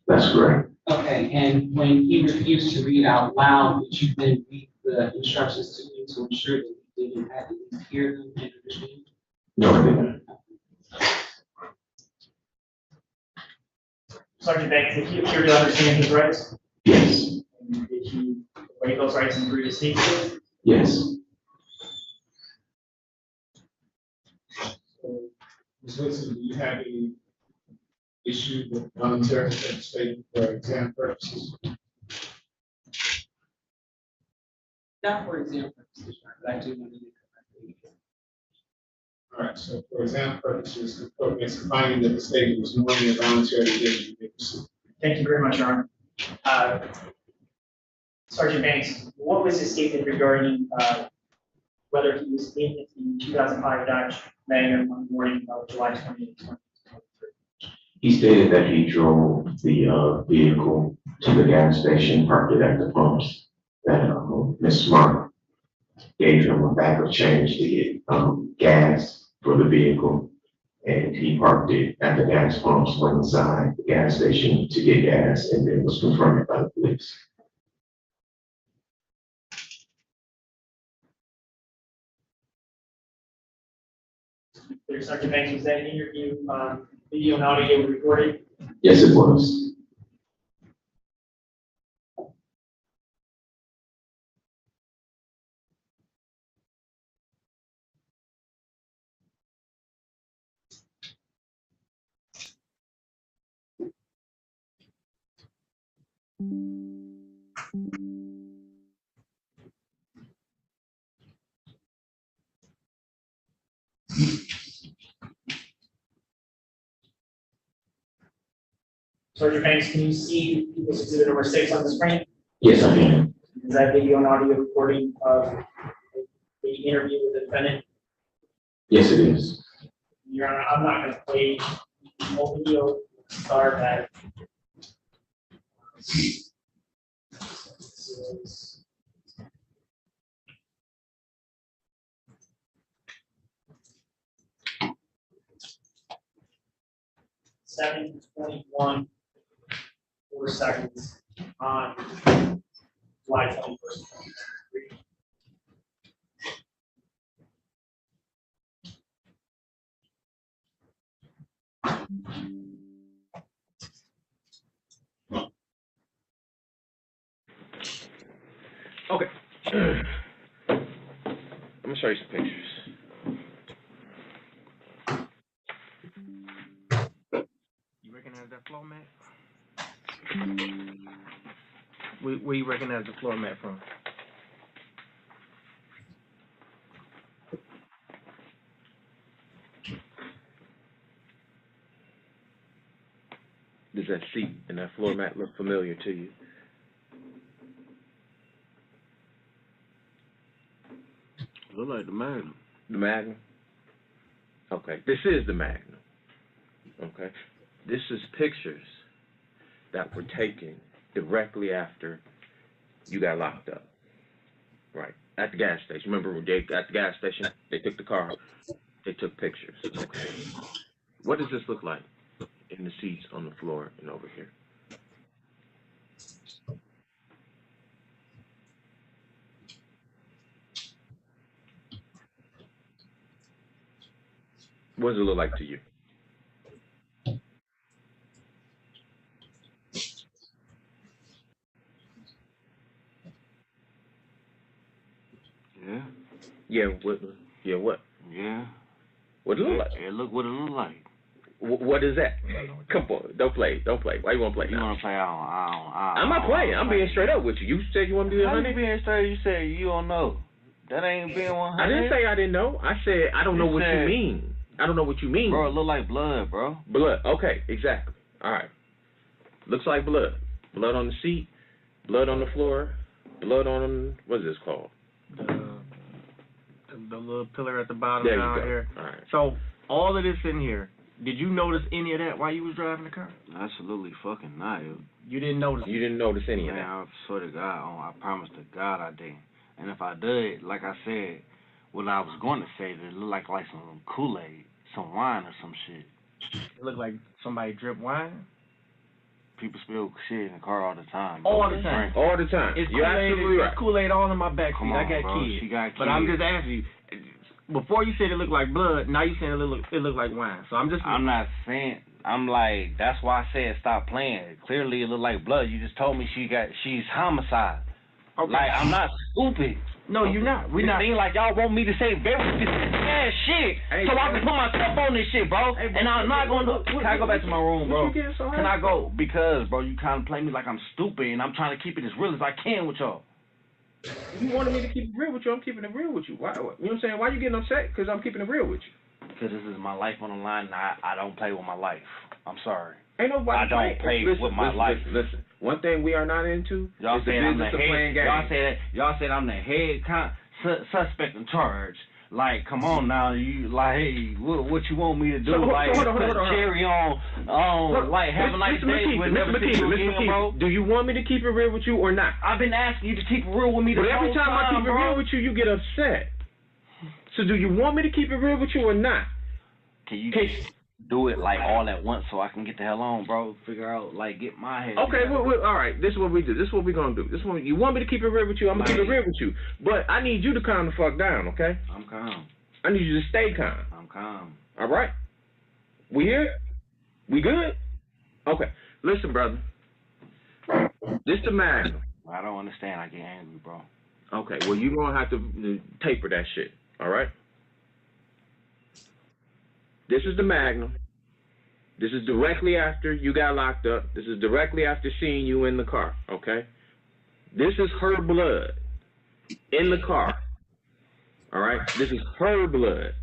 That's correct. Okay, and when he refused to read out loud, did you then read the instructions to him to ensure that he didn't have to hear them and understand? No, I didn't. Sergeant Banks, did he appear to understand his rights? Yes. And did he waive those rights and agree to speak to them? Yes. So, Ms. Wilson, do you have any issue with voluntary statement for exam purposes? Not for exam purposes, but I do want to make a recommendation. All right, so for exam purposes, the court makes a finding that the statement was knowingly and voluntarily given. Thank you very much, Your Honor. Sergeant Banks, what was his statement regarding whether he was in the 2005 Dodge Magnum on the morning of July 20th, 2023? He stated that he drove the vehicle to the gas station, parked it at the pumps, that Ms. Smart gave him a bag of change to get gas for the vehicle, and he parked it at the gas pumps, went inside the gas station to get gas, and then was confronted by the police. Sergeant Banks, was that interview video and audio recorded? Yes, it was. Sergeant Banks, can you see people's exhibit number 6 on the screen? Yes, I can. Is that video and audio recording of the interview with the defendant Yes, it is. Your Honor, I'm not gonna play the whole video, start at. This is- 7:21, 4 seconds on July 21st. Okay. I'm gonna show you some pictures. You recognize that floor mat? Where you recognize the floor mat from? Does that seat and that floor mat look familiar to you? Look like the Magnum. The Magnum? Okay, this is the Magnum. Okay, this is pictures that were taken directly after you got locked up. Right, at the gas station. Remember when they at the gas station, they took the car, they took pictures. Okay. What does this look like in the seats on the floor and over here? What does it look like to you? Yeah. Yeah, what? Yeah, what? Yeah. What it look like? Yeah, look what it look like. What is that? Come on, don't play. Why you want to play? You want to play? I'm not playing. I'm being straight up with you. You said you want to be How you 100. being straight? You said you don't know. That ain't being 100. I didn't say I didn't know. I said I don't know what you mean. I don't know what you mean. Bro, it look like blood, bro. Blood. Okay, exactly. All right. Looks like blood. Blood on the seat. Blood on the floor. Blood on what is this called? The little pillar at the bottom There you down go. here. All right. So all of this in here. Did you notice any of that while you was driving the car? Absolutely fucking not. You didn't notice. You didn't notice any of Man, that. I swear to God, I promise to God I didn't. And if I did, like I said, what I was going to say, it looked like some Kool-Aid, some wine or some shit. It looked like somebody dripped wine. People spill shit in the car all the time. All the time. All the time. It's You're Kool-Aid. absolutely right. It's Kool-Aid all in my backseat. Come I on, got bro. kids. She got But I'm kids. just asking you. Before you said it looked like blood, now you saying it looked like wine. So I'm not saying. I'm like, that's why I said stop playing. Clearly it looked like blood. You just told me she's homicide. Okay. Like, I'm not stupid. No, you're not. We're not. It seems like y'all want me to say very specific ass shit, so I can put myself on this shit, bro. And I'm not going to. Can I go back to my room, bro? Can I go? Because, bro, you kind of play me like I'm stupid, and I'm trying to keep it as real as I can with y'all. You wanted me to keep it real with you. I'm keeping it real with you. Why? You know what I'm saying? Why you getting upset? Because I'm keeping it real with you. Because this is my life on the line, and I don't play with my life. I'm sorry. Ain't nobody I don't play with my life. Listen, one thing we are not into Y'all is the saying I'm the business of playing head. games. Y'all said I'm the head suspect in charge. Like, come on now, you like, hey, what you want me to do? So, like, hold on. cherry on, like, have a nice day with never see you again, bro. Do you want me to keep it real with you or not? I've been asking you to keep it real with me the But every whole time I keep it bro. real with you, you get upset. So do you want me to keep it real with you or not? Can you just do it like all at once so I can get the hell on, bro? Figure out, like, get my head. Okay, together. all right. This is what we do. This is what we're gonna do. You want me to keep it real with you? I'm gonna keep it real with you. But I need you to calm the fuck down, okay? I'm calm. I need you to stay calm. I'm calm. All right. We here? We good? Okay. Listen, brother. This the Magnum. I don't understand. I get angry, bro. Okay. Well, you're gonna have to taper that shit. All right. This is the Magnum. This is directly after you got locked up. This is directly after seeing you in the car. Okay. This is her blood in the car. All right. This is her blood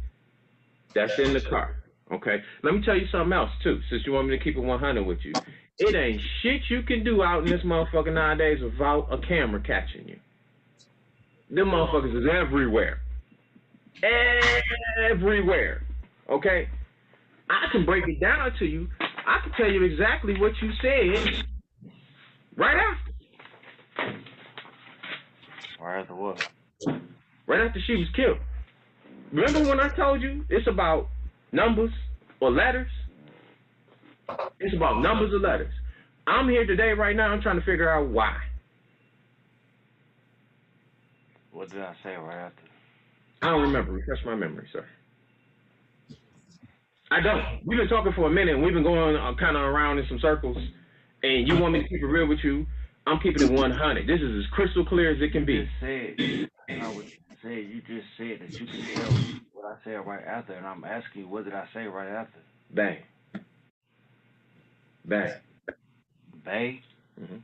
that's in the car. Okay. Let me tell you something else too. Since you want me to keep it 100 with you, it ain't shit you can do out in this motherfucker nowadays without a camera catching you. Them motherfuckers is everywhere. everywhere. Okay? I can break it down to you. I can tell you exactly what you said right after. Right after what? Right after she was killed. Remember when I told you it's about numbers or letters? It's about numbers or letters. I'm here today, right now, I'm trying to figure out why. What did I say right after? I don't remember. Refresh my memory, sir. I don't. We've been talking for a minute, and we've been going kind of around in some circles, and you want me to keep it real with you? I'm keeping it 100. This is as crystal clear as it can be. You just said that you can tell what I said right after, and I'm asking you, what did I say right after? Bang. Bang. Bang? Mm-hmm.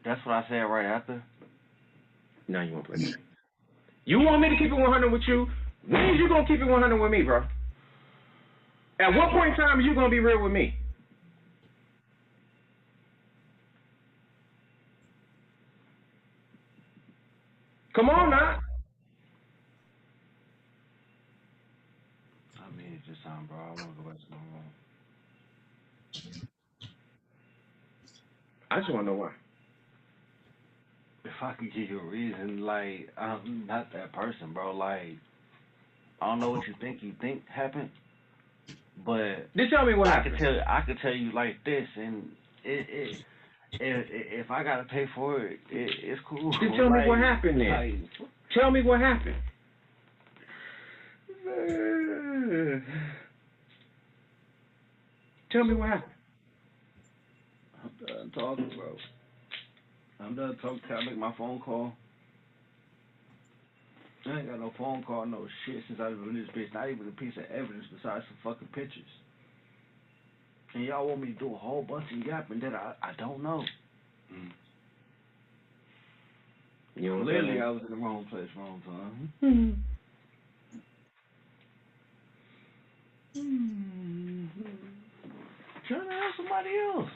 That's what I said right after? Now you want to play games. You want me to keep it 100 with you? When is you going to keep it 100 with me, bro? At what point in time are you going to be real with me? Come on now. I mean, it's just something, bro. I want to go back to my room. I just want to know why. If I could give you a reason, like, I'm not that person, bro. Like, I don't know what you think happened, but just tell me what happened. I could tell you like this, and if I gotta pay for it, it's cool. Just tell me what happened then. Like, tell me what happened. Tell me what happened. I'm done talking, bro. I'm done talking till I make my phone call. I ain't got no phone call, no shit since I've been in this bitch. Not even a piece of evidence besides some fucking pictures. And y'all want me to do a whole bunch of yapping that I don't know. You know, clearly I was in the wrong place, wrong time. Trying to ask somebody else.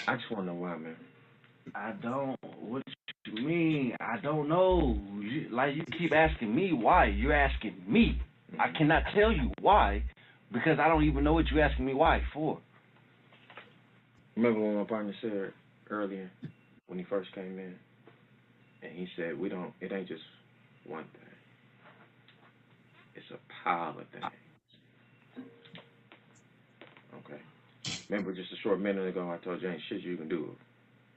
I just want to know why, man. I don't. What you mean? I don't know. You keep asking me why. You're asking me. I cannot tell you why because I don't even know what you're asking me why for. Remember when my partner said earlier when he first came in, and he said, it ain't just one thing. It's a pile of things. Okay. Remember just a short minute ago, I told you ain't shit you can do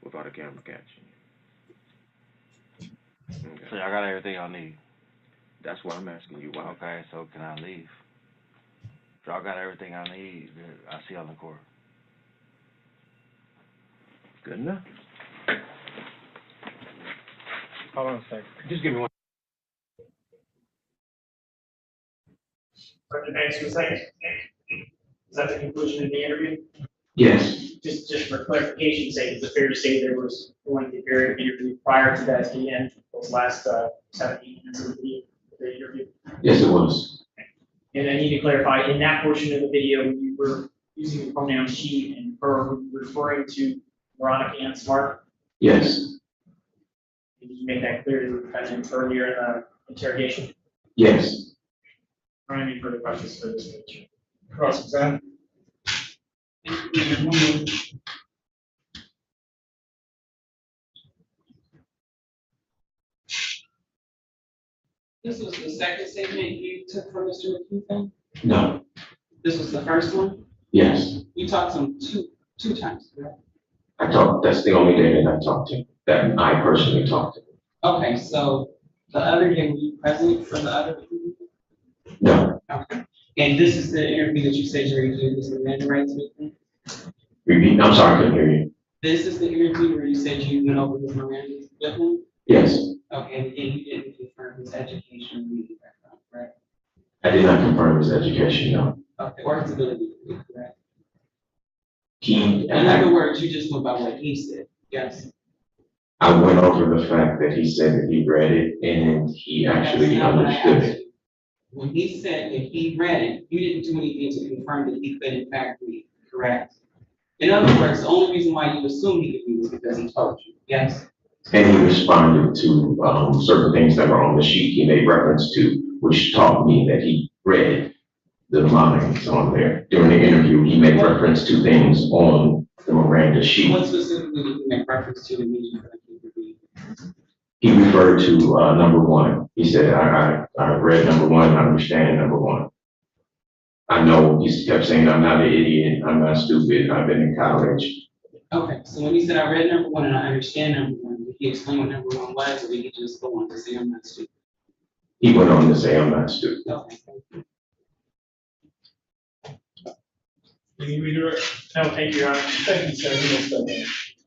without a camera catching you. Okay. So y'all got everything y'all need? That's why I'm asking you why. Okay, so can I leave? If y'all got everything I need, I'll see y'all in court. Good enough. Hold on a second. Just give me one. Thanks for a second. Is that the conclusion of the interview? Yes. Just for clarification's sake, is it fair to say there was one interview prior to that at the end, those last 17 minutes of the interview? Yes, it was. And I need to clarify, in that portion of the video, you were using the pronoun she and her, referring to Veronica Ann Smart? Yes. Did you make that clear to the defendant earlier in the interrogation? Yes. Are there any further questions for this picture? Cross-examine. This was the second statement you took from Mr. McKeithen? No. This was the first one? Yes. You talked to him two times, correct? That's the only day that I talked to him, that I personally talked to him. Okay, so the other day, were you present for the other interview? No. Okay. And this is the interview that you said you reviewed this Miranda rights with him? Repeat. I'm sorry, I couldn't hear you. This is the interview where you said you went over the Miranda with him? Yes. Okay, and you didn't confirm his education or reading background, correct? I did not confirm his education, no. Okay, or his ability to read, correct? In other words, you just went by what he said, yes? I went over the fact that he said that he read it and he actually That's not what I understood asked it. you. When he said that he read it, you didn't do anything to confirm that he could in fact read, correct? In other words, the only reason why you assume he could read is because he told you, yes? And he responded to certain things that were on the sheet he made reference to, which taught me that he read the lines on there. During the interview, he made reference to things on the Miranda sheet. What specifically did he make reference to that made you feel like he could read? He referred to number one. He said, I read number one, I understand number one. I know, he kept saying, I'm not an idiot, I'm not stupid, I've been in college. Okay, so when he said, I read number one and I understand number one, did he explain what number one was, or did he just go on to say, I'm not stupid? He went on to say, I'm not stupid. Okay, thank you. Can you redirect? No, thank you, Your Honor. Thank you, sir. You missed that.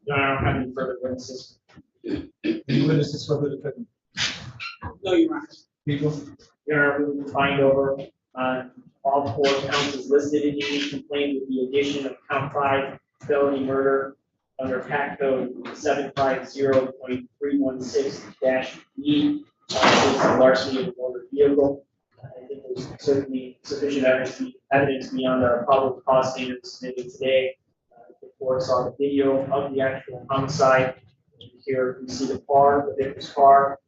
Your Honor, I don't have any further witnesses. Any witnesses for the defendant? No, Your Honor. People? Your Honor, we will find over all 4 counts as listed in the complaint with the addition of count 5, felony murder under Pact Code 750.316-E, larceny of a motor vehicle. I think there's certainly sufficient evidence beyond our probable cause standards submitted today. The court saw the video of the actual homicide. Here we see the car, the victim's car,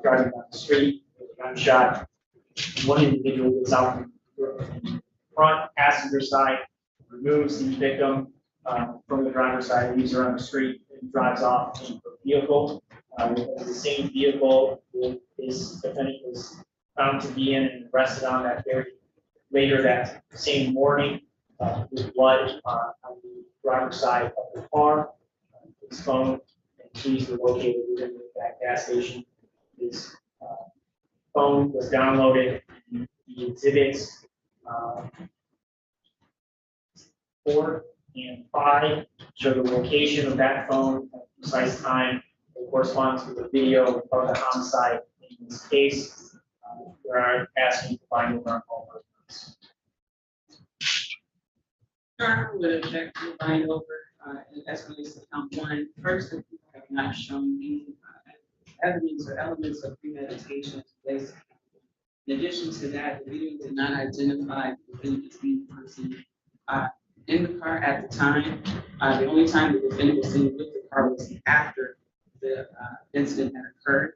driving down the street with a gunshot. One individual gets out from the front passenger side, removes the victim from the driver's side, leaves her on the street, and drives off in her vehicle. The same vehicle this defendant was found to be in and arrested on that very later that same morning with blood on the driver's side of the car. His phone and keys were located within that gas station. His phone was downloaded. The exhibits 4 and 5 show the location of that phone at the precise time. It corresponds with the video of the homicide in this case. We're asking to find over on all of I would object to bind over, as relates to count 1. First, the people have not shown any evidence or elements of premeditation. In addition to that, the video did not identify the defendant as being the person in the car at the time. The only time the defendant was seen with the car was after the incident had occurred.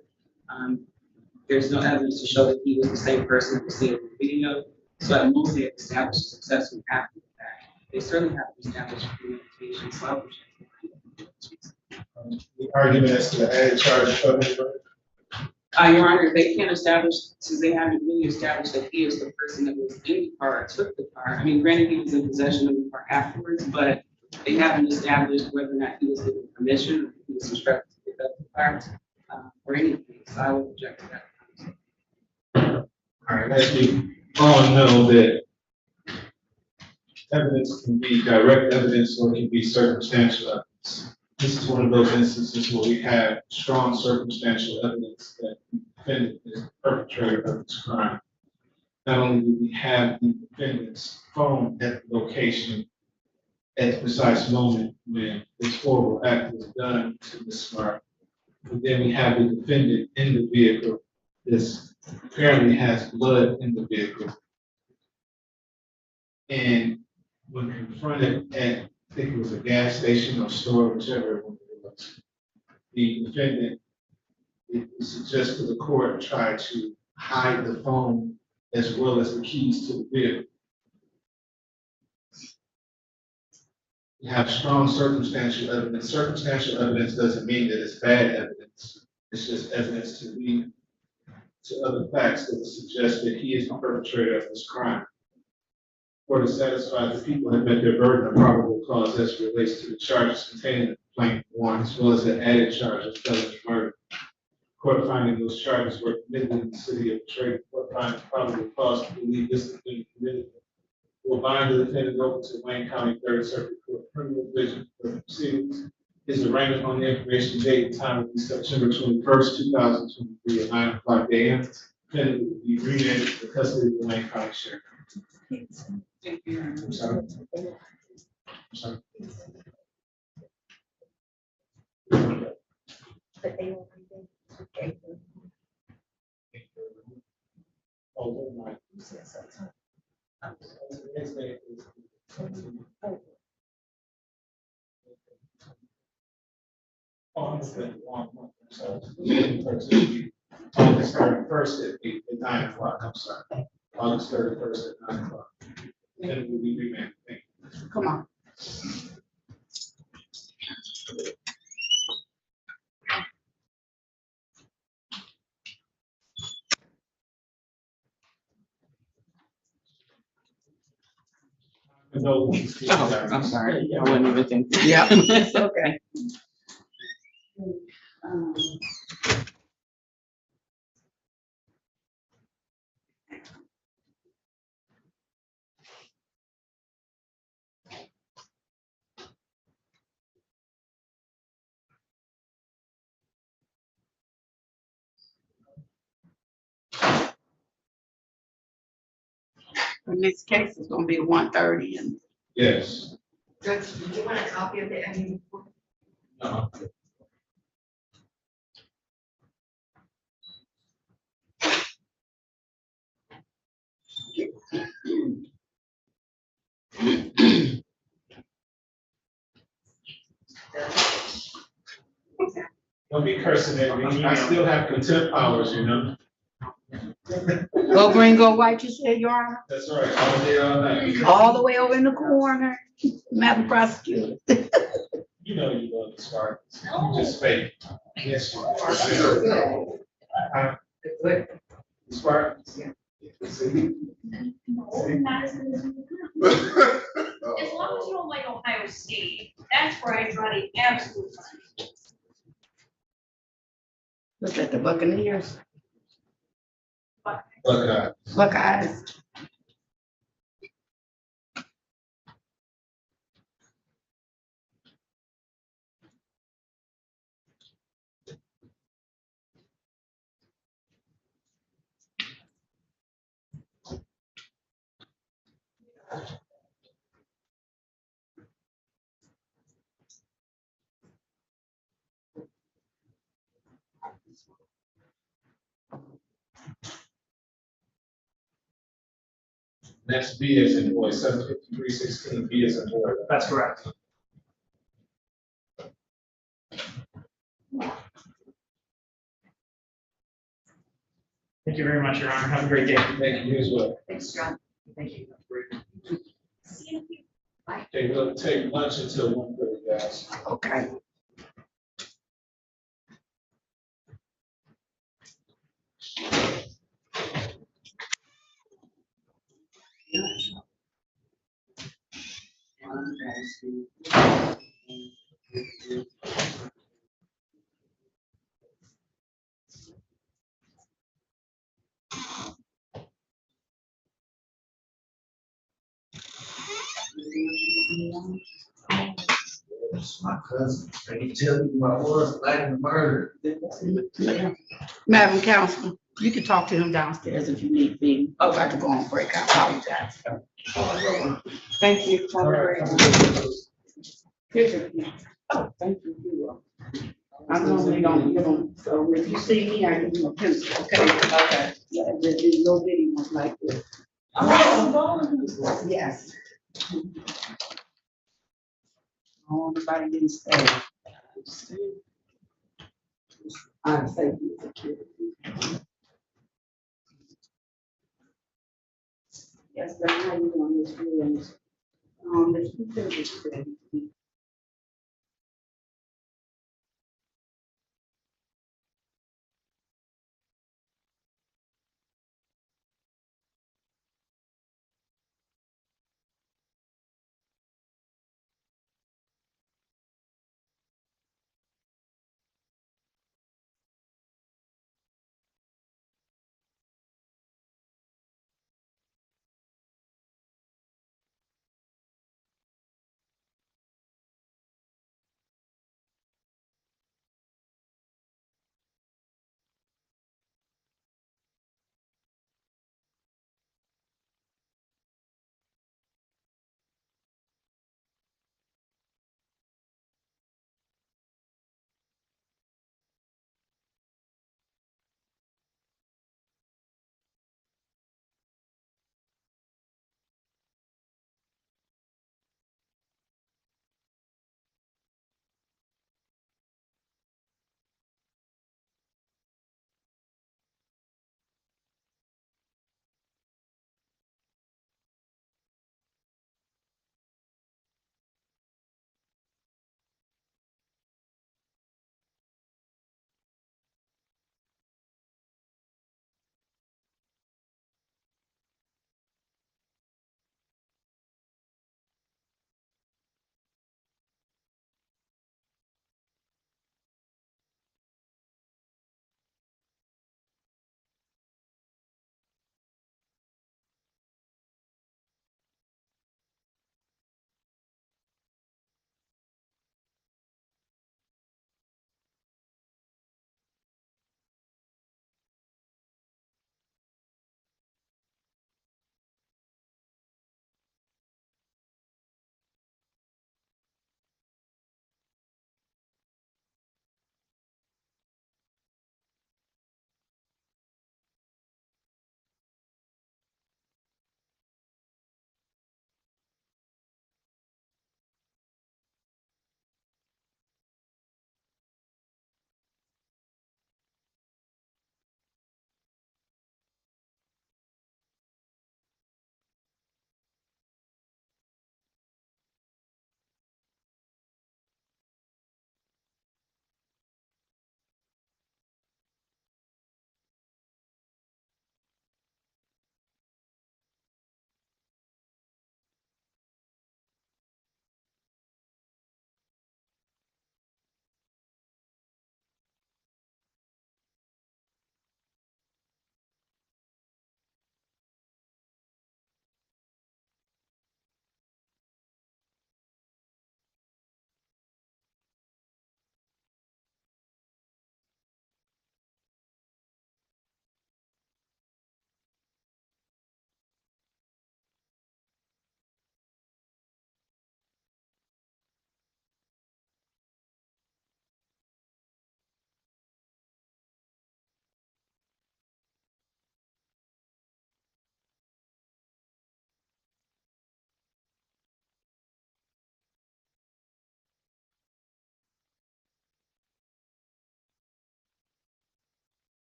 There's no evidence to show that he was the same person who was seen in the video. So at most, they have established successful after the fact. They certainly have established premeditation. So I would The argument as to the added charge of felony murder? Your Honor, they can't establish, since they haven't really established that he is the person that was in the car or took the car. I mean, granted, he was in possession of the car afterwards, but they haven't established whether or not he was given permission or if he was instructed to pick up the car or anything. So I would object to that. All right, as we all know that evidence can be direct evidence or it can be circumstantial evidence. This is one of those instances where we have strong circumstantial evidence that the defendant is the perpetrator of this crime. Not only do we have the defendant's phone at the location at the precise moment when this horrible act was done to Ms. Smart, but then we have the defendant in the vehicle. This apparently has blood in the vehicle. And when confronted at, I think it was a gas station or store, whichever it was, the defendant, it suggests to the court, try to hide the phone as well as the keys to the vehicle. We have strong circumstantial evidence. Circumstantial evidence doesn't mean that it's bad evidence. It's just evidence to lead to other facts that would suggest that he is the perpetrator of this crime. Court is satisfied that people have met their burden of probable cause as it relates to the charges contained in the complaint 1, as well as the added charge of felony murder. Court finding those charges were committed in the city of Detroit. Court finding probable cause to believe this has been committed will bind the defendant over to Wayne County 3rd Circuit Court Criminal Division for proceedings. His arraignment on the information date and time will be September 21st, 2023 at 9:00 a.m. Defendant will be remanded to the custody of the Wayne County Sheriff. Thank you. I'm sorry. I'm sorry. But they won't be there. Okay. Oh, never mind. You said something. Wednesday is- Oh, I'm just thinking, so, August 31st at 9 o'clock, I'm sorry. August 31st at 9 o'clock. Then it will be remanded. Thank you. Come on. Oh, I'm sorry. I wasn't even thinking. Yeah, it's okay. In this case, it's gonna be 1:30 and. Yes. Judge, do you want a copy of the annual report? No. Don't be cursing at me. I still have contempt powers, you know? Go green, go white, you said, Your Honor? That's right, all day, all night. All the way over in the corner, Madam Prosecutor. You know you love the Spartans. You just fake. Yes, you are. Spartans. See? Not as good as you can. As long as you don't like Ohio State, that's where I draw the absolute line. Look at the Buccaneers, Buckeye. Buckeyes. Next B is in boy, 75316, B is in boy. That's correct. Thank you very much, Your Honor. Have a great day. Thank you as well. Thanks, John. Thank you. Bye. Okay, we'll take lunch until 1:30, guys. Okay. My cousin, I can tell you my was planning the murder. Madam Counsel, you can talk to him downstairs if you need be. I'm about to go on break, I apologize. Thank you. Have a great one. Here's your pen. Oh, thank you. You are. I normally don't give them, so if you see me, I give you a pencil, okay? Okay. Yeah, there's no video ones like this. Yes. Oh, nobody didn't stay. I'm safety and security. Yes, that's how you want this room. There's two things.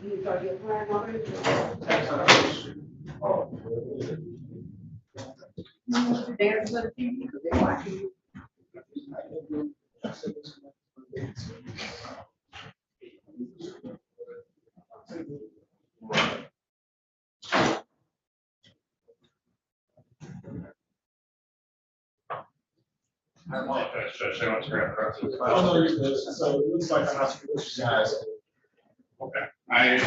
You got your plan already? Dance for the people, because they watching you. I apologize, Judge, I want to grab the. Oh, no, you're good. So it looks like I'm not supposed to guys. Okay, I.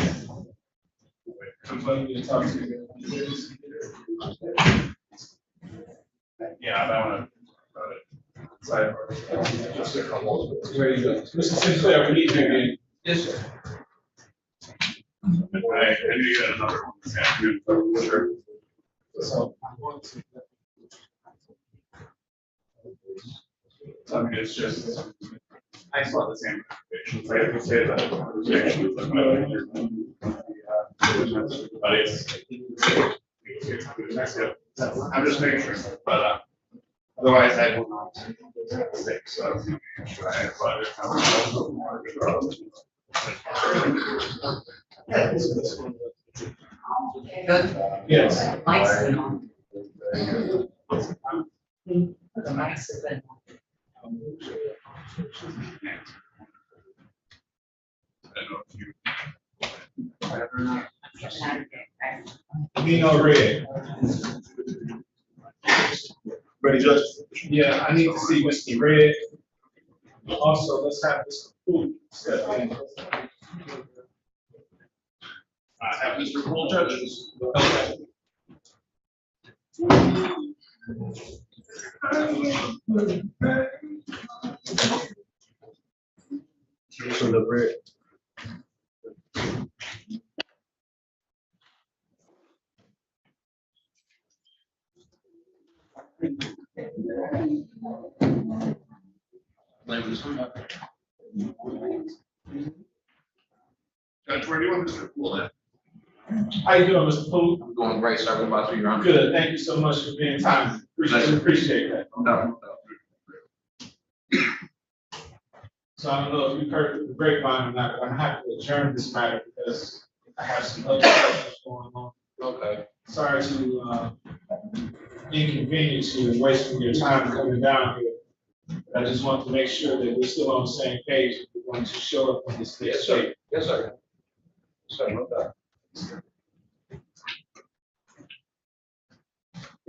Somebody need to talk to you. Yeah, I don't want to. Ready to go. Mr. Sinclair, we need you again. Yes, sir. I knew you had another one this afternoon, but sure. So I'm going to. I mean, it's just, I saw the same. Applications. I have to say that. But it's, I'm just making sure, but otherwise I will not. So I Yes. The mics have been. Nino Red. Ready, Judge? Yeah, I need to see Mr. Red. Also, let's have Mr. Poole step in. I have Mr. Poole, Judge. Okay. So the red. Judge, where do you want Mr. Poole at? How you doing, Mr. Poole? I'm doing great, sir. What about you, Your Honor? Good. Thank you so much for being time. Appreciate that. No. So I don't know if you've heard the grapevine or not, but I'm happy to adjourn this matter because I have some other stuff going on. Okay. Sorry to inconvenience you and wasting your time coming down here. I just want to make sure that we're still on the same page. We're going to show up on this. Yes, sir. Yes, sir. Sir, no doubt.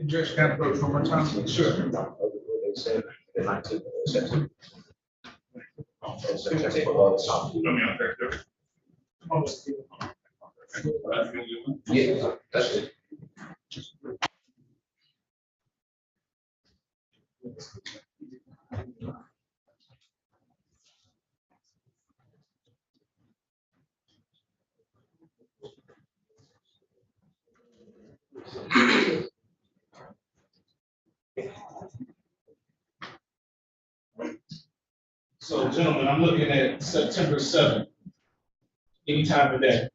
Judge, can I approach one more time? Sure. They said the 19th of September. Yeah, that's it. So gentlemen, I'm looking at September 7th, any time of day.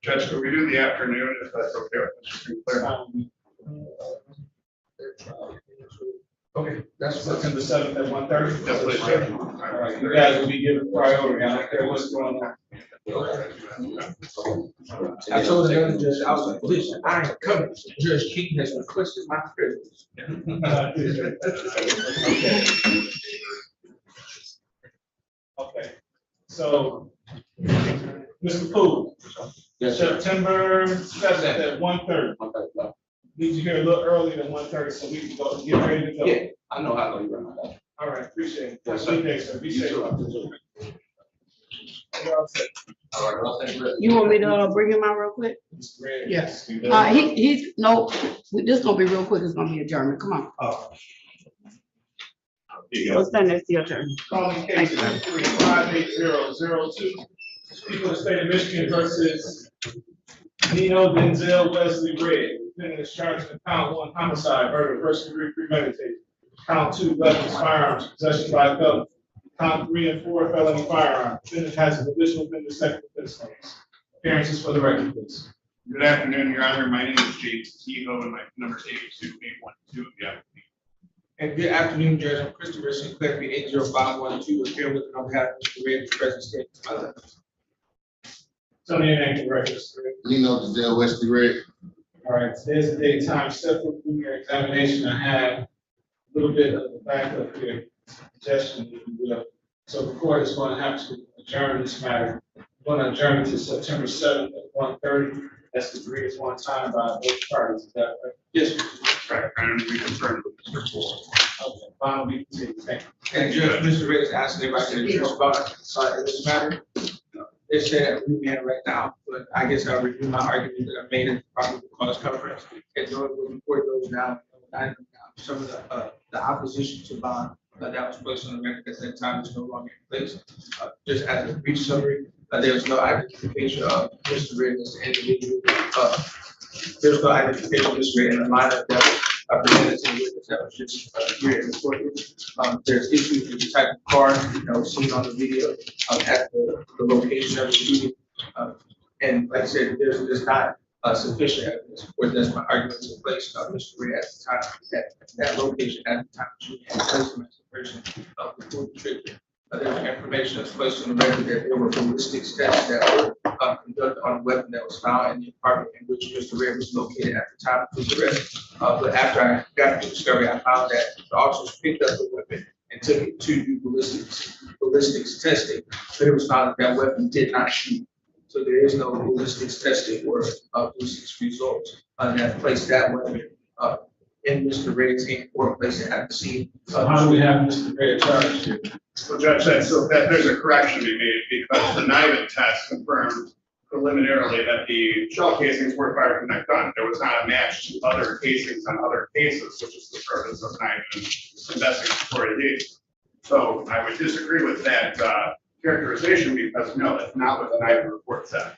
Judge, could we do the afternoon if that's okay with Mr. Sinclair? Okay, that's September 7th at 1:30. Yes, please, Judge. All right, you guys will be given priority. I don't care what's going on. I told the other judge, I was like, listen, I ain't coming. Judge King has requested my privilege. Okay, so, Mr. Poole. Yes, sir. September 7th at 1:30. Need you here a little earlier than 1:30 so we can go get ready to go. Yeah, I know how to you run that. All right, appreciate it. Yes, Have a sir. good day, sir. Be You safe. too. You're all set. All right, well, thank you. You want me to bring him out real quick? Yes. He's, no, this gonna be real quick, it's gonna be adjournment, come on. Let's stand next to your turn. Calling case 3-58002. People of the state of Michigan versus Nino Denzel Wesley Red. Defendant is charged in count 1 homicide, murder, first degree premeditated. Count 2 weapons, firearms, possession by felon. Count 3 and 4 felony firearm. Defendant has an additional offender second offense case. Appearances for the record, please. Good afternoon, Your Honor. My name is James Kehoe and my number is 82812. Yeah. And good afternoon, Judge. I'm Christopher Sinclair, 80512, here with on behalf of Mr. Red, the present state. Tell me your name for the record, sir. Nino Giselle Wesley Red. All right, today's the day time, step through your examination. I have a little bit of the back of your suggestion, if you will. So the court is going to have to adjourn this matter. We're going to adjourn it to September 7th at 1:30. That's agreed as one time by both parties. Is that right? Yes, Right, and we confirmed with Mr. Ford. Okay, final we continue. Thank you. and Judge, Mr. Red is asking if I can respond in this matter. It's that we man right now, but I guess I'll review my argument that I made in probably cause conference. And so we'll report those now. Some of the opposition to bond that was placed on the record at that time is no longer in place. Just as a brief summary, there was no identification of Mr. Red as an individual. There's no identification of Mr. Red in the lineup that was presented to the witness that was just here in the courtroom. There's issues with the type of car that was seen on the video at the location of the shooting. And like I said, there's not sufficient evidence for this. My argument to place Mr. Ray at the time, at that location at the time of shooting, and place him as the person before the trigger. There's information that's placed on the record that there were ballistics tests that were conducted on a weapon that was found in the apartment in which Mr. Ray was located at the time of his arrest. But after I got the discovery, I found that the officers picked up the weapon and took it to do ballistics testing, but it was found that that weapon did not shoot. So there is no ballistics testing or ballistics results that placed that weapon in Mr. Ray's hand or placed it at the scene. So how do we have Mr. Ray charged here? So Judge said, so that there's a correction to be made because the NIVID test confirmed preliminarily that the shell casings were fired from that gun. There was not a match to other casings on other cases, which is the purpose of NIVID investigatory data. So I would disagree with that characterization because no, that's not what the NIVID report said.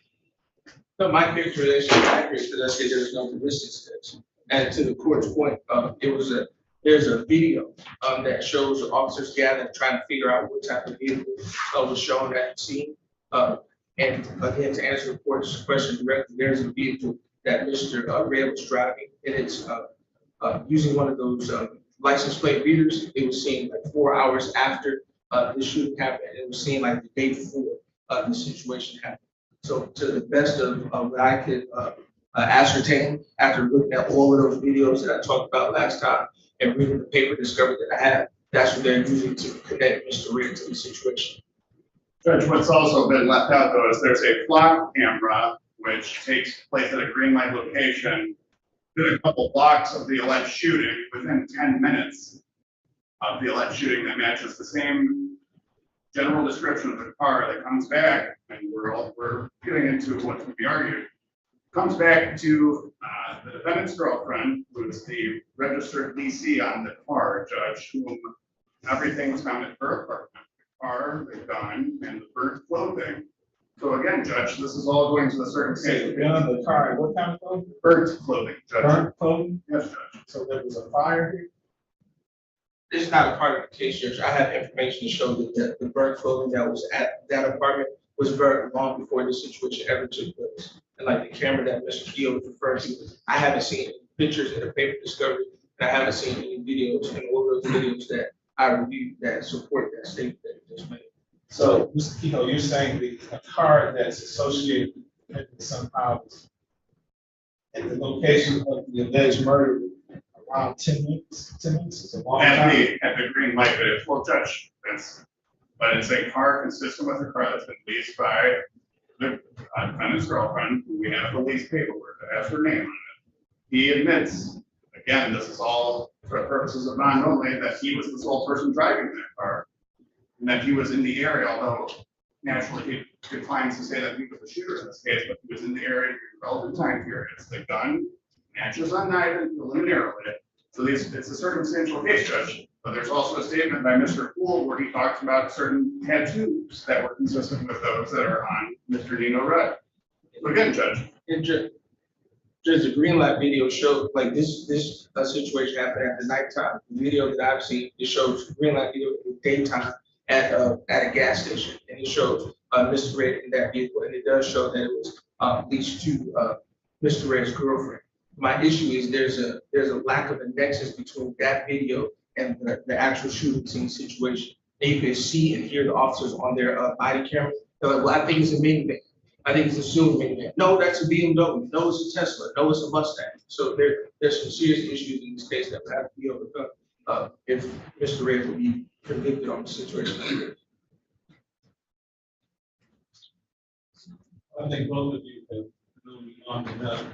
So my characterization is accurate because I said there's no ballistics test. And to the court's point, there's a video that shows the officers gathering, trying to figure out what type of vehicle was shown at the scene. And again, to answer the court's question directly, there's a vehicle that Mr. Ray was driving, and it's using one of those license plate readers. It was seen like 4 hours after the shooting happened. It was seen like the day before the situation happened. So to the best of what I could ascertain after looking at all of those videos that I talked about last time and reading the paper discovery that I have, that's what they're using to connect Mr. Ray to the situation. Judge, what's also been left out though is there's a flock camera which takes place at a green light location, within a couple blocks of the alleged shooting, within 10 minutes of the alleged shooting that matches the same general description of the car that comes back, and we're getting into what's to be argued. Comes back to the defendant's girlfriend, who is the registered DC on the car, Judge, whom everything was found at her apartment. The car, the gun, and the burnt clothing. So again, Judge, this is all going to the certain state. The gun, the car, what kind of clothing? Burnt clothing, Judge. Burnt clothing? Yes, Judge. So there was a fire here? It's not a part of the case, Judge. I have information to show that the burnt clothing that was at that apartment was burnt long before this situation ever took place. And like the camera that Mr. Keel was referring to, I haven't seen any pictures in the paper discovery, and I haven't seen any videos and all those videos that I reviewed that support that statement that you just made. So, Mr. Keel, you're saying the car that's associated with somehow at the location of the alleged murder around 10 minutes? 10 minutes is a long time. At the green light, but it's, well, Judge, but it's a car consistent with a car that's been leased by the defendant's girlfriend, who we have the lease paperwork that has her name on it. He admits, again, this is all for purposes of bond only, that he was the sole person driving that car, and that he was in the area, although naturally he declines to say that he was the shooter in this case, but he was in the area during relevant time periods. The gun matches on NIVID preliminarily. So it's a circumstantial case, Judge. But there's also a statement by Mr. Poole where he talks about certain tattoos that were consistent with those that are on Mr. Nino Red. So again, Judge. The green light video showed like this situation happened at the nighttime. The video that I've seen, it shows green light video in the daytime at a gas station, and it shows Mr. Red in that vehicle, and it does show that it was leased to Mr. Red's girlfriend. My issue is there's a lack of a nexus between that video and the actual shooting scene situation. They could see and hear the officers on their body cameras. They're like, well, I think it's a minivan. I think it's a assumed minivan. No, that's a BMW. No, it's a Tesla. No, it's a Mustang. So there's some serious issues in this case that would have to be overcome if Mr. Ray would be convicted on the situation. I think both of you have known me long enough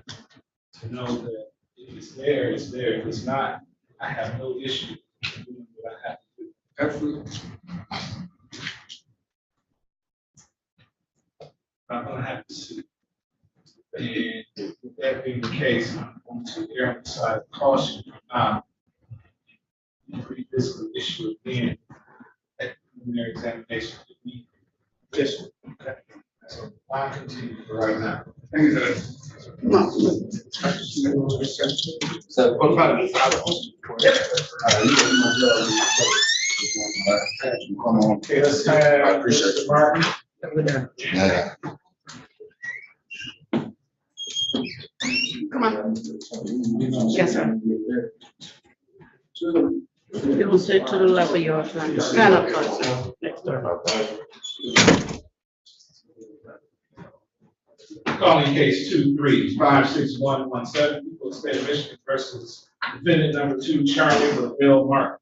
to know that if it's there, it's there. If it's not, I have no issue doing what I have to do. Absolutely. I'm gonna have to sue. And with that being the case, I'm going to err on the side of caution. Revisit the issue again at preliminary examination. Yes, okay. So I'll continue for right now. Thank you, Judge. So, what about it? Come on. Okay, let's have I appreciate Mr. it. Martin. Yeah. Come on. Yes, sir. You will sit to the left of your friend. Stand up first. Next door. Calling case 2356117, people of the state of Michigan versus defendant number 2, Charlie LaVille Martin.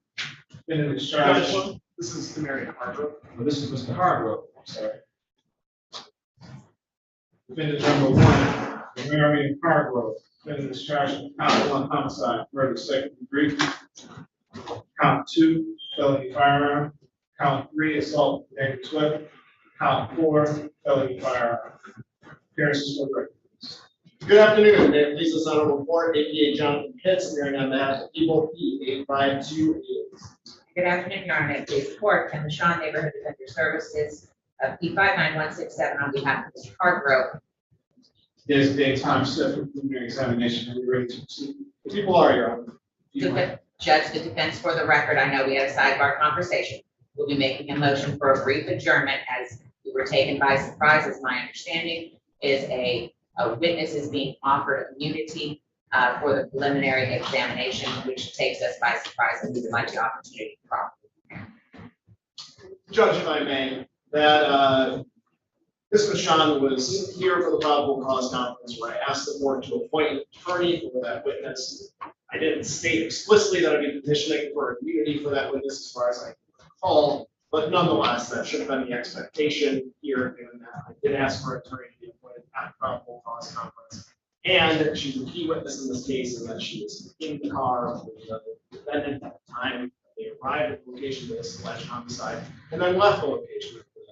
Defendant is charged. This is the Marion Hargrove. Well, this is Mr. Hargrove, I'm sorry. Defendant number 1, Marion Hargrove. Defendant is charged with count 1 homicide, murder, second degree. Count 2, felony firearm. Count 3, assault with dangerous weapon. Count 4, felony firearm. Appearances for the record. Good afternoon, may it please this honorable court, APA Jonathan Pitts, appearing on behalf of the people, P8528. Good afternoon, Your Honor. Please support Ken Shawn, Neighborhood Defender Services, P59167 on behalf of Mr. Hargrove. There's a time set for preliminary examination. Are we ready to proceed? The people are, Your Honor. Judge, the defense for the record, I know we had a sidebar conversation. We'll be making a motion for a brief adjournment as we were taken by surprise, as my understanding is a witness is being offered immunity for the preliminary examination, which takes us by surprise, and we would like the opportunity to properly. Judge, if I may, that Ms. Michon was here for the probable cause conference where I asked the board to appoint an attorney for that witness. I didn't state explicitly that I'd be petitioning for immunity for that witness as far as I recall, but nonetheless, that should have been the expectation here, given that I did ask for an attorney to be appointed at the probable cause conference. And she's a key witness in this case, and that she was in the car with the defendant at the time they arrived at the location of this alleged homicide, and then left the location of the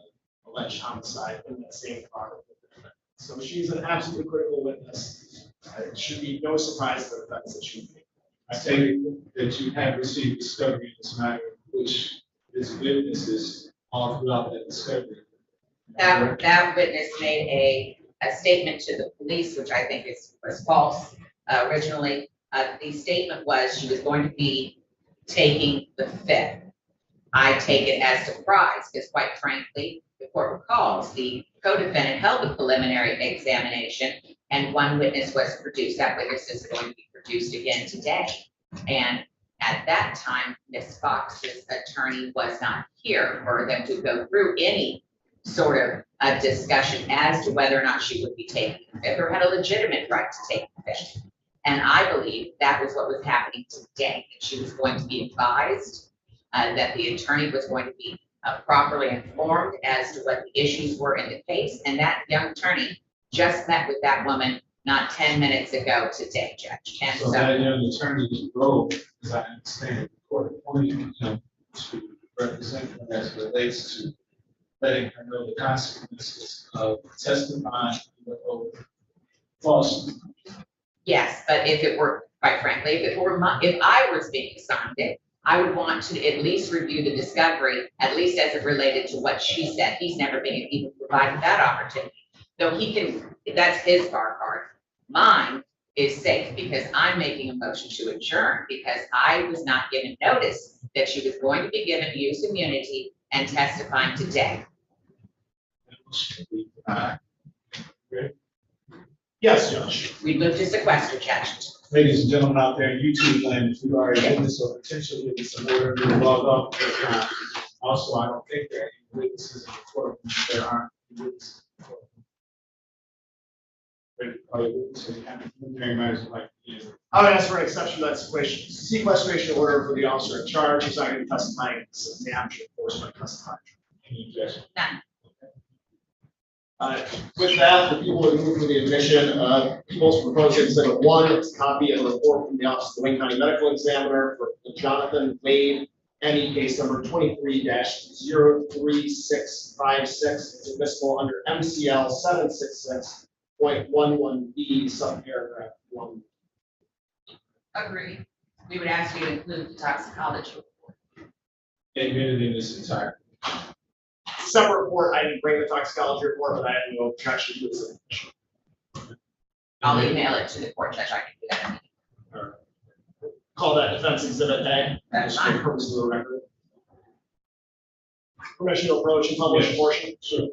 alleged homicide in that same car with the defendant. So she's an absolutely critical witness. It should be no surprise to the defense that she made. I take it that you have received discovery in this matter, which this witness is all throughout that discovery. That witness made a statement to the police, which I think was false originally. The statement was she was going to be taking the fifth. I take it as surprise because, quite frankly, the court recalls the co-defendant held the preliminary examination and one witness was produced. That witness is going to be produced again today. And at that time, Ms. Fox's attorney was not here for them to go through any sort of a discussion as to whether or not she would be taking the fifth or had a legitimate right to take the fifth. And I believe that was what was happening today. That she was going to be advised that the attorney was going to be properly informed as to what the issues were in the case. And that young attorney just met with that woman not 10 minutes ago today, Judge. And So that young attorney's role, as I understand it, the court appointed him to represent her as it relates to letting her know the consequences of testifying under oath falsely. yes, but if it were, quite frankly, if I was being assigned it, I would want to at least review the discovery, at least as it related to what she said. He's never been even provided that opportunity. Though he can, that's his bar card. Mine is safe because I'm making a motion to adjourn because I was not given notice that she was going to be given use immunity and testifying today. Yes, Judge. We move to sequester, Judge. Ladies and gentlemen out there in YouTube land, if you are a witness or potential witness, I'm ordering you to log off at this time. Also, I don't think there are any witnesses in the courtroom. There aren't any witnesses in the courtroom. Ready to call your witnesses? Preliminary matters like, I would ask for an exception to that sequestration order for the officer in charge. He's not going to be testifying. This is the action enforcement testifying. Any objection? None. With that, the people would move for the admission of people's proposed exhibit 1. It's a copy of the report from the Office of the Wayne County Medical Examiner for Jonathan Wade, any case number 23-03656. It's admissible under MCL 766.11B, subparagraph 1. Agree. We would ask you to include the toxicology report. Admitted in this entire. Separate report, I didn't bring the toxicology report, but I have no objection to this. I'll email it to the court judge. I can do that. Call that defense exhibit A. That's just for fine. purposes of the record. Permission to approach and publish a portion. Sure.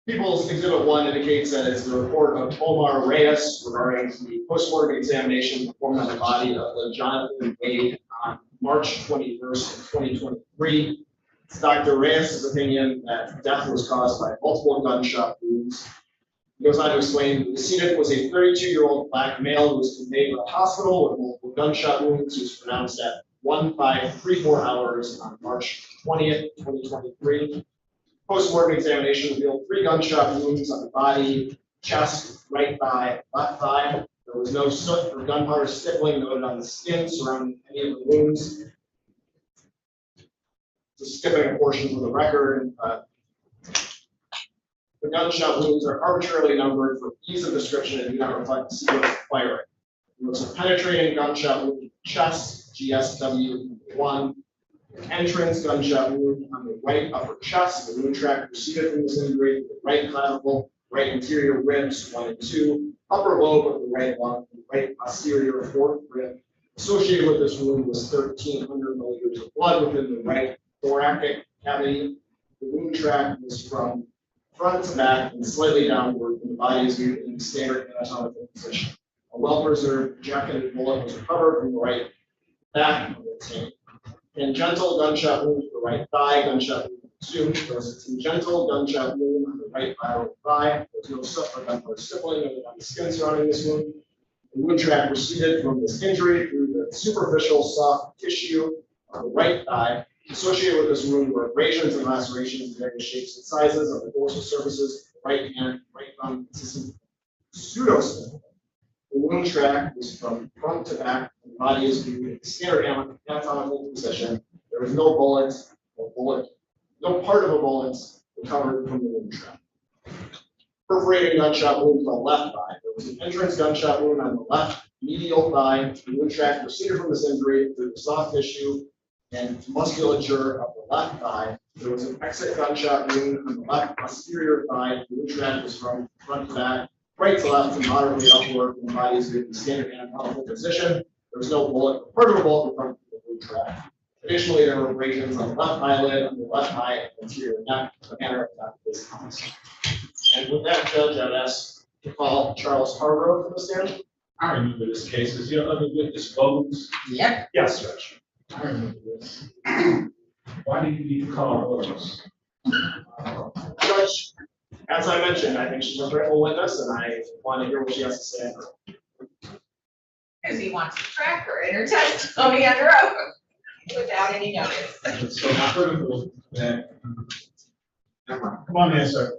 People's Exhibit 1 indicates that it's the report of Omar Reyes regarding the postmortem examination performed on the body of the Jonathan Wade on March 21st, 2023. It's Dr. Reyes' opinion that death was caused by multiple gunshot wounds. He goes on to explain the decedent was a 32-year-old black male who was conveyed to the hospital with multiple gunshot wounds. He was pronounced at 1534 hours on March 20th, 2023. Postmortem examination revealed 3 gunshot wounds on the body, chest, right thigh, left thigh. There was no soot or gunpowder stippling noted on the skin surrounding any of the wounds. Just skipping a portion from the record. The gunshot wounds are arbitrarily numbered for ease of description and do not reflect the sequence of firing. There was a penetrating gunshot wound to the chest, GSW1. Entrance gunshot wound on the right upper chest. The wound track proceeded from this injury to the right clavicle, right interior ribs 1 and 2, upper lobe of the right lung, and right posterior 4th rib. Associated with this wound was 1,300 milliliters of blood within the right thoracic cavity. The wound track was from front to back and slightly downward, and the body is viewed in the standard anatomical position. A well-preserved jacketed bullet was recovered from the right back of the tank. Tangential gunshot wound to the right thigh, gunshot wound 2. There was a tangential gunshot wound on the right lateral thigh. There was no soot or gunpowder stippling noted on the skin surrounding this wound. The wound track proceeded from this injury through the superficial soft tissue on the right thigh. Associated with this wound were abrasions and lacerations in various shapes and sizes of the dorsal surfaces, right hand, right thumb, consistent pseudostim. The wound track was from front to back. The body is viewed in the standard anatomical position. There was no bullet, no part of a bullet recovered from the wound track. Perforating gunshot wound to the left thigh. There was an entrance gunshot wound on the left medial thigh. The wound track proceeded from this injury through the soft tissue and musculature of the left thigh. There was an exit gunshot wound on the left posterior thigh. The wound track was from front to back, right to left, and moderately upward, and the body is in the standard anatomical position. There was no bullet, part of a bullet from the wound track. Additionally, there were abrasions on the left eyelid, on the left eye, and anterior neck, the manner of death is constant. And with that, Judge, I would ask to call Charles Hargrove to the stand. I remember this case. Is your other witness Bogues? Yep. Yes, Judge. I remember this. Why do you need to call Bogues? Judge, as I mentioned, I think she's a credible witness, and I want to hear what she has to say. Because he wants to track her in her testimony under oath without any notice. It's so critical that. Come on in, sir.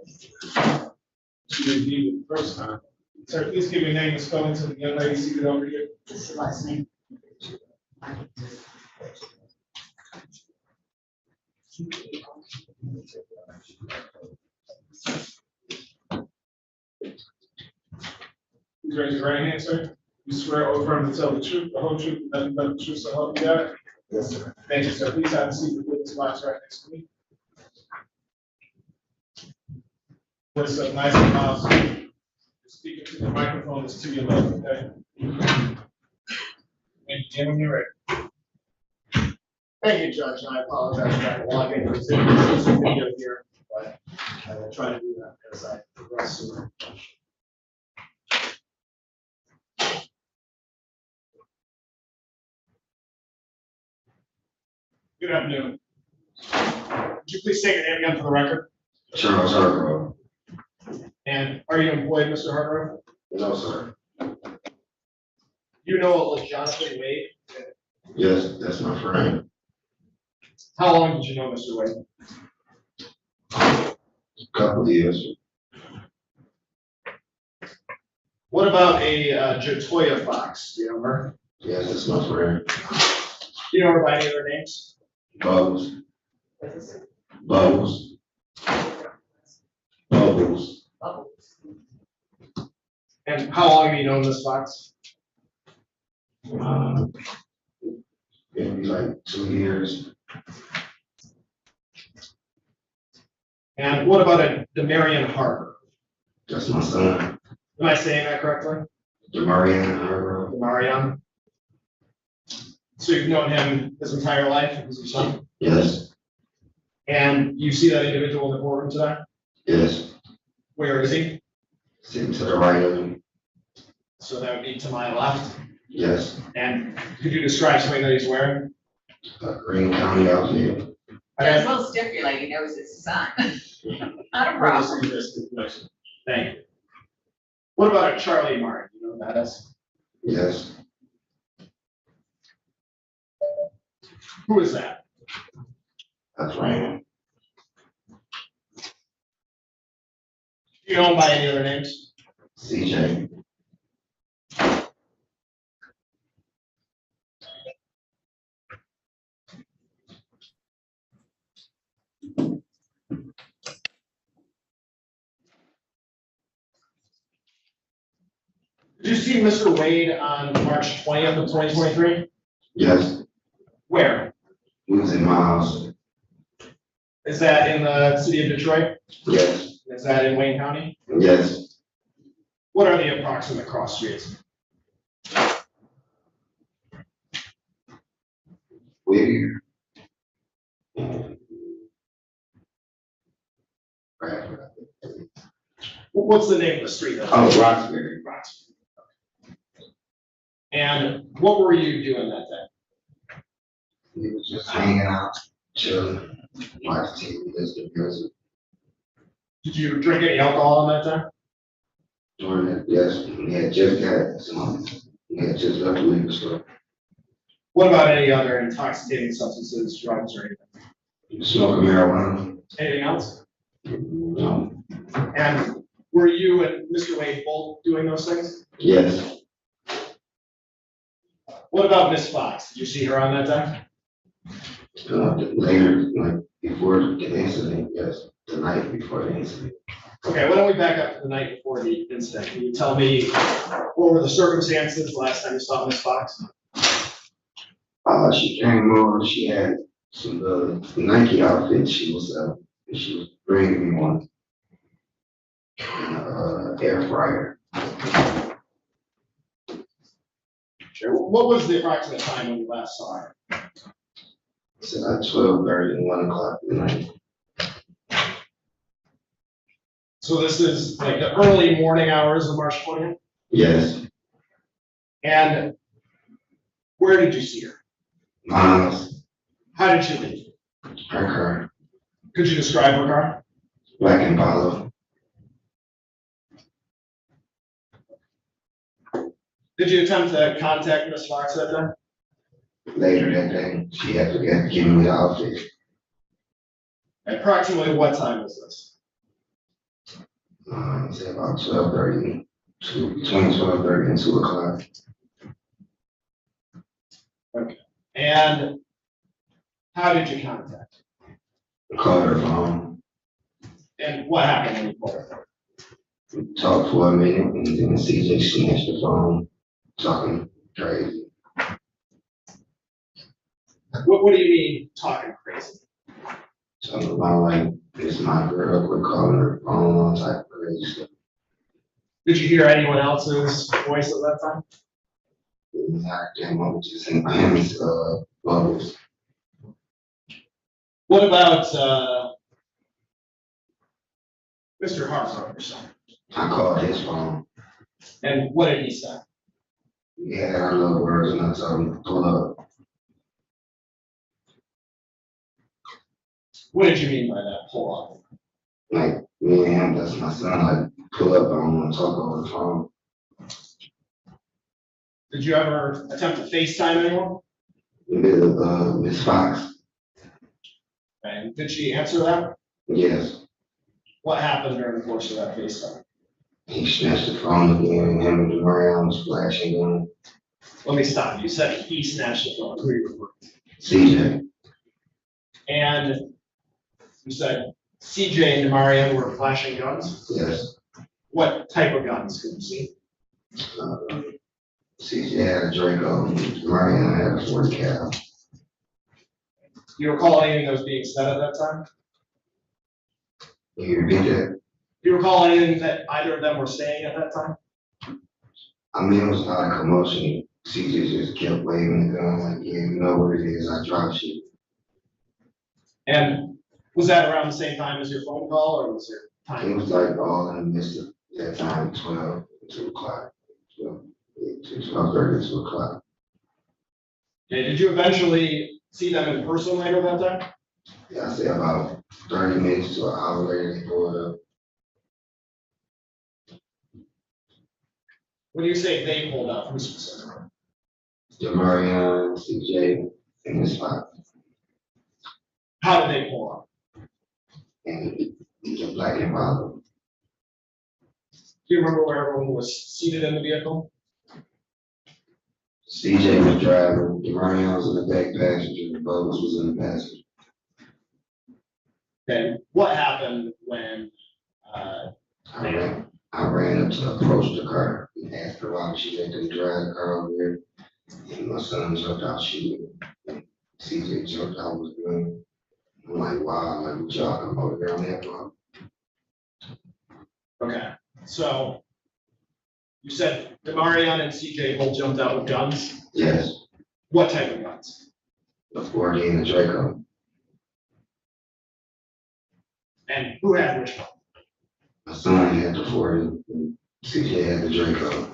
She didn't need it the first time. Sir, please give your name and spelling to the young lady seated over here. What's your last name? Please raise your right hand, sir. You swear or affirm to tell the truth, the whole truth, and nothing but the truth, so help you God? Yes, sir. Thank you, sir. Please have a seat. The witness box right next to me. What's up, nice and mild. Speaking to the microphone is to your left, okay? And when you're ready. Thank you, Judge, and I apologize for that log in. There's a video here, but I will try to do that as I progress through. Good afternoon. Would you please state your name again for the record? Charles Hargrove. And are you employed, Mr. Hargrove? No, sir. You know Jonathan Wade? Yes, that's my friend. How long did you know Mr. Wade? A couple of years. What about a Jatoya Fox? Do you know her? Yes, that's my friend. Do you know her by any other names? Bubbles. Bubbles. Bubbles. And how long have you known Miss Fox? Maybe like 2 years. And what about a Demarion Harper? That's my son. Am I saying that correctly? Demarion Hargrove. Demarion. So you've known him his entire life as your son? Yes. And you see that individual in the courtroom today? Yes. Where is he? Sitting to the right of him. So that would be to my left. Yes. And could you describe something that he's wearing? A Green County outfit. Judge will stipulate he knows his son. Not a problem. Thank you. What about a Charlie Martin? You know who that is? Yes. Who is that? That's Raymond. Do you know him by any other names? CJ. Did you see Mr. Wade on March 20th of 2023? Yes. Where? He was in my house. Is that in the city of Detroit? Yes. Is that in Wayne County? Yes. What are the approximate cross streets? Whittier. What's the name of the street? Oh, Roxbury. Roxbury. And what were you doing that day? We was just hanging out, chilling, watching TV, listening to music. Did you drink any alcohol on that time? During that, yes, we had just got some, we had just left the liquor store. What about any other intoxicating substances, drugs, or anything? Smoking marijuana. Anything else? No. And were you and Mr. Wade both doing those things? Yes. What about Miss Fox? Did you see her on that time? Later, like before the incident, yes, the night before the incident. Okay, why don't we back up to the night before the incident? Can you tell me what were the circumstances the last time you saw Miss Fox? She came over, she had some Nike outfits, she was bringing me one. Air fryer. Sure. What was the approximate time when you last saw her? It's about 12:30 and 1 o'clock at night. So this is like the early morning hours of March 20th? Yes. And where did you see her? My house. How did she leave? Her car. Could you describe her car? Black Impala. Did you attempt to contact Miss Fox that time? Later that day, she had to give me the outfit. Approximately what time was this? Say about 12:30, between 12:30 and 2 o'clock. Okay. And how did you contact? Called her phone. And what happened when you called her? We talked for a minute and then CJ snatched the phone, talking crazy. What do you mean talking crazy? Talking about like, it's my girl, quit calling her phone, all type of crazy stuff. Did you hear anyone else's voice at that time? I came up just in his bubbles. What about, Mr. Hartsoner's son? I called his phone. And what did he say? Yeah, I love words and I told him to pull up. What did you mean by that, pull up? Like, me and him, that's my son, like, pull up, I don't want to talk over the phone. Did you ever attempt to FaceTime anyone? Miss Fox. And did she answer that? Yes. What happened during the course of that FaceTime? He snatched the phone again, and him and Marianne was flashing on. Let me stop. You said he snatched the phone. Who are you referring to? CJ. And you said CJ and Marianne were flashing guns? Yes. What type of guns could you see? CJ had a Draco, Marianne had a 40 cal. Do you recall anything that was being said at that time? Can you repeat that? Do you recall anything that either of them were saying at that time? I mean, it was a lot of commotion. CJ just kept waving the gun like, yeah, you know what it is, I dropped you. And was that around the same time as your phone call, or was there time? It was like all in the midst of that time, 12, 2 o'clock, 12:30, 2 o'clock. Okay, did you eventually see them in person later that time? Yeah, I say about 30 minutes to an hour later, they pulled up. When you say they pulled up, who's specific? Marianne, CJ, and Miss Fox. How did they pull up? And he kept black and white. Do you remember where everyone was seated in the vehicle? CJ was driving, Marianne was in the back passenger, Bogus was in the passenger. Okay, what happened when, I ran up to approach the car and asked her why she let them drive the car over here. And my son jumped out shooting. CJ jumped out with the gun. I'm like, wow, like, what y'all come over there on that one? okay, so you said Demarion and CJ both jumped out with guns? Yes, What type of guns? the 40 and the Draco. And who had which one? My son had the 40, and CJ had the Draco.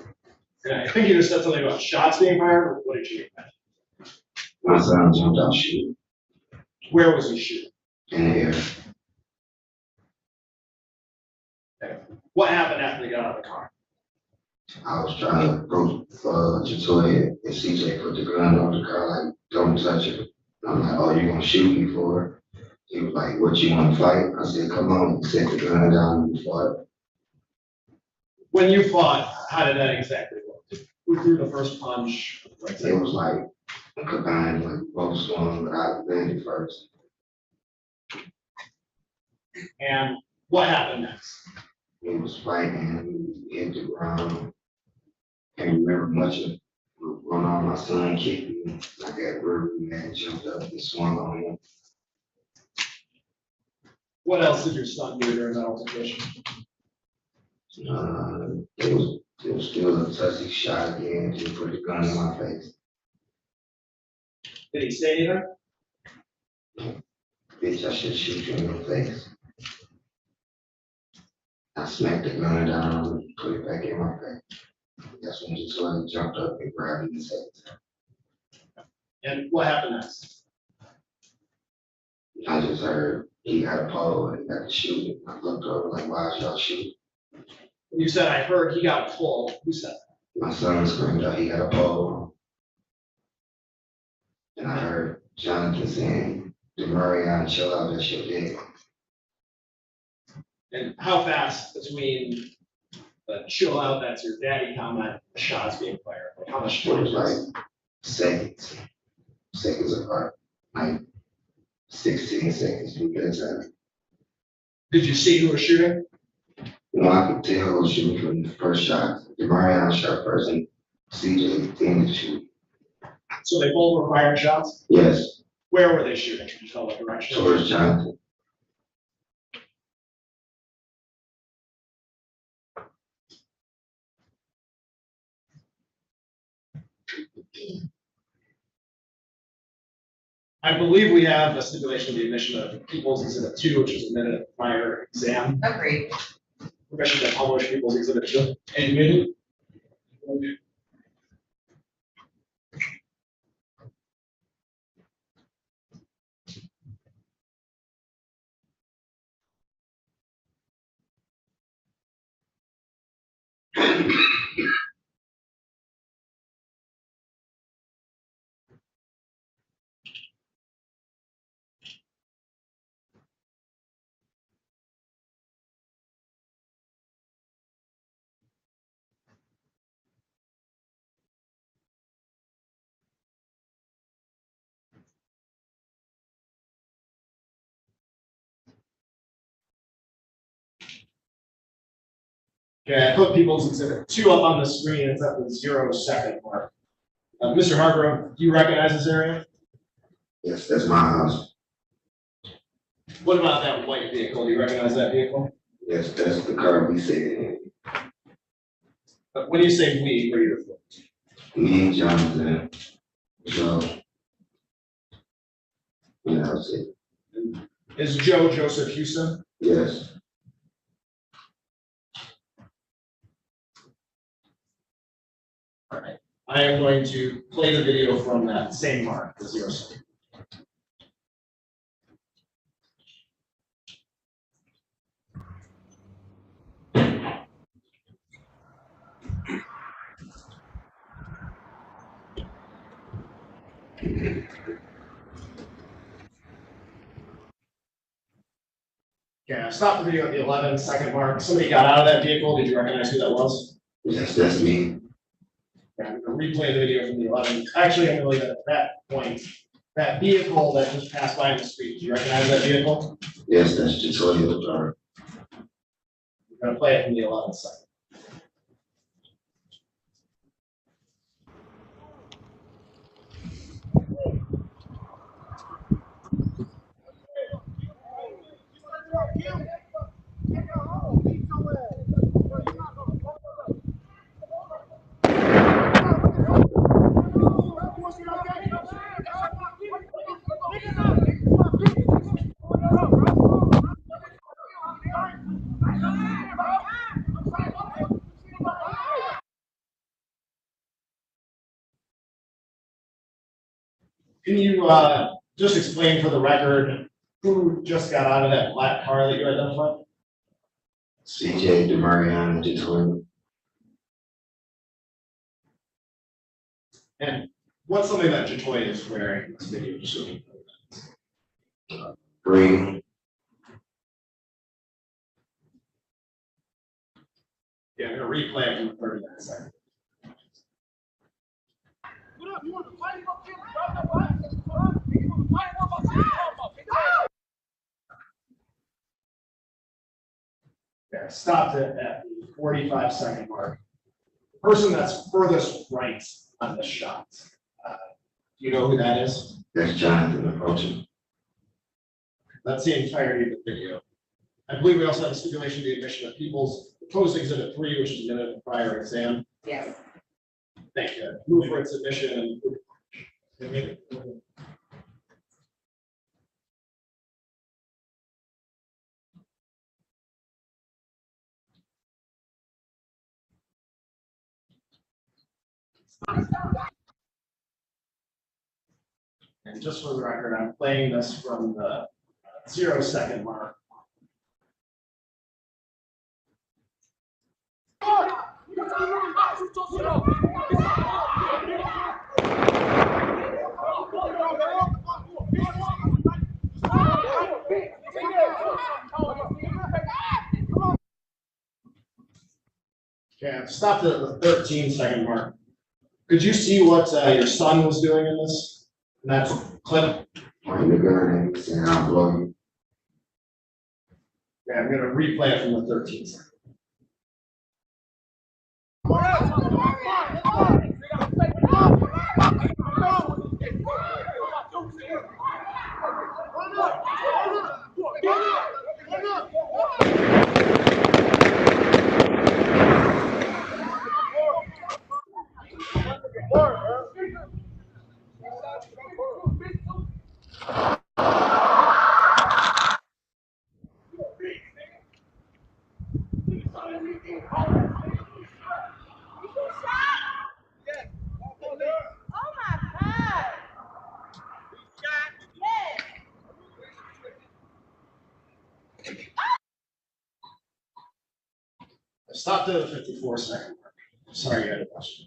And I think you just said something about shots being fired, or what did you mean? My son jumped out shooting Where was he shooting? in the air. Okay. What happened after they got out of the car? I was trying to approach Jatoya, and CJ put the gun on the car, like, don't touch it. I'm like, oh, you gonna shoot me for it? He was like, what, you wanna fight? I said, come on, he set the gun down and we fought. When you fought, how did that exactly work? Who threw the first punch? It was like a combined, like, both swung, but I landed first. And what happened next? He was fighting, he hit the ground. Can't remember much of what went on. My son kicked me. I got really mad, jumped up and swung on him. What else did your son do during that altercation? It was still a touchy shot again. He put the gun in my face. Did he say anything? Bitch, I should shoot you in your face. I smacked the gun down and put it back in my face. That's when Jatoya jumped up and grabbed his head. And what happened next? I just heard he got a pole and he got to shoot it. I looked over like, why is y'all shooting? You said, I heard he got pulled. Who said that? My son screamed out he got a pole. And I heard Jonathan saying, Demarion, chill out, that's your dick. And how fast between the chill out, that's your daddy comment, and the shots being fired? Like how much It time was like seconds apart, like 16 seconds to get a time. Did you see who was shooting? You know, I could tell who was shooting from the first shot. Demarion shot first and CJ ended the shoot. So they both were firing shots? Yes, Where were they shooting? Can you tell what direction? towards Jonathan. I believe we have a stipulation of the admission of People's Exhibit 2, which was admitted at the prior exam. Agreed. Permission to publish People's Exhibit 2. Admitted. Okay, I put People's Exhibit 2 up on the screen. It's at the 0-second mark. Mr. Hargrove, do you recognize this area? Yes, that's my house. What about that white vehicle? Do you recognize that vehicle? Yes, that's the car we sit in. When you say we, where are you referring to? Me and Jonathan. So, yeah, that's it. Is Joe Joseph Houston? Yes. All right. I am going to play the video from that same mark, the 0-second. Okay, I stopped the video at the 11-second mark. Somebody got out of that vehicle. Did you recognize who that was? Yes, that's me. Okay, I'm going to replay the video from the 11th. Actually, I'm going to leave it at that point. That vehicle that just passed by in the street, do you recognize that vehicle? Yes, that's the Toyota car. I'm going to play it from the 11th second. Can you just explain for the record who just got out of that black car that you identified? CJ DeMariana Detroit. And what's something that Jatoya is wearing in this video? Just so we know. Green. Yeah, I'm going to replay it from the 39 seconds. Yeah, I stopped it at the 45-second mark. The person that's furthest right on the shot. Do you know who that is? That's Jonathan approaching. That's the entirety of the video. I believe we also have a stipulation of the admission of People's Proposed Exhibit 3, which is admitted in the prior exam. Yes. Thank you. Move for its admission and. And just for the record, I'm playing this from the 0-second mark. Okay, I've stopped at the 13-second mark. Could you see what your son was doing in that clip? Point the gun at me, saying I'll blow you. Yeah, I'm gonna replay it from the 13th second. Stop to the 54-second mark. Sorry, you had a question.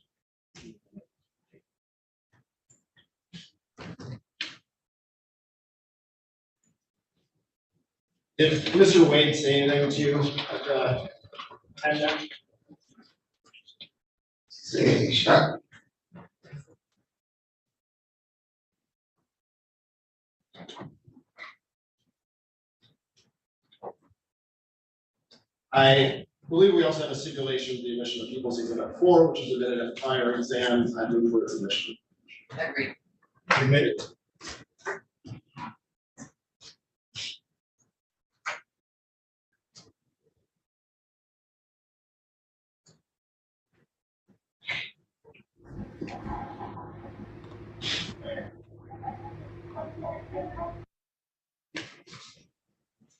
Did Mr. Wade say anything to you at the end there? Say he shot. I believe we also have a stipulation of the admission of People's Exhibit 4, which is admitted at the prior exams. I move for its admission. Agreed. Admitted.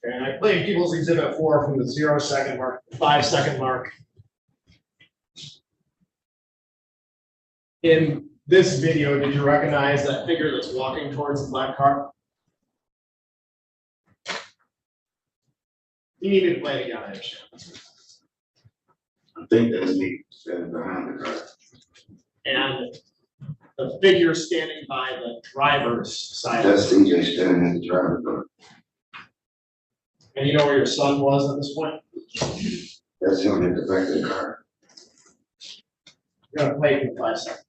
And I played People's Exhibit 4 from the 0-second mark, 5-second mark. In this video, did you recognize that figure that's walking towards the black car? You need me to play it again, I understand. I think that's me standing behind the car. And the figure standing by the driver's side. That's CJ standing in the driver's door. And you know where your son was at this point? That's him in the back of the car. You're gonna play it in 5 seconds.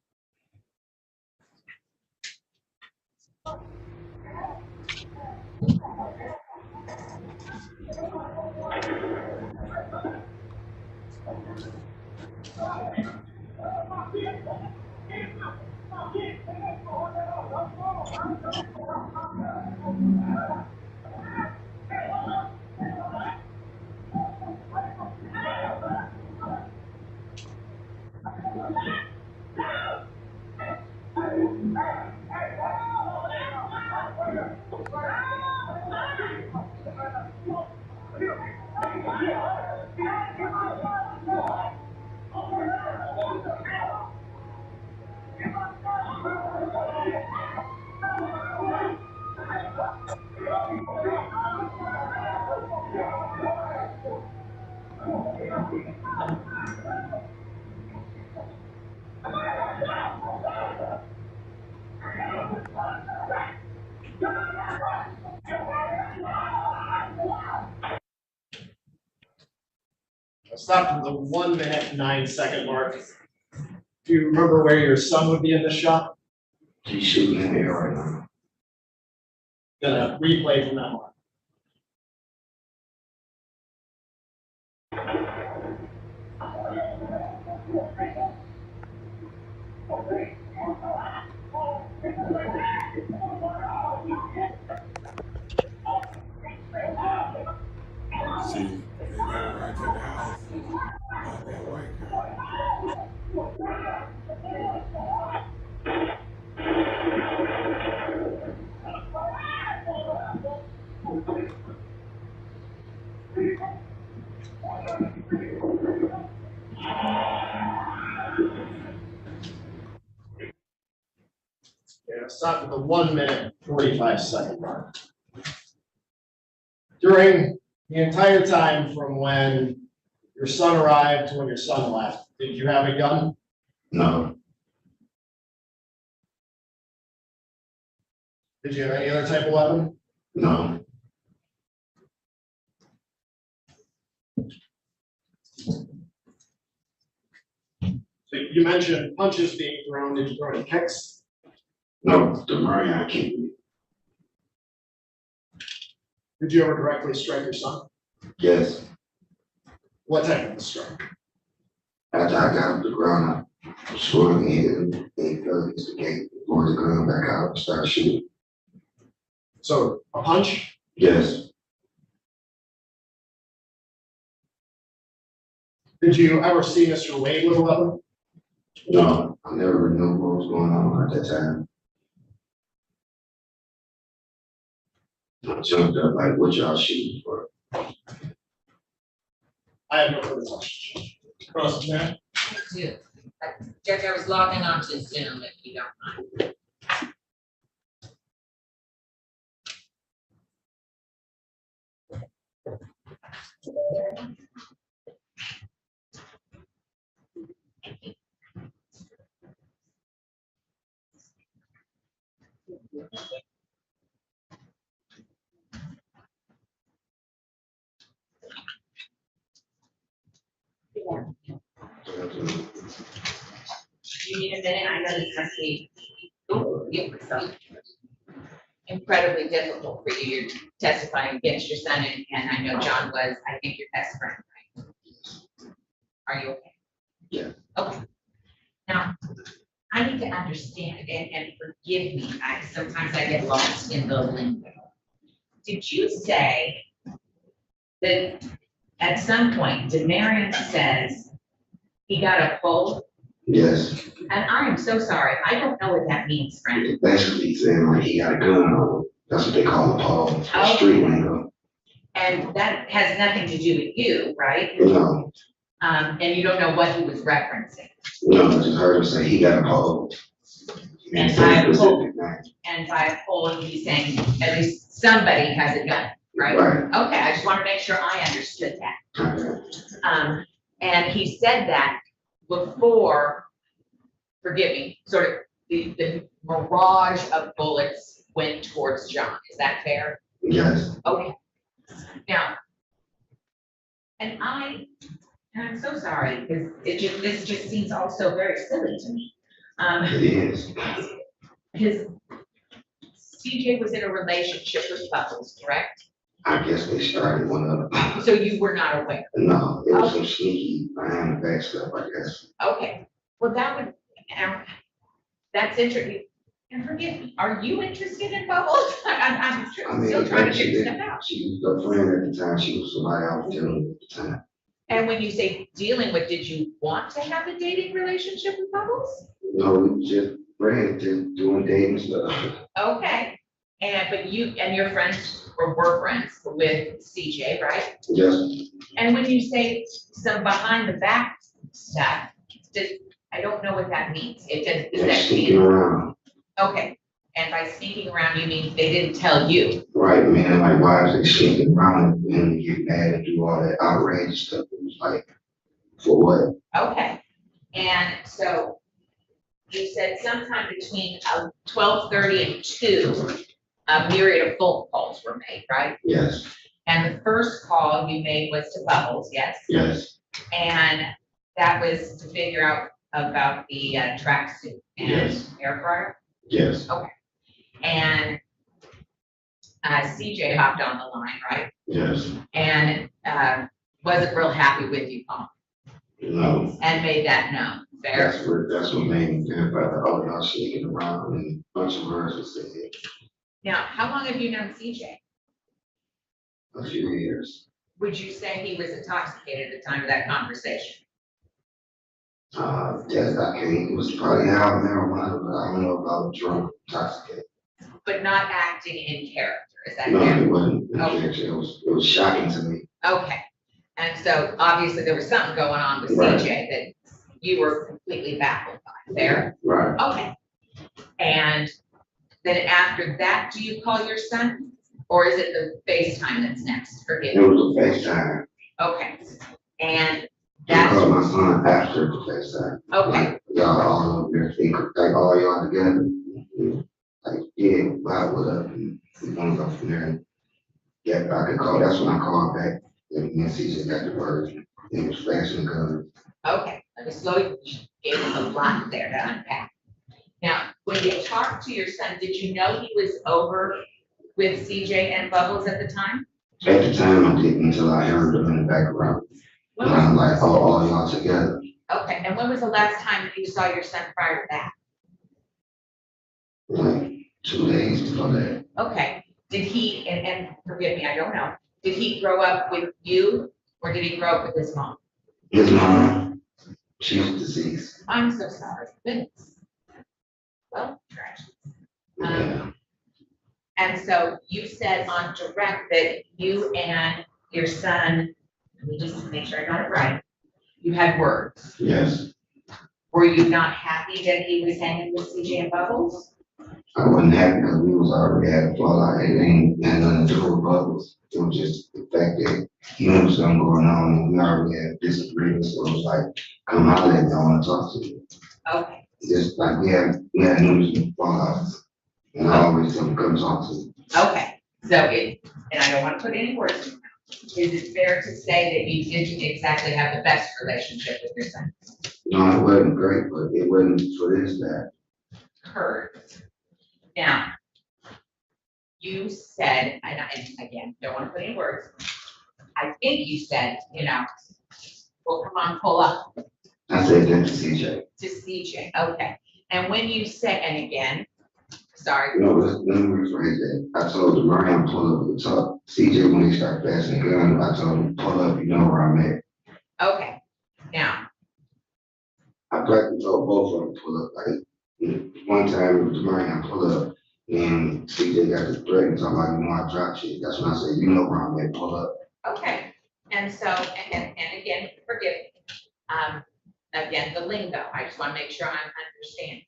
Stop at the 1-minute, 9-second mark. Do you remember where your son would be in this shot? He's shooting in the air right now. Gonna replay from that mark. See, they got right to the house. That white guy. Yeah, stop at the 1-minute, 45-second mark. During the entire time from when your son arrived to when your son left, did you have a gun? No. Did you have any other type of weapon? No. So you mentioned punches being thrown. Did you throw any kicks? No, the Marion kicked me. Did you ever directly strike your son? Yes. What type of a strike? After I got up the ground, I swung in, they fell against the gate, pulled the gun back out, and started shooting. So a punch? Yes. Did you ever see Mr. Wade with a weapon? No, I never knew what was going on at that time. I jumped up like, what y'all shooting for? I have no further questions. Prosecution. Judge, I was logging on to Zoom if you don't mind. you need a minute? I know this must be, incredibly difficult for you. You're testifying against your son, and I know John was, I think, your best friend, right? Are you okay? Yeah. Okay. Now, I need to understand, and forgive me, sometimes I get lost in the lingo. Did you say that at some point, Demarion says he got a pull? Yes. And I am so sorry, I don't know what that means, friend. Basically saying like he got a gun on him. That's what they call a pole, street lingo. And that has nothing to do with you, right? No. And you don't know what he was referencing. No, I just heard him say he got a pole. And by a pole, he's saying at least somebody has a gun, right? Right. Okay, I just want to make sure I understood that. And he said that before, forgive me, sort of the barrage of bullets went towards John. Is that fair? Yes. Okay. Now, and I'm so sorry because this just seems also very silly to me. It is. CJ was in a relationship with Bubbles, correct? I guess they started one of them. So you were not aware? No, it was some sneaky behind the back stuff, I guess. Okay, well, that's interesting. And forgive me, are you interested in Bubbles? I'm still trying to figure stuff out. She was a friend at the time. She was somebody I was dealing with at the time. And when you say dealing with, did you want to have a dating relationship with Bubbles? No, we were just friends, just doing dating stuff. Okay, but you and your friends were friends with CJ, right? Yes. And when you say some behind the back stuff, I don't know what that means. Does that sneaking around. Okay, and by sneaking around, you mean they didn't tell you? Right, man. Like, why is they sneaking around and get mad and do all that outrageous stuff? It was like, for what? Okay, and so you said sometime between 12:30 and 2, a myriad of phone calls were made, right? Yes. And the first call you made was to Bubbles, yes? Yes. And that was to figure out about the tracksuit and air fryer? Yes. Okay. And CJ hopped on the line, right? Yes. And wasn't real happy with you, Paul. No. And made that known. Fair? That's what made me think about the other y'all sneaking around and a bunch of words were said. Now, how long have you known CJ? A few years. Would you say he was intoxicated at the time of that conversation? Yes, I can. It was probably out marijuana, but I don't know about drunk, intoxicated. But not acting in character, is that No, fair? it wasn't in character. It was shocking to me. Okay. And so obviously there was something going on with CJ that you were completely baffled by. Fair? Right. Okay. And then after that, do you call your son? Or is it the FaceTime that's next? Forgive me. It was a FaceTime. Okay. And I called my son after the FaceTime. Okay. Like, y'all all over there, like all y'all together. Like, yeah, wow, what up? And we gonna go from there. And yeah, I could call. That's when I called back. And me and CJ got the word. It was flashing guns. Okay, let me slow you. Gave us a lot there to unpack. Now, when you talked to your son, did you know he was over with CJ and Bubbles at the time? At the time, I didn't until I heard them in the background. And I'm like, oh, all y'all together. Okay, and when was the last time that you saw your son prior to that? Like 2 days before that. Okay, did he, and forgive me, I don't know, did he grow up with you or did he grow up with his mom? His mom, she was deceased. I'm so sorry, goodness. Well, tragic. Yeah. And so you said on direct that you and your son, let me just make sure I got it right, you had words. Yes. Were you not happy that he was hanging with CJ and Bubbles? I wasn't happy because we was already had a fallout. It ain't had nothing to do with Bubbles. It was just the fact that he knew something going on and we already had disagreements. So it was like, come holler at me, I want to talk to you. Okay. Just like we had news and fallouts. And I always tell him, come talk to me. Okay, so and I don't want to put any words in your Is it fair to say that you didn't exactly have the best relationship with your son? No, it wasn't great, but it wasn't for this, that. Heard. Now, you said, and again, don't want to put any words. I think you said, well, come on, pull up. I said that to CJ. To CJ, okay. And when you said, and again, sorry. No, let me rephrase that. I told the Mariam pull up at the top. CJ, when he started passing the gun, I told him, pull up, you know where I'm at. Okay, now. I practically told both of them to pull up. Like, one time, the Mariam pull up, and CJ got the threat and talking about, I dropped shit. That's when I said, you know where I'm at, pull up. Okay, and so, and again, forgive me. Again, the lingo, I just want to make sure I'm understanding.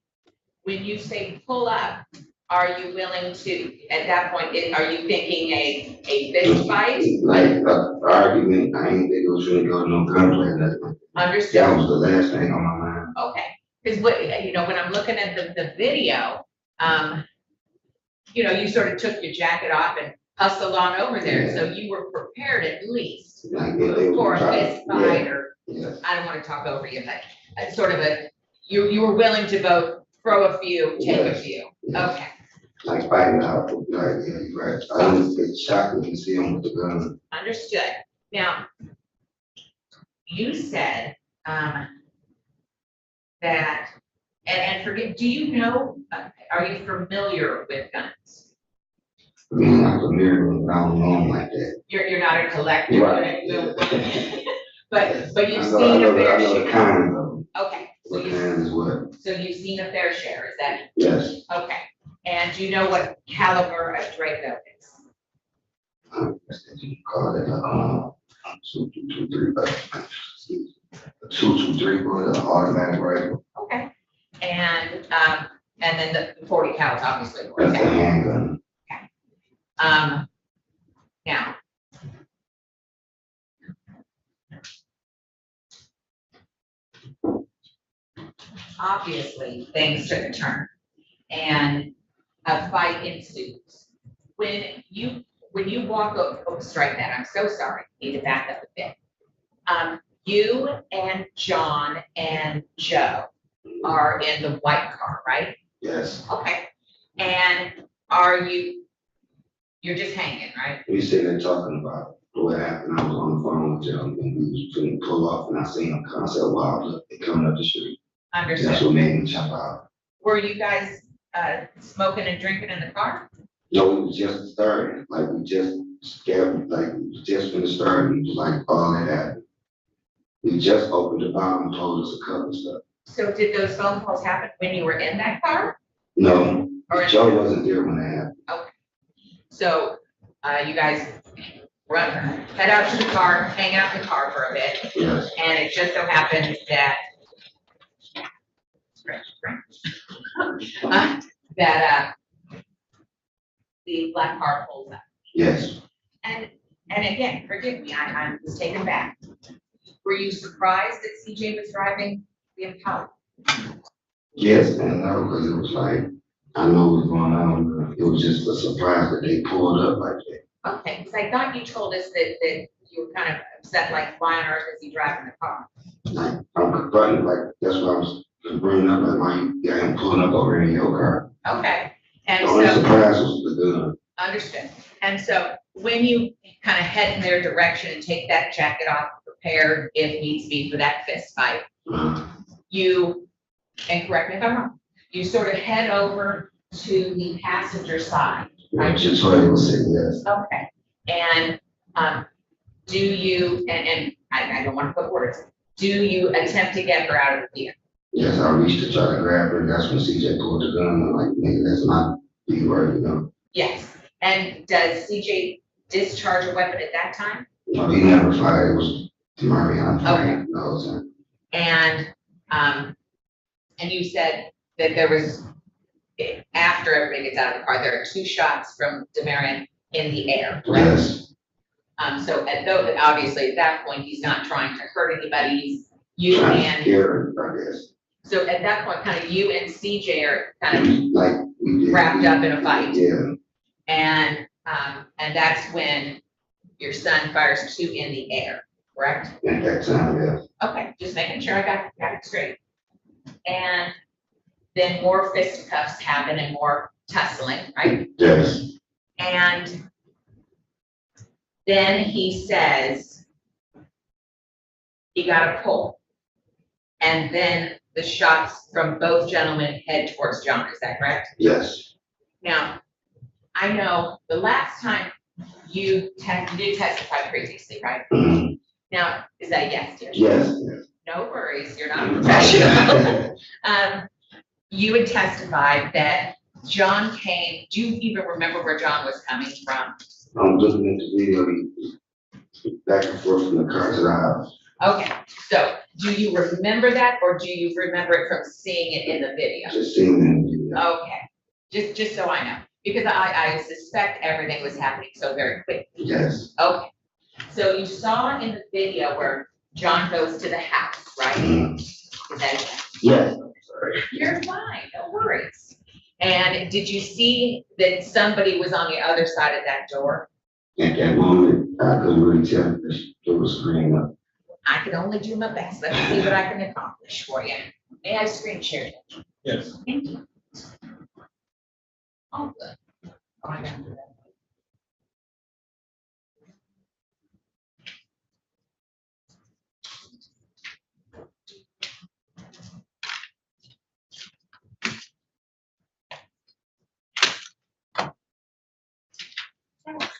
When you say pull up, are you willing to, at that point, are you thinking a fist fight? Like, argument, I ain't think it was gonna go to no gunplay or nothing. Understood. That was the last thing on my mind. Okay, because what, when I'm looking at the video, you sort of took your jacket off and hustled on over there, so you were prepared at least for a fist fight or, I don't want to talk over you, but sort of you were willing to both throw a few, take a few. Okay. Like fighting out, like, yeah, you're right. I didn't get shocked when you see him with the gun. Understood. Now, you said that, and forget, do you know, are you familiar with guns? I mean, I'm familiar with, I don't know them like that. You're not a collector, Right. but you've seen a fair I know the share. kind of them. Okay. What kind is what? So you've seen a fair share, is that? Yes. Okay. And do you know what caliber a Draco is? You call it a 223, but an automatic rifle. Okay. And then the 40 cal is obviously. That's a handgun. Okay. Now. Obviously, things took a turn and a fight ensues. When you walk over, strike that, I'm so sorry, need to back up a bit. You and John and Joe are in the white car, right? Yes. Okay. And you're just hanging, right? We sitting there talking about what happened. I was on the phone with them and we was going to pull off and I seen them come. I said, wow, look, they're coming up the street. Understood. That's what made me jump out. Were you guys smoking and drinking in the car? No, we was just starting. Like we just scared, like we was just gonna start. We was like all that happened. We just opened the bomb and told us a couple stuff. So did those phone calls happen when you were in that car? No, Joe wasn't there when that happened. Okay. So you guys head out to the car, hang out in the car for a bit. Yes. And it just so happens that the black car pulls up. Yes. And again, forgive me, I was taken back. Were you surprised that CJ was driving the Impala? Yes, and no, because it was like, I know what was going on. It was just a surprise that they pulled up like that. Okay, because I thought you told us that you were kind of upset, like, why on earth is he driving the car? Like, I'm confronting, like, that's what I was bringing up, like, why you got him pulling up over in your car? Okay, and The only so. surprise was the gun. Understood. And so when you kind of head in their direction and take that jacket off, prepared if needs be for that fist fight, you, and correct me if I'm wrong, you sort of head over to the passenger side, right? Just what I was saying, yes. Okay. And do you, and I don't want to put words, do you attempt to get her out of the vehicle? Yes, I reached to try to grab her, and that's when CJ pulled the gun. I'm like, nigga, that's not the word, you know? Yes. And does CJ discharge a weapon at that time? No, he never fired. It was Marion. Okay. No, and you said that there was, after everybody gets out of the car, there are 2 shots from Demarion in the air, correct? Yes. So obviously at that point, he's not trying to hurt anybody, he's you Trying to and. scare her, I guess. So at that point, kind of you and CJ are kind of Like, wrapped up in a fight. Yeah. And that's when your son fires 2 in the air, correct? At that time, yes. Okay, just making sure I got it straight. And then more fisticuffs happen and more tussling, right? Yes. And then he says he got a pull. And then the shots from both gentlemen head towards John, is that correct? Yes. Now, I know the last time you did testify previously, right? Mhm. Now, is that a yes, dear? Yes. No worries, you're not a professional. You had testified that John came, do you even remember where John was coming from? I'm looking at the video, he back and forth from the car to the house. Okay, so do you remember that or do you remember it from seeing it in the video? Just seeing it in the video. Okay, just so I know, because I suspect everything was happening so very quickly. Yes. Okay, so you saw in the video where John goes to the house, right? Is that it? Yes. You're fine, no worries. And did you see that somebody was on the other side of that door? At that moment, I couldn't really tell because there was screen up. I can only do my best. Let me see what I can accomplish for you. May I screen share? Yes. Thank you. Oh, good. Oh, I gotta do that.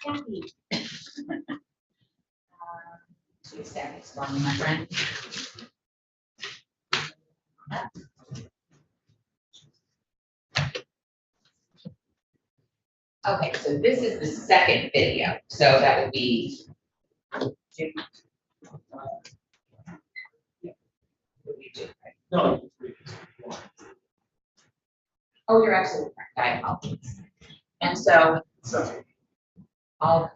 Happy. 2 seconds for me, my friend. Okay, so this is the second video, so that would be. No. Oh, you're absolutely correct. I apologize. And so, all.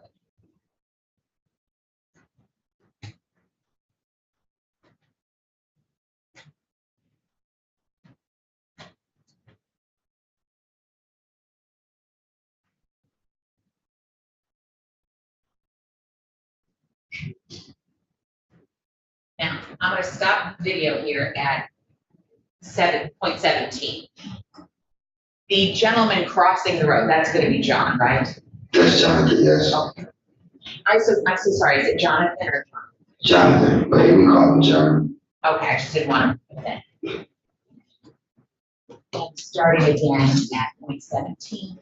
Now, I'm gonna stop the video here at 7:17. The gentleman crossing the road, that's gonna be John, right? Yes, Jonathan, yes. Okay. I'm so sorry, is it Jonathan or John? Jonathan, but we call him John. Okay, I just didn't want to. Okay. And starting again at 0:17.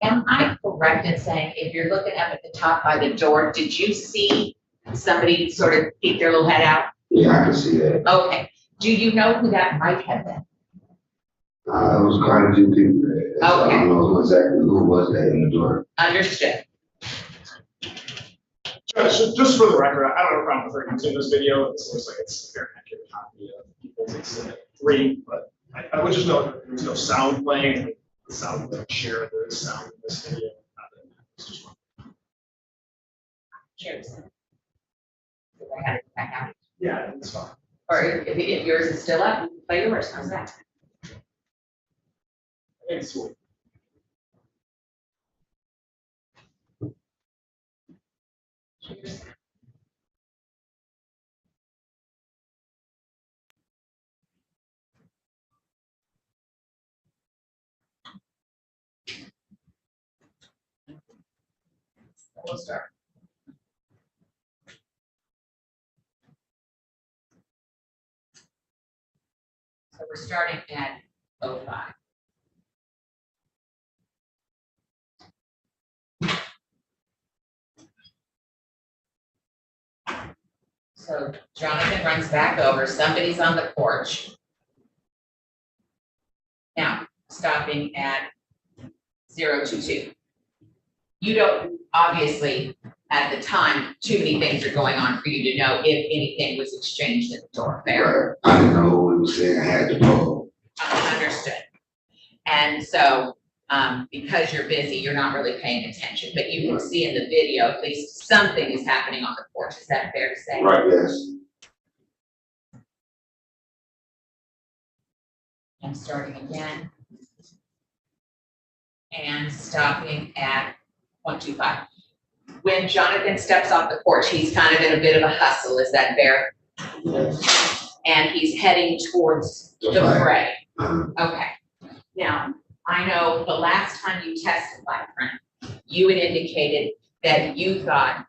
Am I correct in saying if you're looking up at the top by the door, did you see somebody sort of peek their little head out? Yeah, I can see that. Okay. Do you know who that might have been? It was quite a few people there. So I don't know who was that in the door. Understood. Judge, just for the record, I don't have a problem with her using this video. It looks like it's a very accurate copy of People's Exhibit 3, but I would just note that there's no sound playing. The sound doesn't share the sound in this video. It's just one. Cheers. I had it back out. Yeah, it's fine. Or if yours is still up, play yours. How's that? It's sweet. Cheers. We'll start. So we're starting at 05. So Jonathan runs back over, somebody's on the porch. Now, stopping at 022. You don't, obviously, at the time, too many things are going on for you to know if anything was exchanged at the door, fair? Right. I didn't know what he was saying. I had to go. Understood. And so, because you're busy, you're not really paying attention, but you can see in the video, at least something is happening on the porch. Is that fair to say? Right, yes. And starting again. And stopping at 0.25. when Jonathan steps off the porch, he's kind of in a bit of a hustle, is that fair? Yes. And he's heading towards the fray. Okay. Now, I know the last time you testified, friend, you had indicated that you thought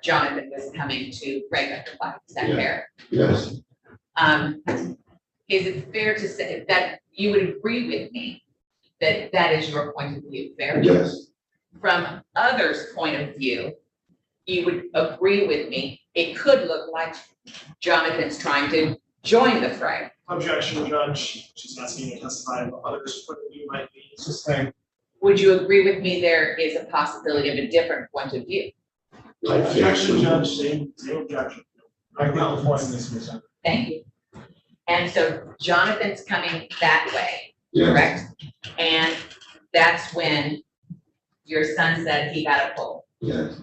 Jonathan was coming to break up the fight. Is that fair? Yes. Is it fair to say that you would agree with me that that is your point of view, fair? Yes. From others' point of view, you would agree with me, it could look like Jonathan's trying to join the fray. Objection, Judge. She's asking to testify what others' point of view might be. Sustain. Would you agree with me there is a possibility of a different point of view? Objection, Judge. Same objection. I get the point in this, Ms. Thank you. And so Jonathan's coming that way, Yes. correct? And that's when your son said he got a pull. Yes.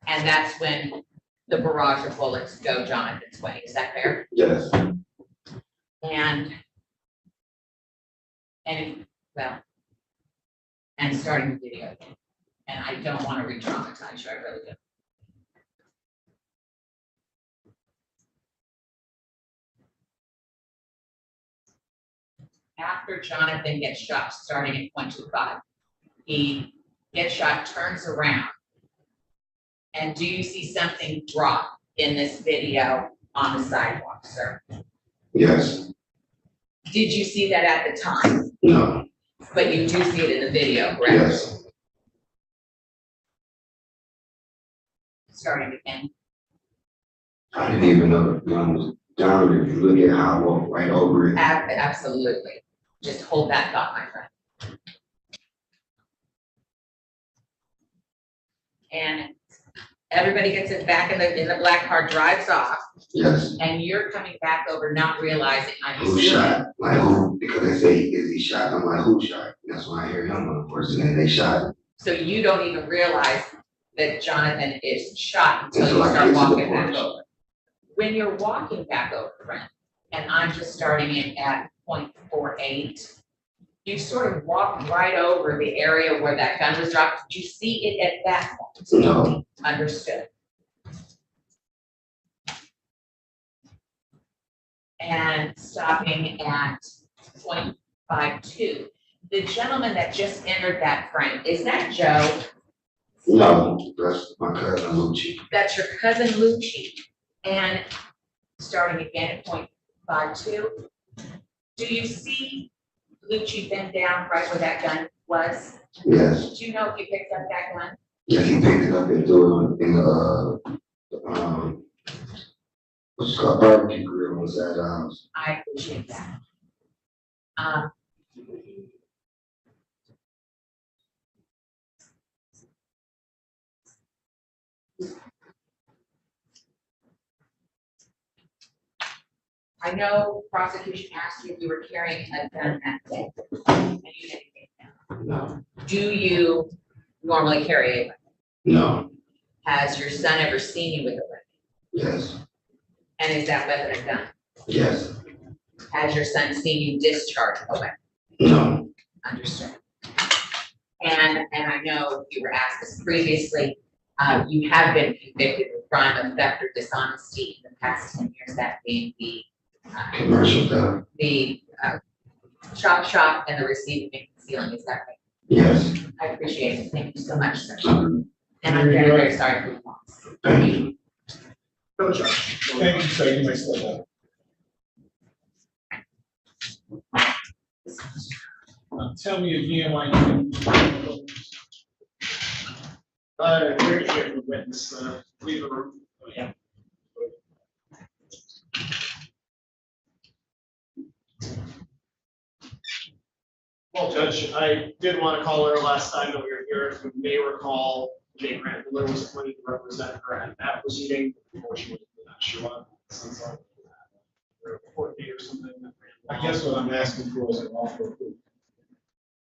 And that's when the barrage of bullets go Jonathan's way. Is that fair? Yes. And starting the video. And I don't want to re-traumatize you, I really do. After Jonathan gets shot, starting at 0.25, he gets shot, turns around. And do you see something drop in this video on the sidewalk, sir? Yes. Did you see that at the time? No. But you do see it in the video, correct? Yes. Starting again. I didn't even know the gun was down. If you look at how I walked right over it. Absolutely. Just hold that thought, my friend. And everybody gets it back in the black car, drives off. Yes. And you're coming back over, not realizing I'm Who shot? Like who? Because they say, is he shot? I'm like, who shot? That's when I hear him on the person and they shot him. So you don't even realize that Jonathan is shot until Until you I start get to the walking back porch. over. When you're walking back over, friend, and I'm just starting it at 0.48, you sort of walk right over the area where that gun was dropped. Did you see it at that point? No. Understood. And stopping at 0.52. The gentleman that just entered that frame, is that Joe? No, that's my cousin Lucci. That's your cousin Lucci. And starting again at 0.52. Do you see Lucci bend down right where that gun was? Yes. Do you know if he picked up that gun? Yes, he picked it up and threw it in the what's it called, barbecue grill on the side of the house. I appreciate that. I know prosecution asked you if you were carrying a gun that day, and you didn't take it down. No. Do you normally carry a weapon? No. Has your son ever seen you with a weapon? Yes. And is that weapon a gun? Yes. Has your son seen you discharge a weapon? No. Understood. And I know you were asked this previously, you have been convicted of crime of theft or dishonesty in the past 10 years, that being the Commercial theft. the chop shop and the receiving and concealing, is that right? Yes. I appreciate it. Thank you so much, sir. And I'm very, very sorry for the loss. Thank you. Go, Judge. Thank you, sir. You may step down. Tell me again why you. Here to hear from the witness, leave the room. Oh, yeah. Well, Judge, I did want to call her last time that we were here. If you may recall, Jay Grantler was appointed to represent her at that proceeding. Unfortunately, not show up. Since a court date or something. I guess what I'm asking for is an offer of proof.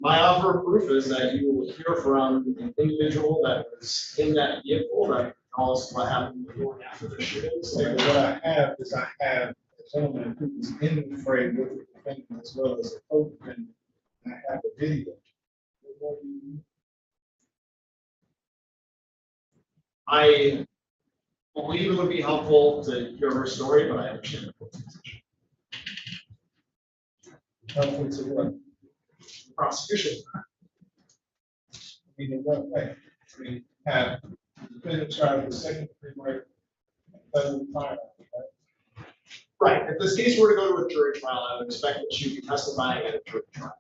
My offer of proof is that you will hear from an individual that was in that vehicle that tell us what happened before and after the shooting. So what I have is I have a gentleman who was in the fray with the defendant as well as a co-defendant. I have a video. What more do you need? I believe it would be helpful to hear her story, but I understand the court's position. Helpful to what? Prosecution. I mean, in what way? We have defendant charged with second degree murder, felony firearm, right? Right, if this case were to go to a jury trial, I would expect that she would be testifying at a jury trial.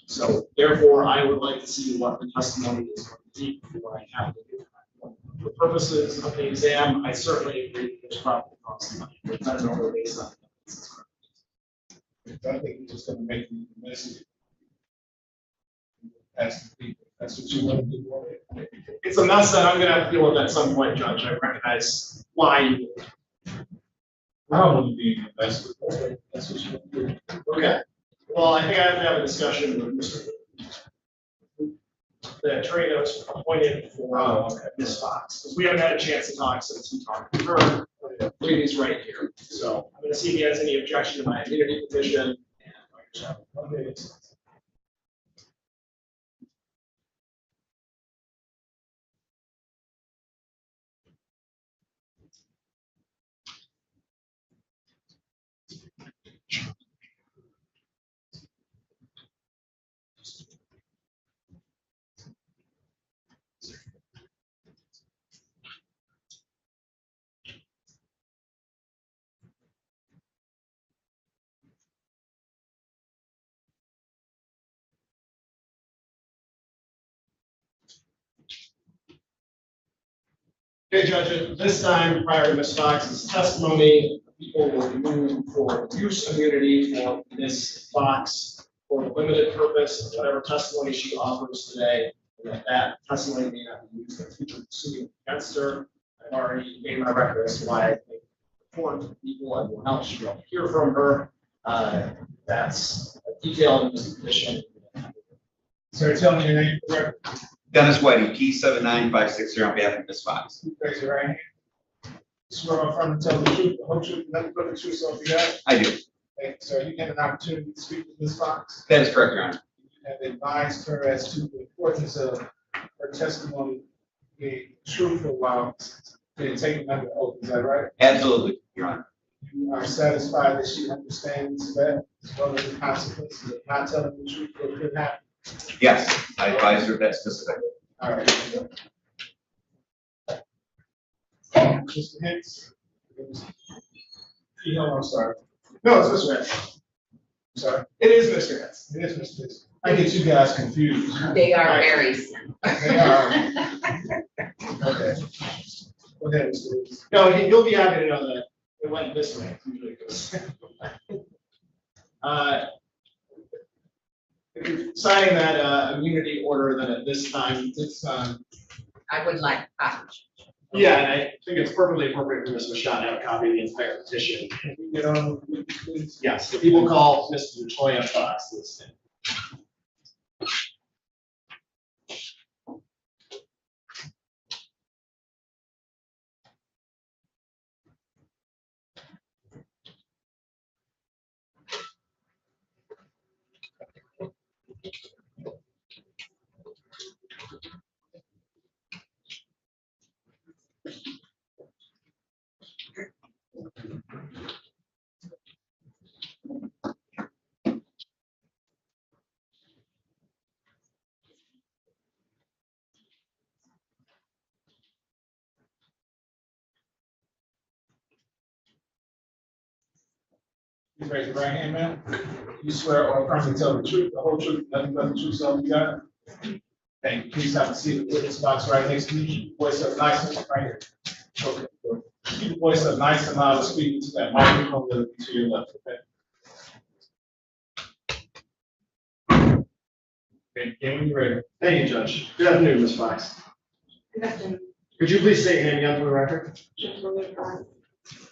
So therefore, I would like to see what the testimony is going to be before I have to do that. For purposes of the exam, I certainly agree that there's probably cost money, but I don't know based on. I think it's just gonna make you messy. Ask the people, that's what you want to do. It's a mess that I'm gonna have to deal with at some point, Judge. I recognize why you. I don't want to be in the mess with that. That's what you want to do. Okay, well, I think I have to have a discussion with Mr. The attorney that was appointed for Ms. Fox, because we haven't had a chance to talk since we talked to her. Lady's right here, so I'm gonna see if he has any objection to my immunity petition. And Okay, Judge, at this time, prior to Ms. Fox's testimony, people will be moving for use immunity for Ms. Fox for the limited purpose of whatever testimony she offers today, and that testimony may not be used in future proceedings against her. I've already made my record as to why I think important people and everyone else should hear from her. That's detailed in this petition. Sir, tell me your name, correct? Dennis Whitey, P79560 on behalf of Ms. Fox. Raise your right hand. Swear on front and tell the truth, the whole truth, nothing but the truth, so help you God. I do. Thank you, sir. You get an opportunity to speak with Ms. Fox. That is correct, Your Honor. You have advised her as to the importance of her testimony being truthful while being taken under oath. Is that right? Absolutely, Your Honor. You are satisfied that she understands that as well as the consequences of not telling the truth what could happen? Yes, I advise her that specifically. All right. Mr. Hicks? No, I'm sorry. No, it's Mr. Hicks. Sorry. It is Mr. Hicks. It is Mr. Hicks. I get you guys confused. They are very similar. They are. Okay. Go ahead, Mr. Hicks. No, you'll be happy to know that it went this way. It usually goes. If you're signing that immunity order, then at this time, I would like a copy. yeah, and I think it's perfectly appropriate for Ms. Michaud to have a copy of the entire petition. Can we get on, please? Yes, if people call Mr. Latoya Fox this thing. Please raise your right hand, ma'am. You swear or affirm to tell the truth, the whole truth, nothing but the truth, so help you God. Thank you. Please have a seat. The witness box right next to you. Voice up nice and right here. Okay. Keep the voice up nice and loud and speak to that microphone that will be to your left. Okay. Okay, when you're ready. Thank you, Judge. Good afternoon, Ms. Fox. Good afternoon. Could you please state your name again for the record? Just for me, Fox.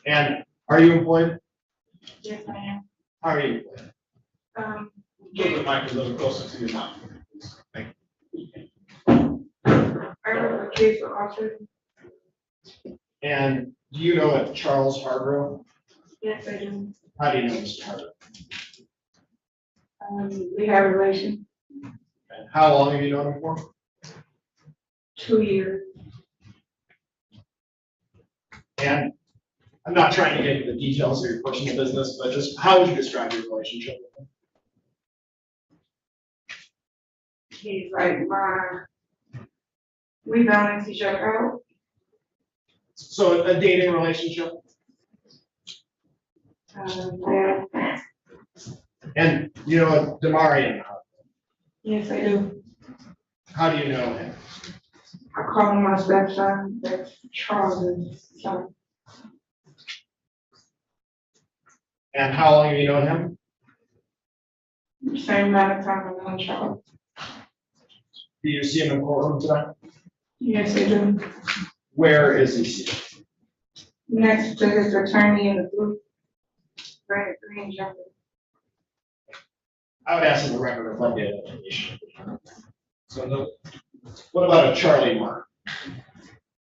And are you employed? Yes, I am. How are you employed? Get the mic a little closer to your mouth. Please. Thank I work for Kids for Autism. And do you know a Charles Hargrove? Yes, I do. How do you know Mr. Hargrove? We have a relation, And how long have you known him for? 2 years. And I'm not trying to get into the details of your personal business, but just how would you describe your relationship with him? He's like we balance each other out. So a dating relationship? Yeah. And you know Damarian? Yes, I do. How do you know him? I call him my stepson. That's Charles' son. And how long have you known him? Same amount of time I've known Charles. Do you see him in courtroom today? Yes, I do. Where is he seated? Next to his attorney in the blue, green jumper. I would ask him to record reflect the identification. So what about a Charlie Mark?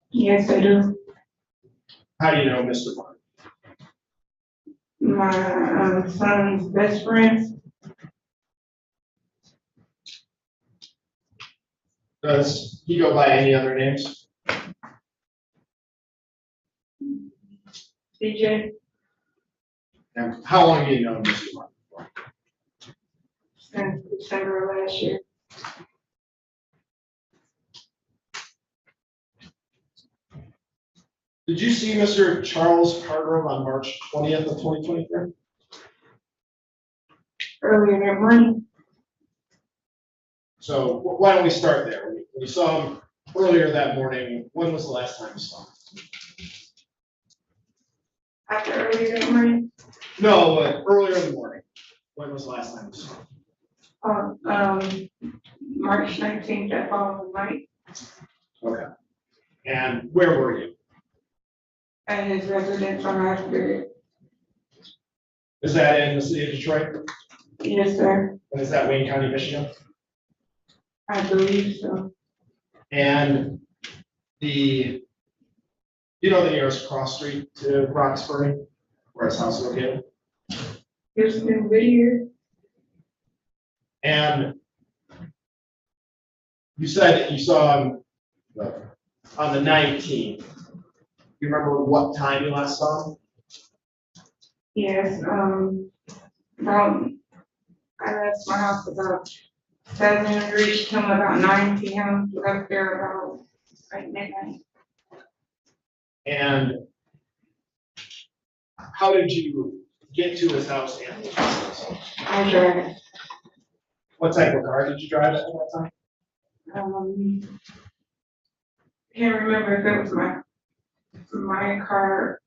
Yes, I do. How do you know Mr. Mark? My son's best friend. Does he go by any other names? DJ. And how long have you known Mr. Mark for? Since December of last year. Did you see Mr. Charles Hargrove on March 20th of 2023? Earlier that morning. So why don't we start there? When you saw him earlier that morning, when was the last time you saw him? After earlier that morning. No, earlier in the morning. When was the last time you saw him? March 19th, that following night. Okay. And where were you? At his residence on Asbury. Is that in the city of Detroit? Yes, sir. And is that Wayne County, Michigan? I believe so. And you know the nearest cross street to Roxbury, where his house is located? Houston, Whittier. And you said that you saw him on the 19th. You remember what time you last saw him? Yes, I left my house about 7 and reached him about 9 p.m. Left there about like midnight. And how did you get to his house and his residence? I drove. What type of car did you drive at that time? Can't remember if it was my car.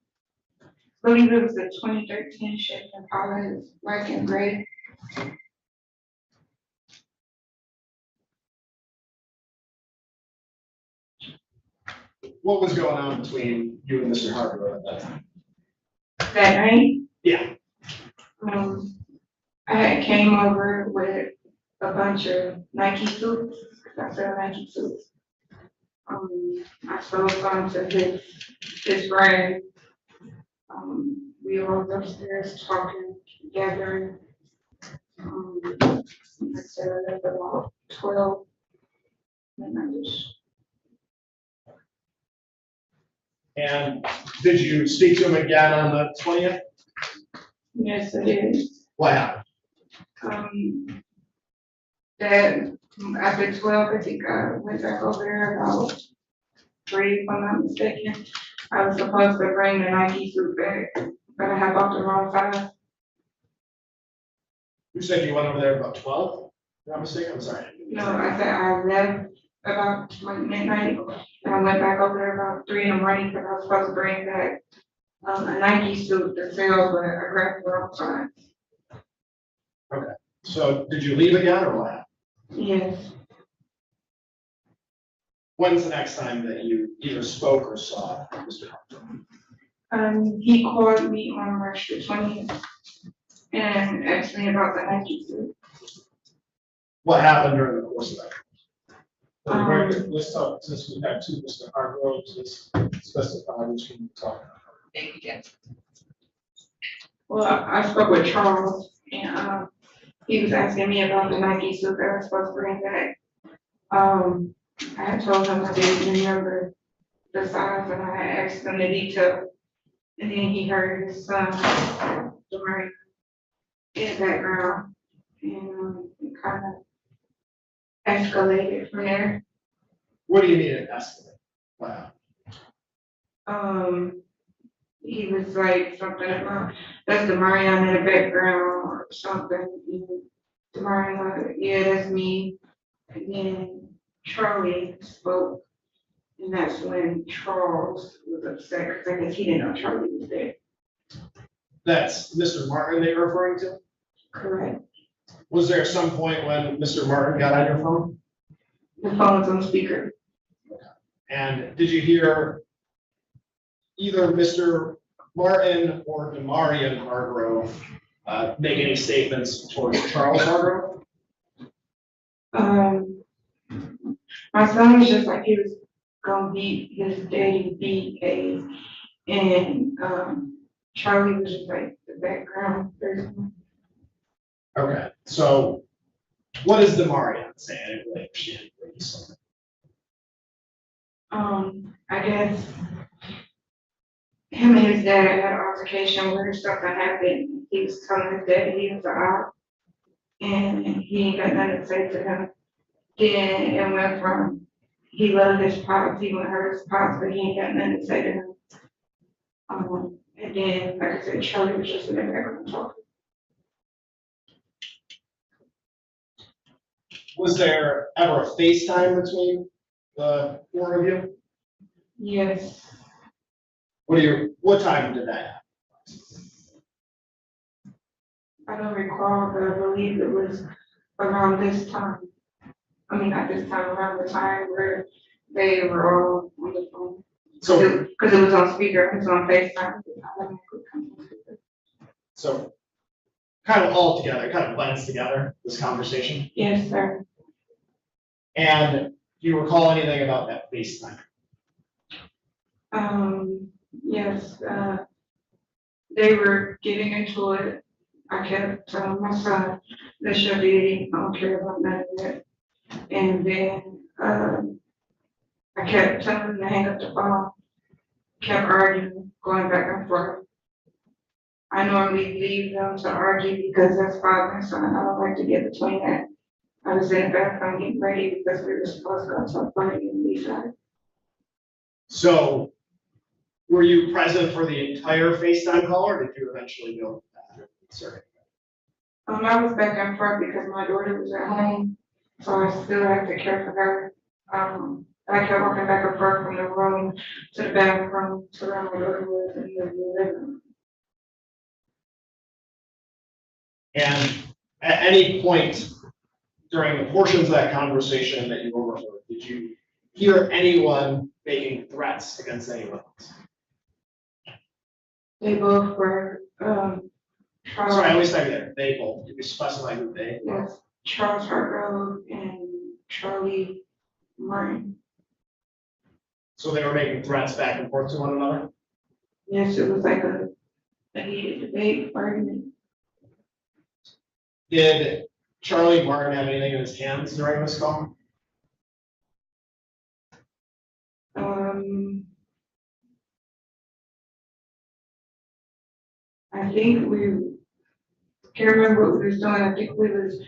I believe it was a 2013 Chevy Impala, black and gray. What was going on between you and Mr. Hargrove at that time? That night? Yeah. I had came over with a bunch of Nike suits, I sell Nike suits. I sold some to his friend. We were upstairs talking together. I said about 12 midnight. And did you speak to him again on the 20th? Yes, I did. What happened? That after 12, I think I went back over there about 3, if I'm not mistaken. I was supposed to bring the Nike suit back, but I had bought the wrong size. You said you went over there about 12? If I'm not mistaken, I'm sorry. No, I said I left about like midnight, and I went back over there about 3 in the morning because I was supposed to bring back a Nike suit to sell, but I grabbed the wrong size. Okay. So did you leave again or what? Yes. When's the next time that you either spoke or saw Mr. Hargrove? He called me on March the 20th and asked me about the Nike suit. What happened during the course of that? Let's talk, since we have two Mr. Hargroves, let's specify which one we're talking about. Thank you, Jen. Well, I spoke with Charles, and he was asking me about the Nike suit that I was supposed to bring back. I had told him I didn't remember the size, and I had asked him the detail And then he heard his son, Demari, in the background, and it kind of escalated from there. What do you mean it escalated? Wow. He was like something about, that's Demari in the background or something. Demari, yeah, that's me. And then Charlie spoke, and that's when Charles was upset, because I guess he didn't know Charlie was there. That's Mr. Martin that you're referring to? Correct. Was there some point when Mr. Martin got on your phone? The phone was on speaker. And did you hear either Mr. Martin or Demarian Hargrove make any statements towards Charles Hargrove? My son was just like he was gonna beat his daddy BA, and Charlie was just like the background person. Okay, so what is Demarian saying? I didn't really understand what you said. I guess him and his dad had an altercation where something happened. He was telling his dad he was out, and he ain't got nothing to say to him. Then it went from he loved his pops, he went hurt his pops, but he ain't got nothing to say to him. And then, like I said, Charlie was just in the background talking. Was there ever a FaceTime between the four of you? Yes. What time did that happen? I don't recall, but I believe it was around this time. I mean, not this time, around the time where they were all on the phone. So, because it was on speaker, it was on FaceTime. So, kind of all together, kind of blends together, this conversation. Yes, sir. And do you recall anything about that FaceTime? Yes, they were getting into it. I kept telling my son, let's your daddy, I don't care about none of that. And then, I kept telling him to hang up the phone, kept arguing, going back and forth. I normally leave them to argue because that's father and son. I don't like to get between that. I was in the bathroom getting ready because we were supposed to go to a party and leave that. So, were you present for the entire FaceTime call, or did you eventually go back? Sorry. I was back and forth because my daughter was at home, so I still had to care for her. I kept walking back and forth from the room to the bathroom to where my daughter was in the living room. And at any point during the portions of that conversation that you overheard, did you hear anyone making threats against anyone else? They both were, Charles. Sorry, I always say that, they both, did you specify who they? Yes, Charles Hargrove and Charlie Martin. So they were making threats back and forth to one another? Yes, it was like a heated debate, argument. Did Charlie Martin have anything in his hands during this call? I think we can't remember what we was doing. I think we was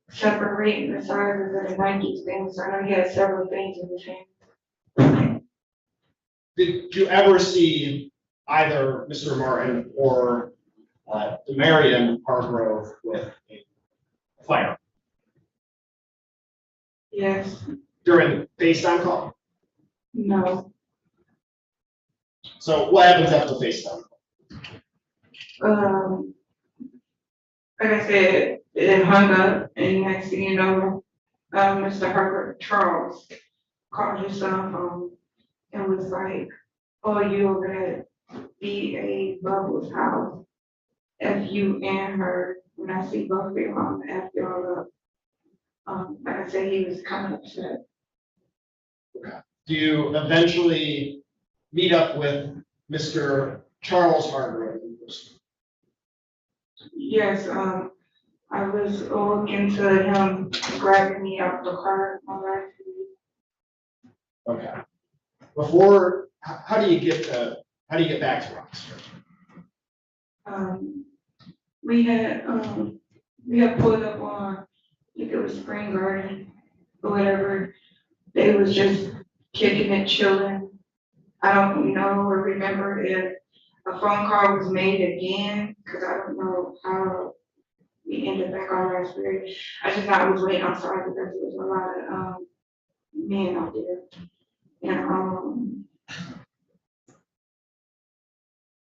separating the sizes of the Nike things. I know he had several things in his hand. Did you ever see either Mr. Martin or Demarian Hargrove with a firearm? Yes. During the FaceTime call? No. So what happens after the FaceTime? Like I said, it hung up, and next thing you know, Mr. Herbert Charles called his son phone and was like, "Oh, you over at BA Bubbles house? If you and her, when I see both of you, I'm gonna F y'all up." Like I said, he was kind of upset. Okay. Do you eventually meet up with Mr. Charles Hargrove? Yes, I was looking to him grabbing me out the car on that. Okay. Before, how do you get to How do you get back to Roxbury? We had pulled up on, I think it was Spring Garden or whatever. They was just kicking it, chilling. I don't know or remember if a phone call was made again, because I don't know how we ended back on Raspberry. I just thought I was waiting outside because there was a lot of men out there. And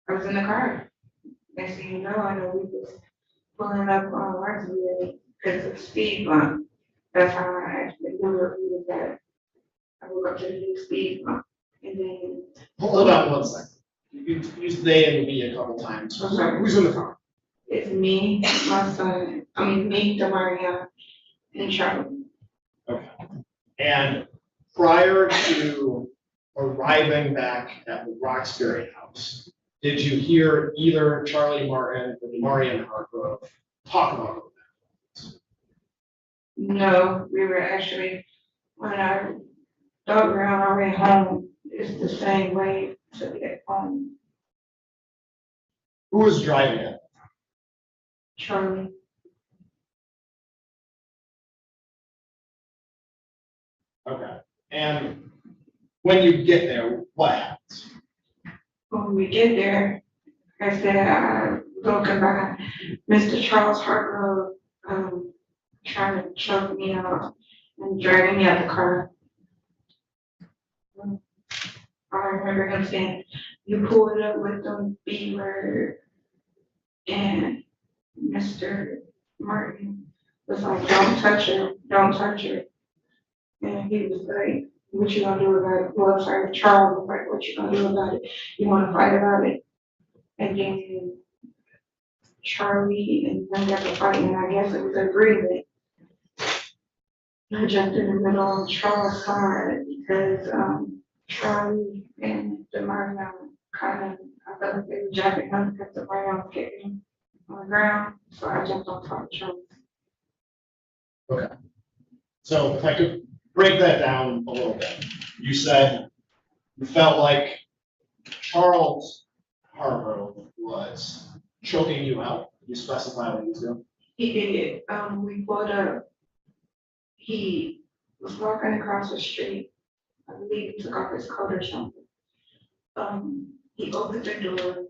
I was in the car. Next thing you know, I know we was pulling up on Raspberry because of speed bump. That's how I actually knew where we was at. I woke up to the new speed bump. And then Hold on one second. You used they and me a couple times. Who's in the car? it's me, my son, me, Demaria, and Charlie. Okay. And prior to arriving back at the Roxbury house, did you hear either Charlie Martin or Marion Hargrove talk about it? No, we were actually, when I thought we were on our way home, it's the same way to get home. Who was driving it? Charlie. Okay. And when you get there, what happens? When we get there, I said, looking by Mr. Charles Hargrove, trying to choke me out and dragging me out the car. I remember him saying, you pulled up with them B-word, and Mr. Martin was like, don't touch her, don't touch her. And he was like, what you gonna do about it? Well, I'm sorry, Charles was like, what you gonna do about it? You wanna fight about it? And then Charlie and them got to fighting, and I guess it was agreement. I jumped in the middle of Charles' side because Charlie and Demario kind of, I felt like they were jacking him because Demario was kicking on the ground, so I jumped on top of Charlie. Okay. So if I could break that down a little bit. You said you felt like Charles Hargrove was choking you out. Can you specify what he was doing? He did. We pulled up. He was walking across the street. I believe he took off his coat or something. He opened the door,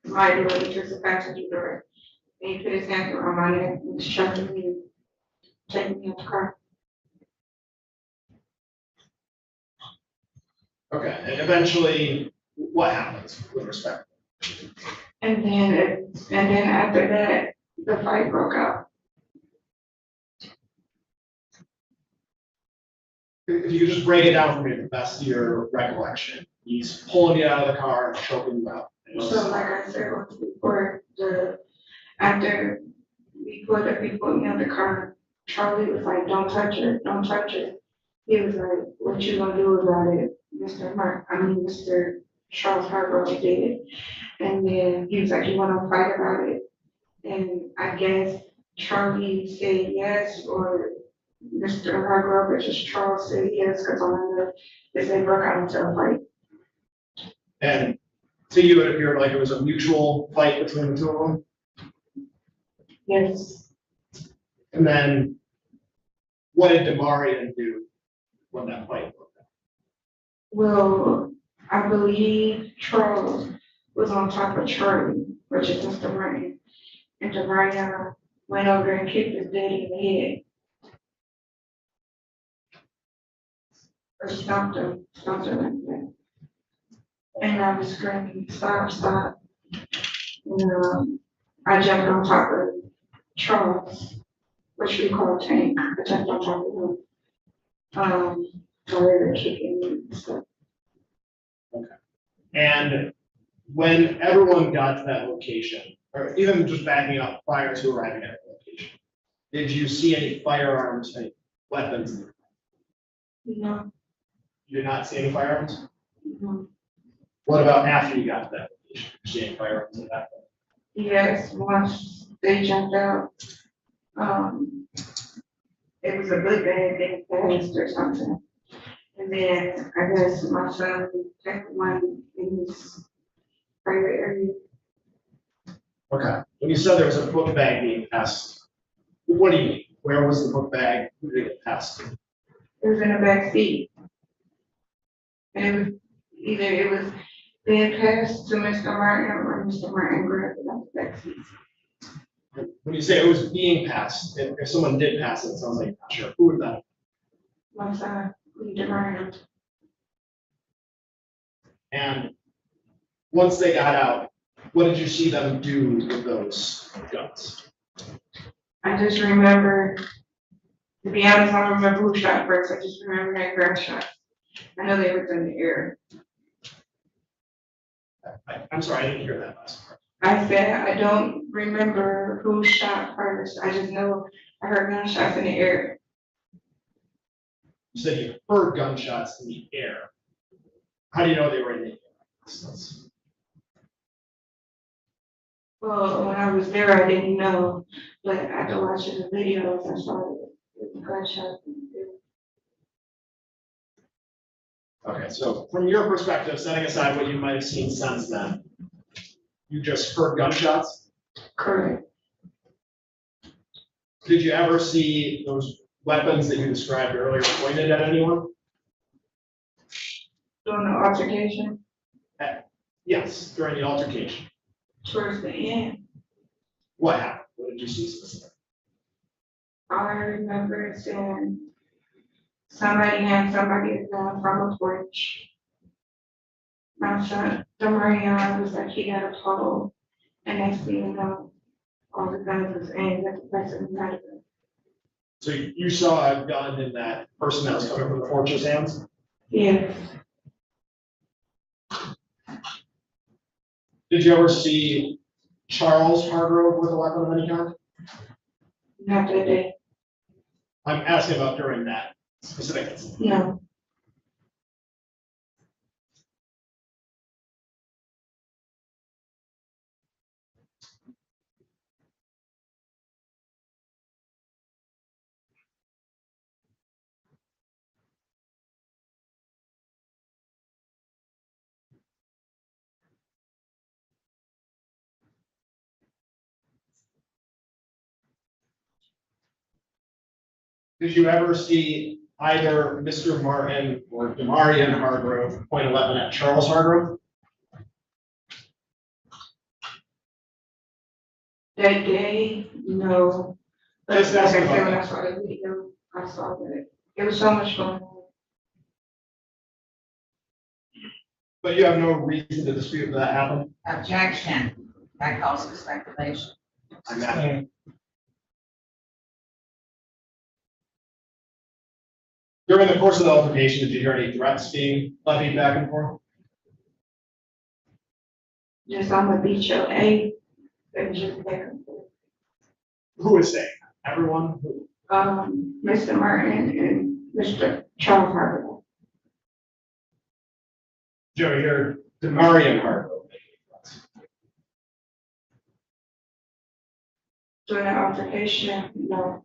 my door, which was the passenger door. And he put his hand around my neck and was choking me, taking me out the car. Okay, and eventually, what happens with respect? And then after that, the fight broke out. If you could just break it down for me to the best of your recollection. He's pulling you out of the car, choking you out. So like I said once before, after we put me on the car, Charlie was like, don't touch her, don't touch her. He was like, what you gonna do about it? Mr. Charles Hargrove did. And then he was like, you wanna fight about it? And I guess Charlie said yes, or Mr. Hargrove, or just Charles said yes, because on the, they broke out into a fight. And to you, it appeared like it was a mutual fight between the two of them? Yes. And then what did Demarian do when that fight broke out? Well, I believe Charles was on top of Charlie, which is Mr. Martin. And Demarian went over and kicked his daddy in the head. Or stomped him like that. And I was screaming, stop, stop. And I jumped on top of Charles, which we call Tank. I jumped on top of him. So they were kicking me and stuff. Okay. And when everyone got to that location, or even just backing up prior to arriving at the location, did you see any firearms, any weapons? No. You did not see any firearms? No. What about after you got to that location? Did you see any firearms at that point? Yes, once they jumped out, it was a good bag getting passed or something. And then I guess my son took one in his private area. Okay, when you said there was a book bag being passed, what do you mean? Where was the book bag? Who did it get passed to? It was in the back seat. And it was either it was being passed to Mr. Martin or Mr. Martin grabbed it out the back seat. When you say it was being passed, if someone did pass it, it sounds like you're not sure. Who would that? Once I leave the room. And once they got out, what did you see them do with those guns? I just remember, to be honest, I don't remember who shot first. I just remember that girl shot. I know they were in the air. I'm sorry, I didn't hear that last part. I said, I don't remember who shot first. I just know I heard gunshots in the air. You said you heard gunshots in the air. How do you know they were in the air? Well, when I was there, I didn't know, but after watching the videos, I saw the gunshots in the air. Okay, so from your perspective, setting aside what you might have seen since then, you just heard gunshots? Correct. Did you ever see those weapons that you described earlier pointed at anyone? During the altercation, Yes, during the altercation. towards the end, What happened? What did you see specifically? all I remember is saying somebody had somebody down from a porch. My son, Demarion, was like, he got a pole, and next thing you know, all the guns was aimed at the person who had it. So you saw a gun in that person that was coming from the porch's hands? Yes, Did you ever see Charles Hargrove with a weapon of any kind? not that day, I'm asking about during that specific incident. no. Did you ever see either Mr. Martin or Demarion Hargrove point a weapon at Charles Hargrove? That day, no. But like Just I asking said, about when I that. saw the video, I saw that it was so much going on. But you have no reason to dispute that happened? Objection, that calls for speculation. I'm asking. During the course of the altercation, did you hear any threats being levied back and forth? Just I'm gonna beat your A, it was just back and forth. Who is saying that? Everyone? Who? Mr. Martin and Mr. Charles Hargrove. Did you ever hear Demarion Hargrove making threats? During the altercation, no.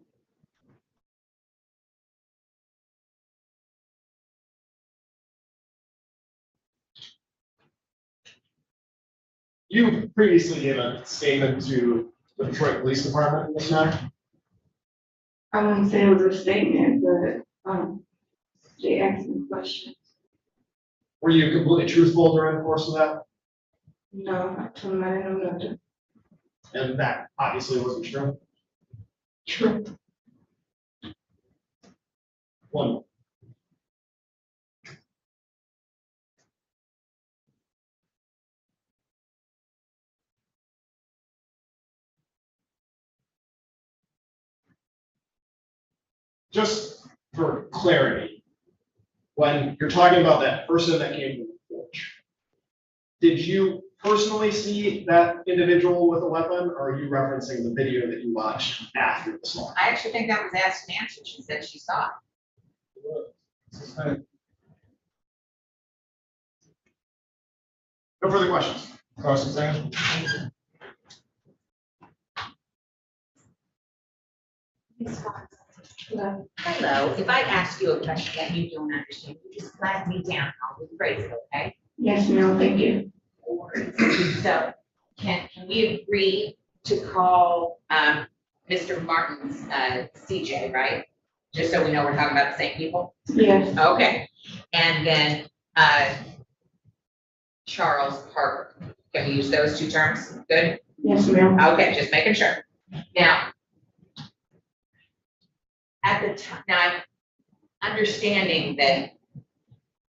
You previously gave a statement to the Detroit Police Department in this matter. I wouldn't say it was a statement, but, they asked me questions. Were you completely truthful during the course of that? No, I told them I didn't know nothing. And that obviously wasn't true. True. One. Just for clarity, when you're talking about that person that came from the porch, did you personally see that individual with a weapon, or are you referencing the video that you watched after the assault? I actually think that was asked and answered. She said she saw it. No further questions. Cross-examination. Hello, if I ask you a question that you don't understand, you just flag me down, I'll rephrase it, okay? Yes, ma'am, thank you. boards. So can we agree to call, Mr. Martin's, CJ, right? Just so we know we're talking about the same people? Yes. Okay, and then, Charles Parker, can we use those two terms? Good? Yes, ma'am. Okay, just making sure. Now, at the time, now I'm understanding that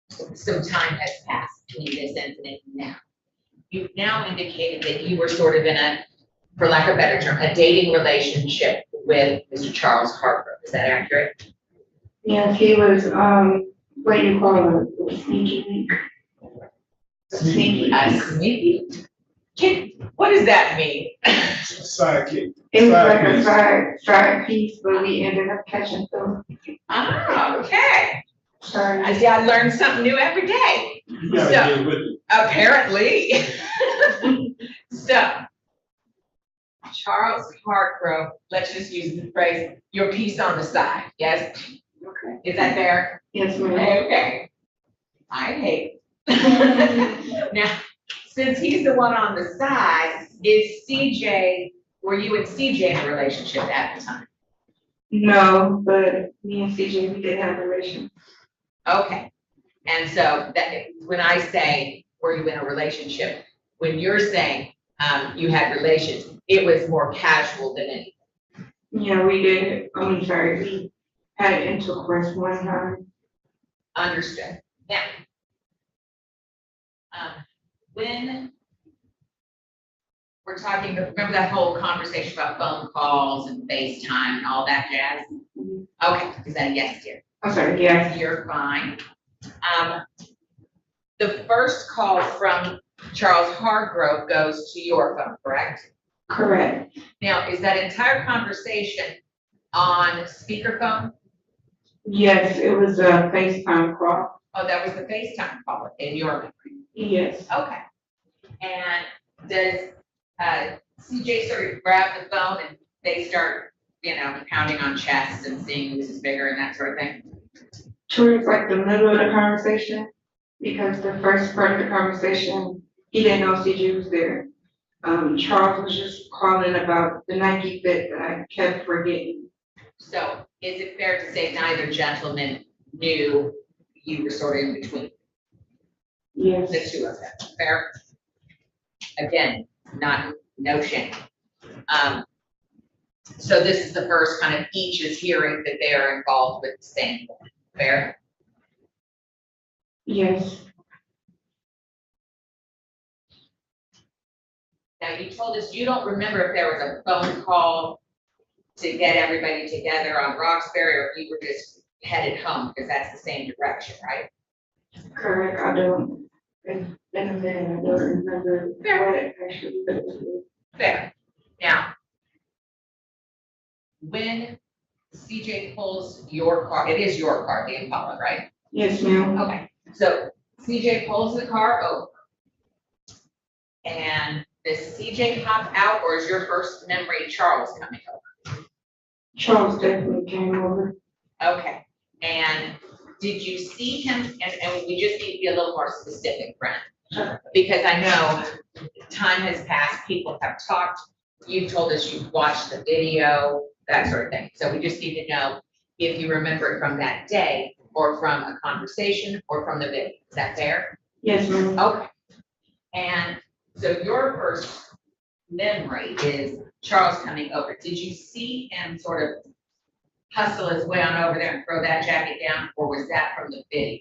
some time has passed between this incident and now. You've now indicated that you were sort of in a, for lack of a better term, a dating relationship with Mr. Charles Harper. Is that accurate? Yes, he was, what do you call it? Sneaky. Sneaky. What does that mean? Sidekick. It was like piece. a side piece, but we ended up catching them. Ah, okay. Sorry. I see, I learn something new every day. You gotta get with it. Apparently. So, Charles Hargrove, let's just use the phrase, your piece on the side, yes? Okay. Is that fair? Yes, ma'am. Okay. I hate. Now, since he's the one on the side, is CJ, were you and CJ in a relationship at the time? No, but me and CJ, we did have a relation. Okay. And so that, when I say, were you in a relationship, when you're saying, you had relations, it was more casual than anything. Yeah, we did. I'm sorry, we had intercourse one time. Understood. Now, when we're talking, remember that whole conversation about phone calls and FaceTime and all that jazz? Okay, is that a yes, dear? I'm sorry, yes. You're fine. The first call from Charles Hargrove goes to your phone, correct? Correct. Now, is that entire conversation on speakerphone? Yes, it was a FaceTime call. Oh, that was the FaceTime call in your memory? Yes. Okay. And does CJ sort of grab the phone and they start, pounding on chests and seeing who's is bigger and that sort of thing? Towards like the middle of the conversation, because the first part of the conversation, he didn't know CJ was there. Charles was just calling about the Nike fit that I kept forgetting. So is it fair to say neither gentleman knew you were sort of in between? Yes. The two of them, fair? Again, no shame. So this is the first kind of each is hearing that they are involved with the same one, fair? Yes. Now, you told us you don't remember if there was a phone call to get everybody together on Roxbury, or if you were just headed home, because that's the same direction, right? Correct, I don't. It's been a minute, I don't remember what it actually was. Fair. Now, when CJ pulls your car, it is your car, the Impala, right? Yes, ma'am. Okay, so CJ pulls the car over. And does CJ hop out, or is your first memory Charles coming over? Charles definitely came over. Okay, and did you see him, and we just need to be a little more specific, Brent? Sure. Because I know time has passed, people have talked, you've told us you've watched the video, that sort of thing. So we just need to know if you remember it from that day, or from a conversation, or from the video. Is that fair? Yes, ma'am. Okay. And so your first memory is Charles coming over. Did you see him sort of hustle his way on over there and throw that jacket down, or was that from the video?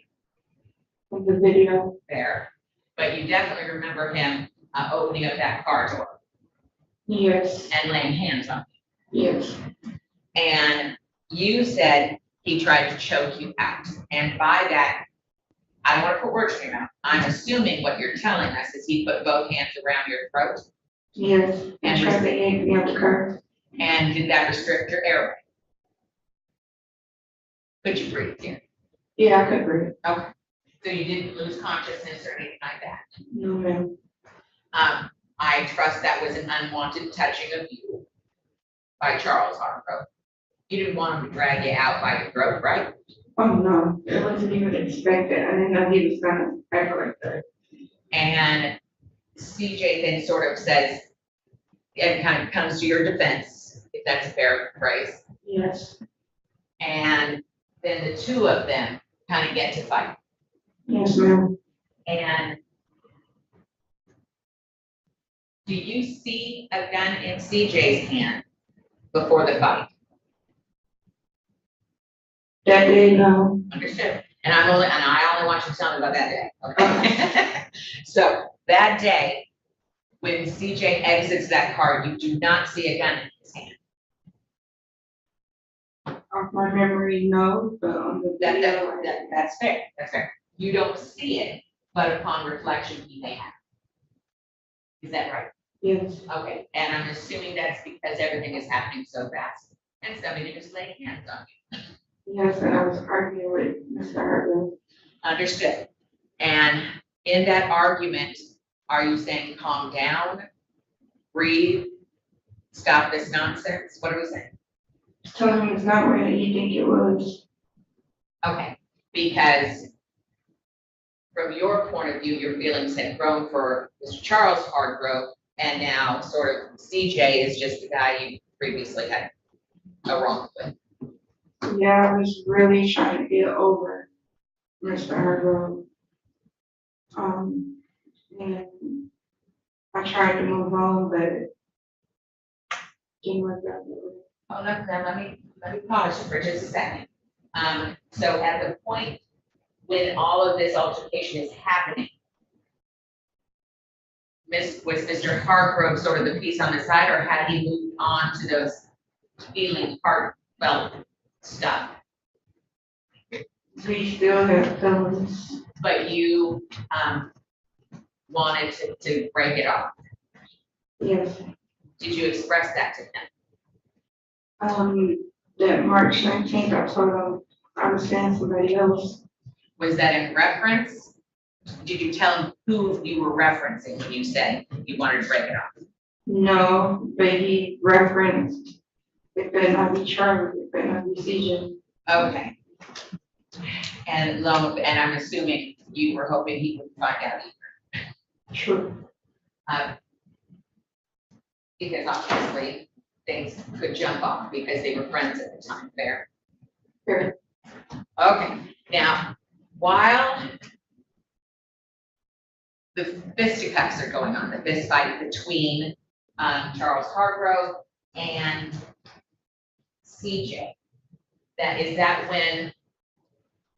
From the video. Fair. But you definitely remember him opening up that car door. Yes. And laying hands on you. Yes. And you said he tried to choke you out. And by that, I don't want to put words in your mouth. I'm assuming what you're telling us is he put both hands around your throat. Yes. And tried to yank me out the car. And did that restrict your airway? Could you breathe here? Yeah, I could breathe. Okay. So you didn't lose consciousness or anything like that? No, ma'am. I trust that was an unwanted touching of you by Charles Hargrove. You didn't want him to drag you out by your throat, right? Oh, no. It wasn't even expected. I didn't know he was gonna act like that. And CJ then sort of says, and kind of comes to your defense, if that's a fair phrase. Yes, And then the two of them kind of get to fight. yes, ma'am. And do you see a gun in CJ's hand before the fight? That day, no. Understood. And I only want you to tell me about that day, okay? So that day, when CJ exits that car, you do not see a gun in his hand. Off my memory, no, but on the video. That's fair, that's fair. You don't see it, but upon reflection, he may have. Is that right? Yes. Okay, and I'm assuming that's because everything is happening so fast, and somebody just laid hands on you. Yes, and I was arguing with Mr. Hargrove. Understood. And in that argument, are you saying calm down, breathe, stop this nonsense? What are we saying? Tell him it's not where you think it was. Okay, because from your point of view, your feelings had grown for Mr. Charles Hargrove, and now sort of CJ is just the guy you previously had a wrong with. Yeah, I was really trying to get over Mr. Hargrove. And I tried to move on, but it didn't work out. Oh, let me pause you for just a second. So at the point when all of this altercation is happening, was Mr. Hargrove sort of the piece on the side, or had he moved on to those feeling heartfelt stuff? We still have feelings. But you wanted to break it off. Yes. Did you express that to him? That March 19th, I told him I was seeing somebody else. Was that in reference? Did you tell him who you were referencing when you said you wanted to break it off? No, but he referenced it better not be Charlie, it better not be CJ. Okay. And I'm assuming you were hoping he would find out either. True. Because obviously things could jump off because they were friends at the time. Fair? Fair. Okay. Now, while the fisticuffs are going on, the fist fight between Charles Hargrove and CJ, that when,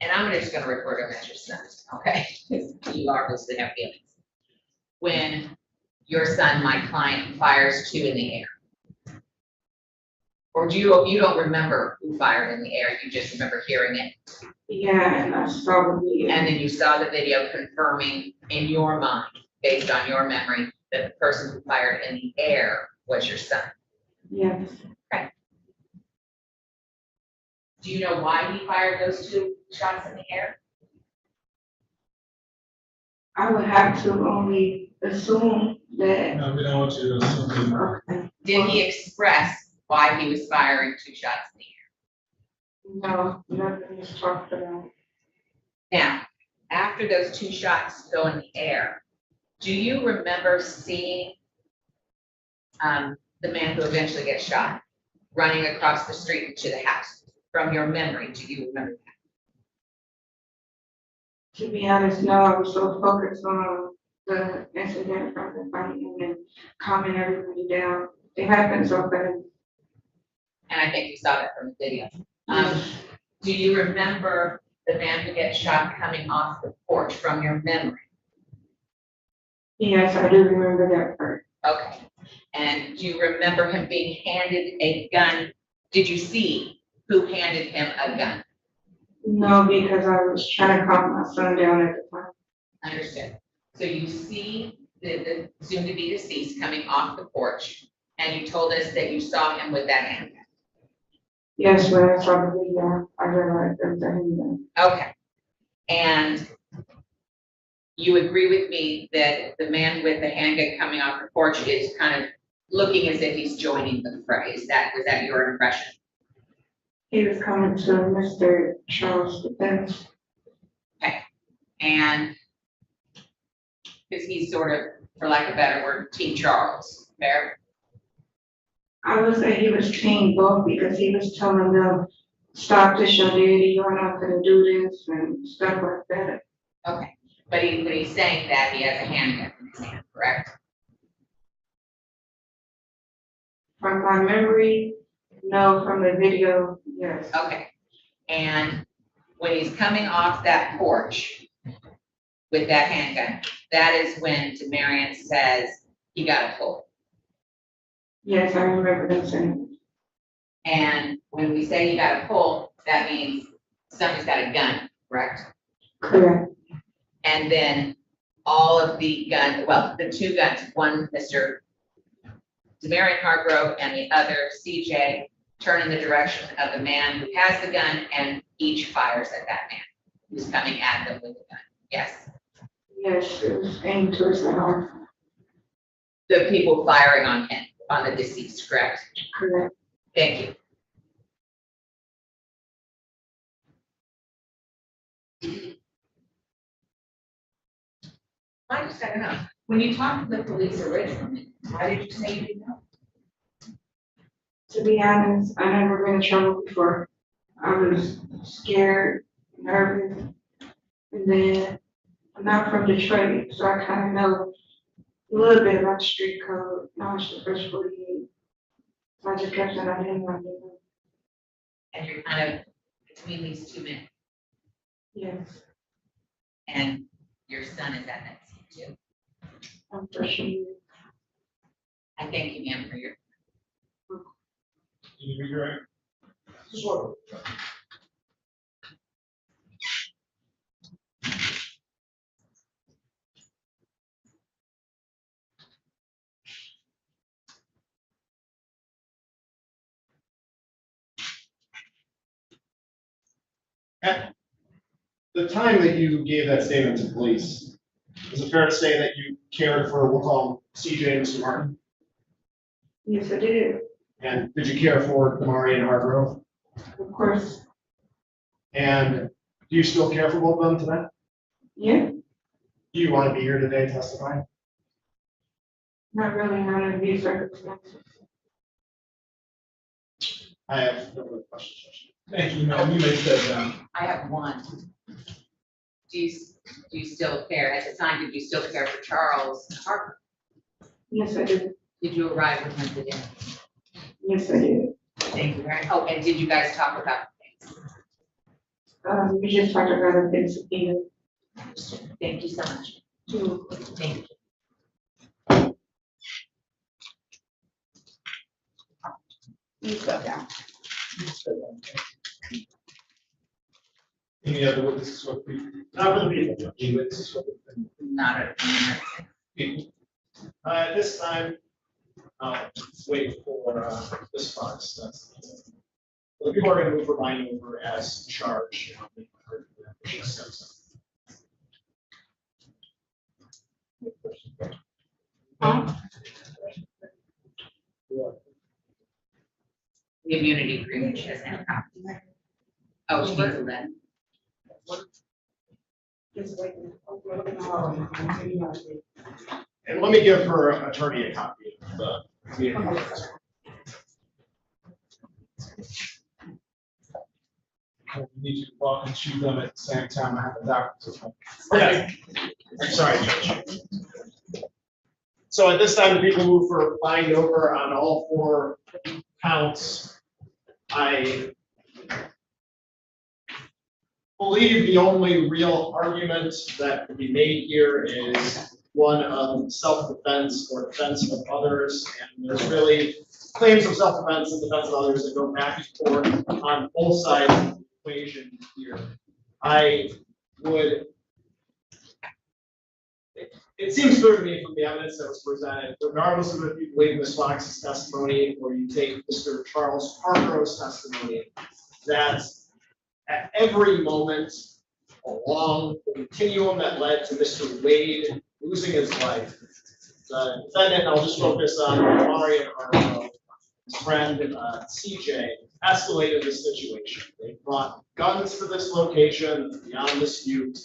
and I'm just going to refer to him as your son, okay? Because you obviously have feelings. When your son, my client, fires two in the air, or you don't remember who fired in the air? You just remember hearing it. Yeah, and I saw the video. And then you saw the video confirming in your mind, based on your memory, that the person who fired in the air was your son. Yes. Okay. Do you know why he fired those two shots in the air? I would have to only assume that. No, we don't want you to assume. Okay. Did he express why he was firing two shots in the air? No, nothing was talked about. Now, after those two shots go in the air, do you remember seeing the man who eventually gets shot running across the street into the house? From your memory, do you remember that? To be honest, no, I was so focused on the incident from the fighting and calming everybody down. It happened so fast. And I think you saw that from the video. Do you remember the man who gets shot coming off the porch from your memory? Yes, I do remember that part. Okay. And do you remember him being handed a gun? Did you see who handed him a gun? No, because I was trying to calm my son down at the time. Understood. So you see the soon-to-be deceased coming off the porch, and you told us that you saw him with that handgun. Yes, when I saw the video, I realized there was a handgun. Okay. And you agree with me that the man with the handgun coming off the porch is kind of looking as if he's joining the fray. Was that your impression? He was coming to Mr. Charles' defense. Okay. And because he's sort of for lack of a better word, Team Charles, fair? I would say he was team both because he was telling them, stop this, your daddy, you're not gonna do this and stuff like that. Okay, but he's saying that he has a handgun in his hand, correct? From my memory, no, from the video, yes. Okay, and when he's coming off that porch with that handgun, that is when Demarion says he got a pull. Yes, I remember them saying. And when we say he got a pull, that means somebody's got a gun, correct? Correct. And then all of the guns, well, the two guns, one Mr. Demarion Hargrove and the other CJ, turn in the direction of the man who has the gun and each fires at that man who's coming at them with the gun. Yes. Yes, it was aimed towards the heart. The people firing on him, on the deceased, correct? Correct. Thank you. I just don't know. When you talked to the police originally, why did you say you didn't know? To be honest, I never been in trouble before. I was scared, nervous, and then I'm not from Detroit, so I kind of know a little bit about the street code, knowledge the first 48. So I just kept saying I didn't know. And you're kind of between these two men, Yes, and your son is at that scene too. I'm for sure. I thank you, ma'am, for your. Can you read your right? Sure. At the time that you gave that statement to police, is it fair to say that you cared for, we'll call him CJ and Mr. Martin? Yes, I did. And did you care for Damari and Hargrove? Of course. And do you still care for both of them today? Yeah, Do you want to be here today testifying? not really under these circumstances. I have no other questions. Thank you, ma'am. You may sit down. I have one. Do you still care, at the time, did you still care for Charles Harper? Yes, I did. Did you arrive with him today? Yes, I did. Thank you very much. Oh, and did you guys talk about things? We just talked about the things again. Thank you so much. Thank you. You sit down. Any other witnesses? Not for the people. Any witnesses? Not a People. At this time, wait for this Fox. The people are going to move for binding over as charged. The immunity agreement, she has no copy. Oh, she needs a letter. And let me give her attorney a copy of the community. I need you to walk and chew them at the same time. I have a doctor's appointment. Okay. I'm sorry, Judge. So at this time, the people move for bind over on all 4 counts. I believe the only real argument that can be made here is one of self-defense or defense of others. And there's really claims of self-defense and defense of others that go back and forth on both sides of the equation here. It seems clear to me from the evidence that was presented, regardless of if you believe Ms. Fox's testimony or you take Mr. Charles Hargrove's testimony, that at every moment along the continuum that led to Mr. Wade losing his life, the defendant, I'll just focus on Damari and Hargrove, his friend CJ, escalated the situation. They brought guns to this location beyond dispute.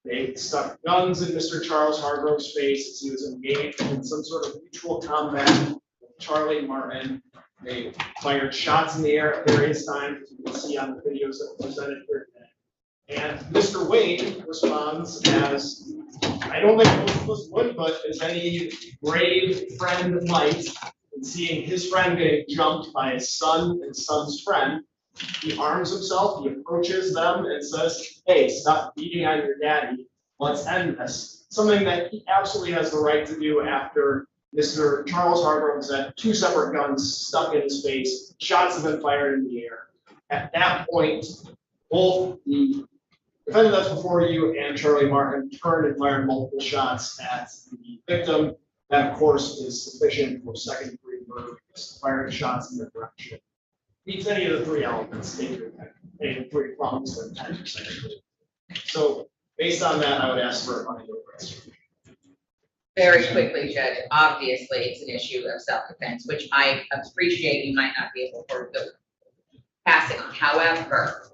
They stuck guns in Mr. Charles Hargrove's face as he was engaged in some sort of mutual combat with Charlie Martin. They fired shots in the air at various times, as you can see on the videos that were presented here today. And Mr. Wade responds as, I don't think most of us would, but as any brave friend might, in seeing his friend getting jumped by his son and son's friend, he arms himself, he approaches them and says, hey, stop beating on your daddy, let's end this. Something that he absolutely has the right to do after Mr. Charles Hargrove has had 2 separate guns stuck in his face, shots have been fired in the air. At that point, both the defendant that's before you and Charlie Martin turned and fired multiple shots at the victim. That, of course, is sufficient for second-degree murder, because firing shots in their direction meets any of the 3 elements, any of the 3 problems that intent or second degree. So, based on that, I would ask for a money request. Very quickly, Judge, obviously, it's an issue of self-defense, which I appreciate you might not be able to go passing on. However,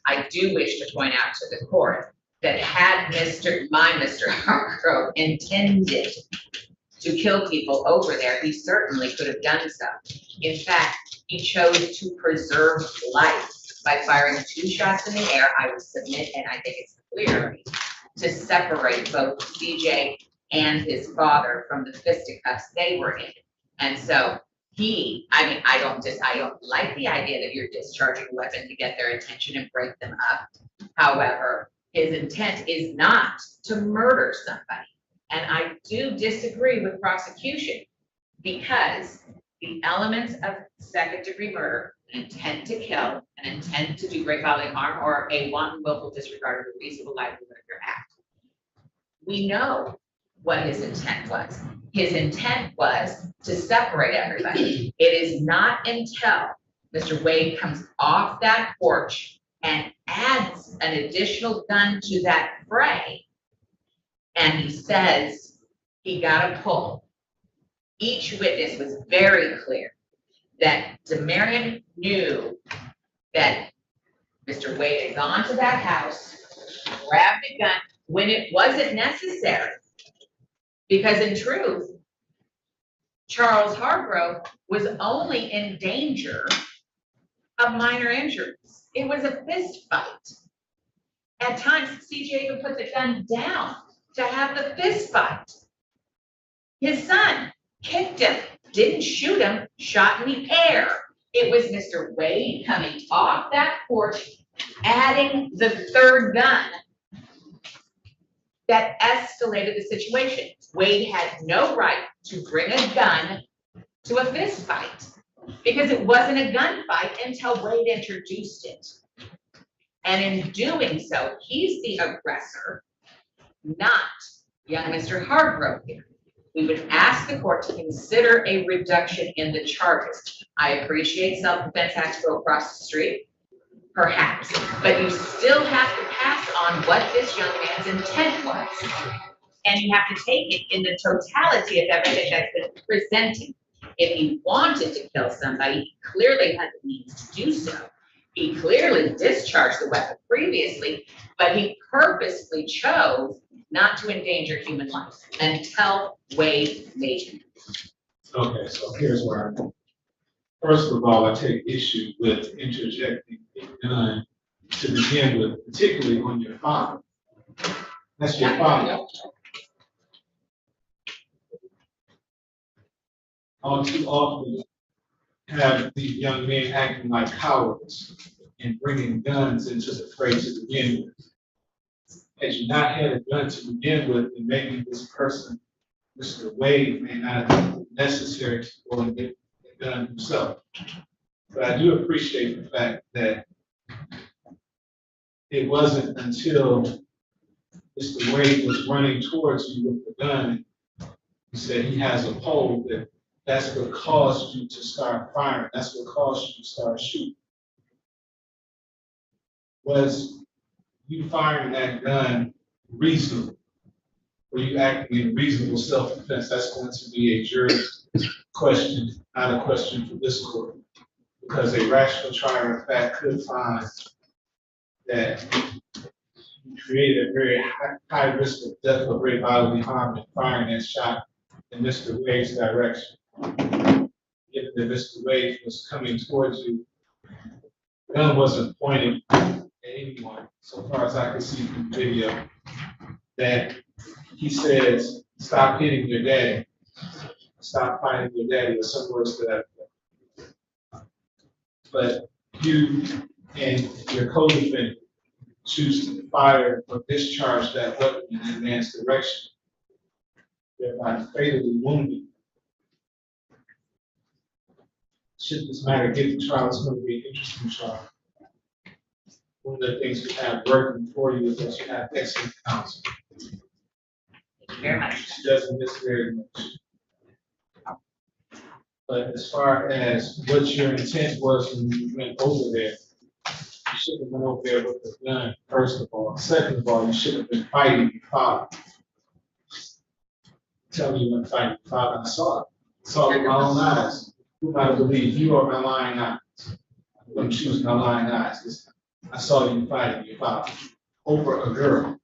I do wish to point out to the court that had Mr. Hargrove intended to kill people over there, he certainly could have done so. In fact, he chose to preserve life by firing 2 shots in the air. I would submit, and I think it's clear, to separate both CJ and his father from the fisticuffs they were in. And so I don't like the idea that you're discharging a weapon to get their attention and break them up. However, his intent is not to murder somebody. And I do disagree with prosecution, because the elements of second-degree murder, an intent to kill, an intent to do great bodily harm, or a wanton willful disregard of the reasonable likelihood of your act. We know what his intent was. His intent was to separate everybody. It is not until Mr. Wade comes off that porch and adds an additional gun to that fray, and he says he got a pull. Each witness was very clear that DeMarion knew that Mr. Wade had gone to that house, grabbed a gun when it wasn't necessary. Because in truth, Charles Hargrove was only in danger of minor injuries. It was a fist fight. At times, CJ even put the gun down to have the fist fight. His son kicked him, didn't shoot him, shot in the air. It was Mr. Wade coming off that porch, adding the 3rd gun that escalated the situation. Wade had no right to bring a gun to a fist fight, because it wasn't a gunfight until Wade introduced it. And in doing so, he's the aggressor, not young Mr. Hargrove here. We would ask the court to consider a reduction in the charges. I appreciate self-defense has to go across the street, perhaps, but you still have to pass on what this young man's intent was. And you have to take it in the totality of everything that's been presented. If he wanted to kill somebody, he clearly had the means to do so. He clearly discharged the weapon previously, but he purposely chose not to endanger human life until Wade made him. Okay, so here's where I'm going. First of all, I take issue with interjecting a gun to begin with, particularly on your father. That's your father. All too often have these young men acting like cowards and bringing guns into the fray to begin with. Had you not had a gun to begin with, then maybe this person, Mr. Wade, may not have been necessary to go and get the gun himself. But I do appreciate the fact that it wasn't until Mr. Wade was running towards you with the gun, he said he has a pole, that's what caused you to start firing. That's what caused you to start shooting. Was you firing that gun reasonable? Were you acting in reasonable self-defense? That's going to be a jury question, not a question for this court. Because a rational trier of fact could find that you created a very high risk of death or great bodily harm in firing that shot in Mr. Wade's direction. Given that Mr. Wade was coming towards you, the gun wasn't pointed at anyone, so far as I can see from the video, that he says, "Stop hitting your daddy. Stop fighting your daddy," or some words to that effect. But you and your co-defendant choose to fire or discharge that weapon in the man's direction, thereby fatally wounding. Should this matter get to trial, it's going to be an interesting trial. One of the things we have working for you is that you have excellent counsel. Thank you very much. She doesn't miss very much. But as far as what your intent was when you went over there, you shouldn't have went over there with the gun, first of all. Second of all, you should have been fighting your father. Tell me you went fighting your father. I saw it. I saw it with my own eyes. Who might have believed you or my lying eyes? I'm going to choose my lying eyes this time. I saw you fighting your father over a girl.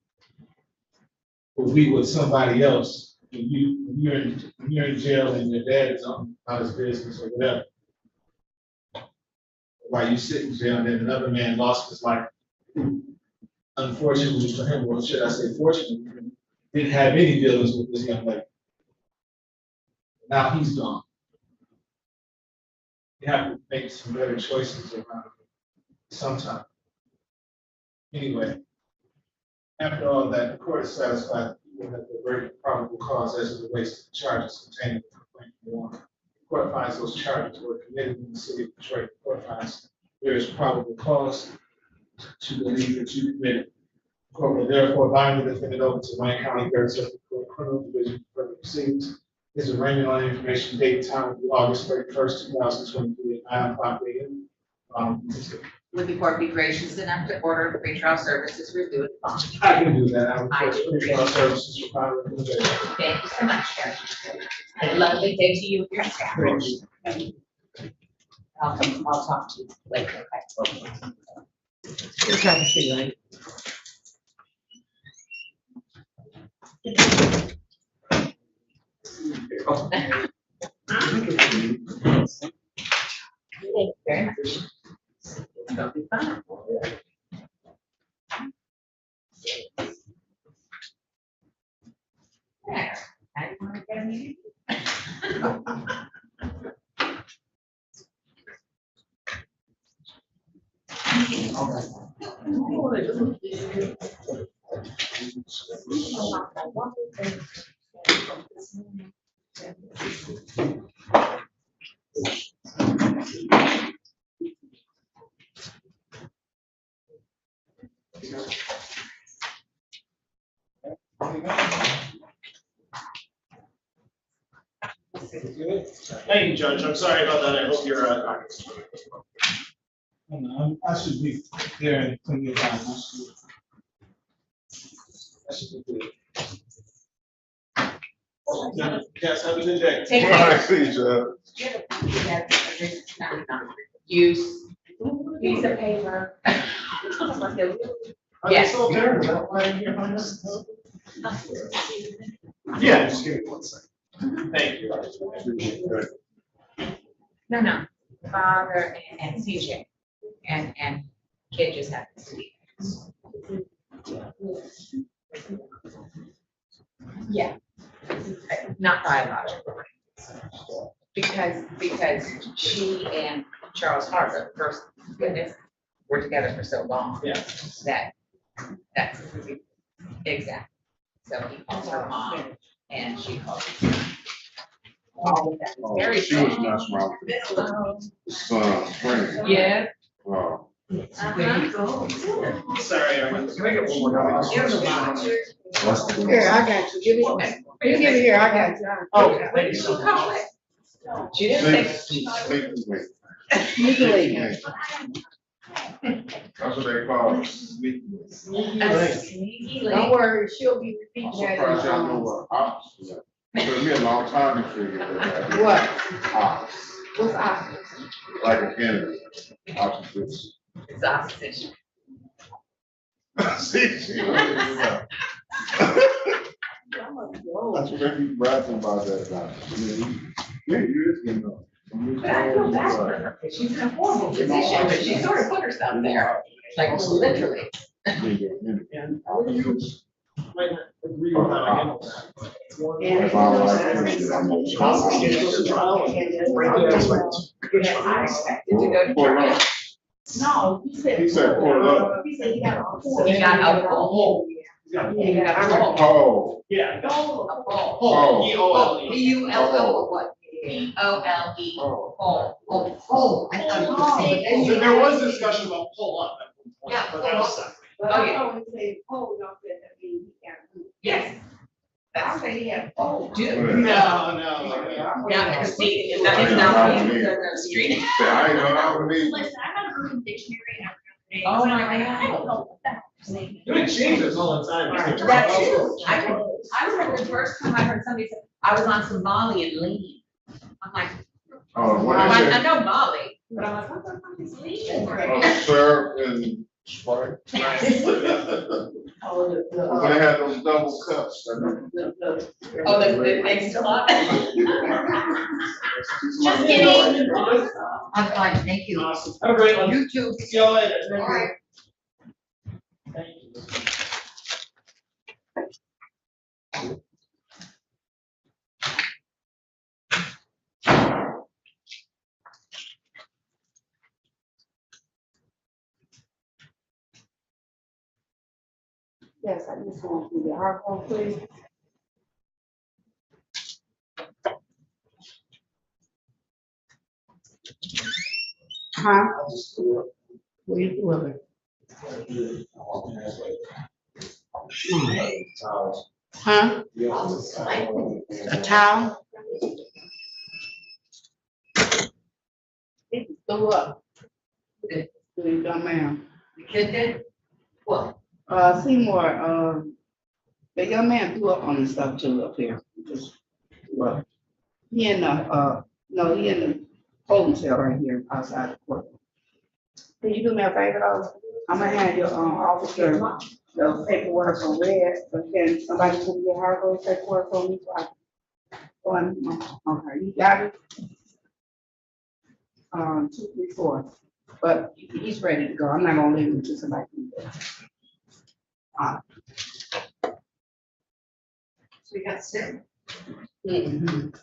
But we with somebody else, when you're in jail and your dad is on about his business or whatever. While you sit in jail and then another man lost his life. Unfortunately for him, or should I say fortunately for him, didn't have any dealings with this young lady. Now he's gone. You have to make some better choices around it sometime. Anyway, after all that, the court is satisfied that the very probable cause as it relates to the charges contained in the complaint one. The court finds those charges were committed in the city of Detroit. The court finds there is probable cause to believe that you committed. The court will therefore bind the defendant over to Wayne County Third Circuit Court Criminal Division for further proceedings. His arraignment on information date and time will be August 31st, 2023 at 9:00 a.m. Would the court be gracious enough to order pretrial services reviewed? I can do that. I will request pretrial services for final recommendation. Thank you so much, Judge. And a lovely day to you and your staff. I'll talk to you later. You're trying to see, right? Thank you very much. That'll be fun. Yeah, I want to get a meeting. Thank you, Judge. I'm sorry about that. I hope you're, I should be there in plenty of time. I should be good. Yes, have a good day. Take care. See you, Judge. Use piece of paper. Yes. yeah, just give me 1 second. Thank you. No. Father and CJ and kid just happens to be. Yeah. Not biological. Because she and Charles Harper, first witness, were together for so long. Yeah. That's exactly. So he calls her mom and she calls her. All of that. Very She was messing around with his son's friend. Yeah. Wow. There you go. Sorry, I went to make it one more time. Here's a lot. Here, I got you. Give it. You give it here, I got you. Oh, What thank did you she so call much. it? She didn't say. Legally. That's what they call it. Sneaky link. Don't worry, she'll be I'm repeating that. surprised y'all know what ops is. It took me a long time to figure that out. What? Ops, What's opposite? like a candidate. Opposites. It's opposition. See, she don't even know. That's what they be bragging about that guy. Yeah, you is getting up. But I feel bad for her, because she's in a horrible position, but she sort of put herself there, like literally. And you might not agree with how I handle that. And If I I expected to go to church. No, he said. He said, pull up. He said he got a. He got a pole. Yeah. He got a pole. Oh, Yeah. A pole. Oh. P-O-L-E. P-U-L-L or what? P-O-L-E. Pole. Oh, pole. I thought you were saying. So there was discussion about pull up at one point, Yeah, but that was separate. But I always say, oh, no, that means he can't. Yes. That's what he had. Oh, dude. No. Not proceeding, it's not the street. I ain't know how to be. Listen, I have an urban dictionary and everything. Oh my I don't God. know what the heck you're saying. Doing changes all the time. That too. I remember the first time I heard somebody say, I was on some Molly and lean. I'm like, Oh, what I is it? know Molly, but I'm like, what the fuck is lean? Oh, syrup and Sprite. Oh, When they had those double cups. Oh, the thing still on? Just kidding. I'm fine, thank you. Awesome. Have a great one. You too. See you later. All right. Thank you. Yes, I just want to be the hard one, please. Huh? What you doing? Huh? A towel? It threw up. You dumb man. The kid did? What? Seymour, the young man threw up on the stuff too up here. Well, he in the, no, he in the holding cell right here outside the court. Can you do me a favor though? I'm gonna have your, officer, the paperwork on red, but can somebody put your hard paperwork on me so I okay, you got it? 2, 3, 4, but he's ready to go. I'm not gonna leave him until somebody can do it. So we got 6. Mhm.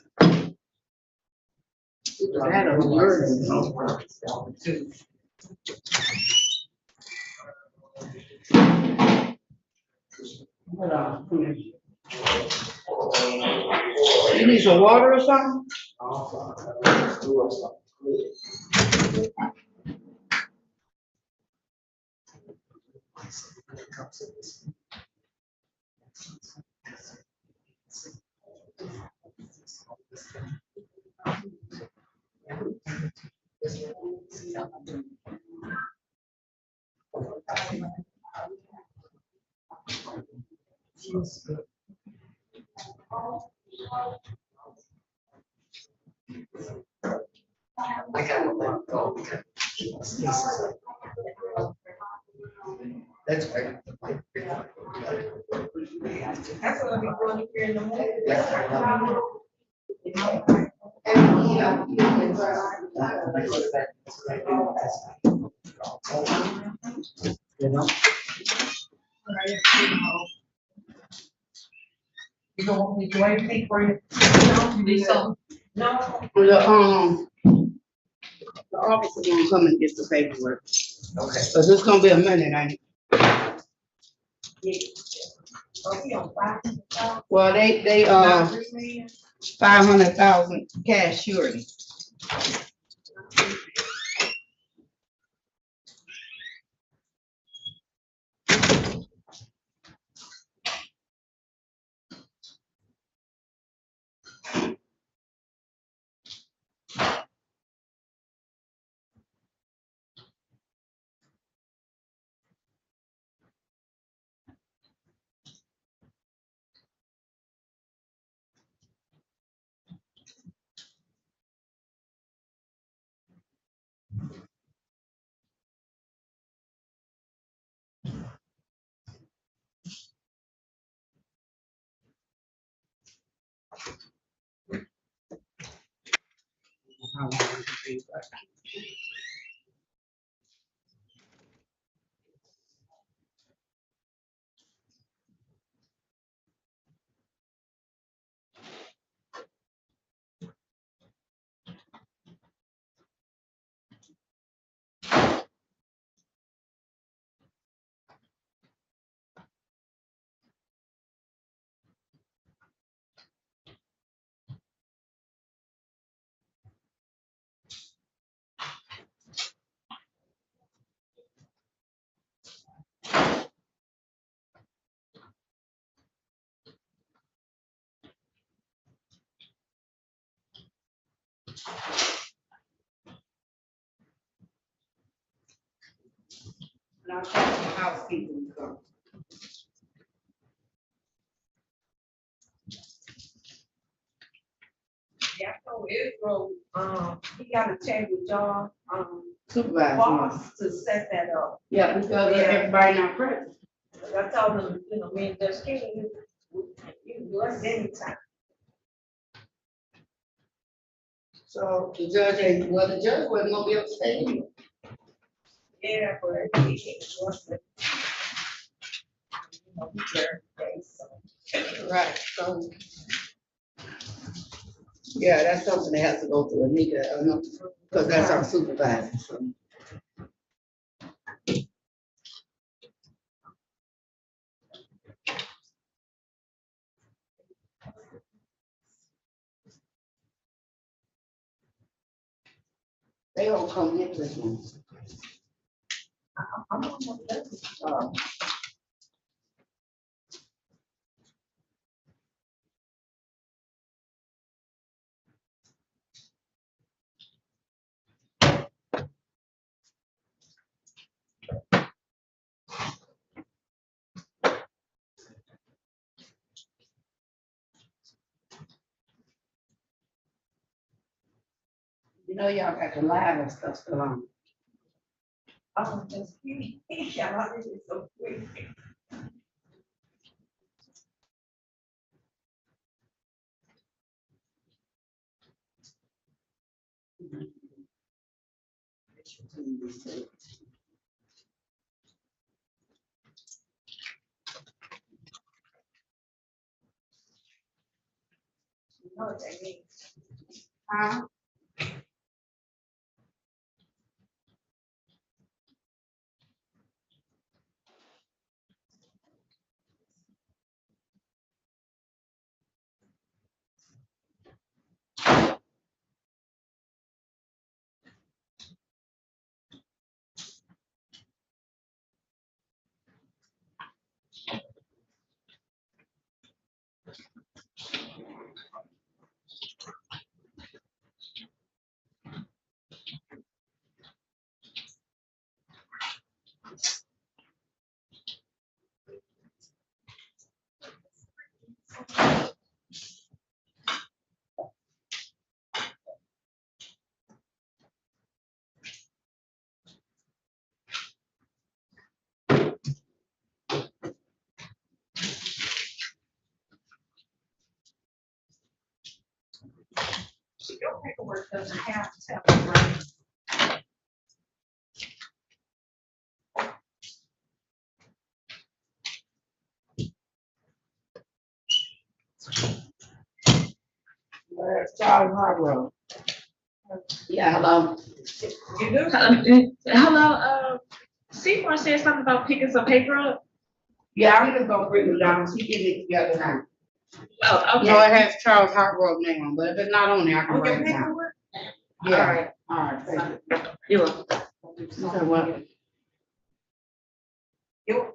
That or worse. Hold on, come here. You need some water or something? I gotta let it go. That's right. That's what I'll be doing here in the morning. You know? You don't want me to do anything for you? Lisa? No. The officer gonna come and get the paperwork. Okay. Cause it's gonna be a minute, ain't it? Well, they 500,000 cash surety. be. And I'll talk to housekeeping. So. Yeah, I told Israel, he gotta check with y'all, Supervisor. boss to set that up. Yeah, because everybody not present. I told him, me and Judge King, you can do us anytime. So the judge ain't, well, the judge wasn't gonna be able to stay anyway. Yeah, but he can't do us. Right, so. Yeah, that's something that has to go through Anika, because that's our supervisor, so. They don't come get this one. You know, y'all got the live and stuff still on. Oh, just kidding. Yeah, this is so quick. You know what that means? Huh? Your paperwork doesn't have to tell me, right? Where's Charles Hargrove? Yeah, hello. You do? Hello, Seymour said something about picking some paper up. Yeah, I'm just gonna bring it down, she get it together now. Oh, okay. No, it has Charles Hargrove name on, but if it's not on there, I can Okay, write it down. paperwork? Yeah, all right, thank you. You're welcome. You said what? Your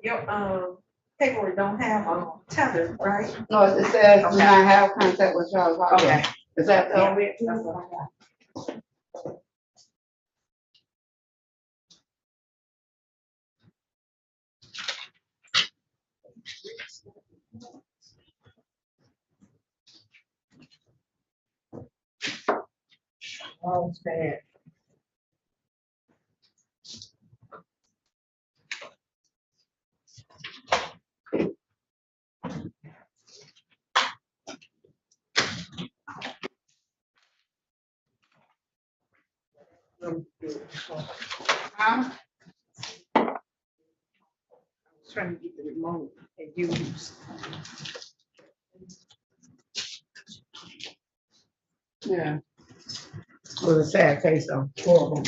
paperwork don't have tether, right? No, it says do not have contact with Charles Hargrove. Okay. Is that the Yeah, only? that's what I got. Oh, it's bad. Huh? Trying to get the remote and use. Yeah. It was a sad case though, horrible.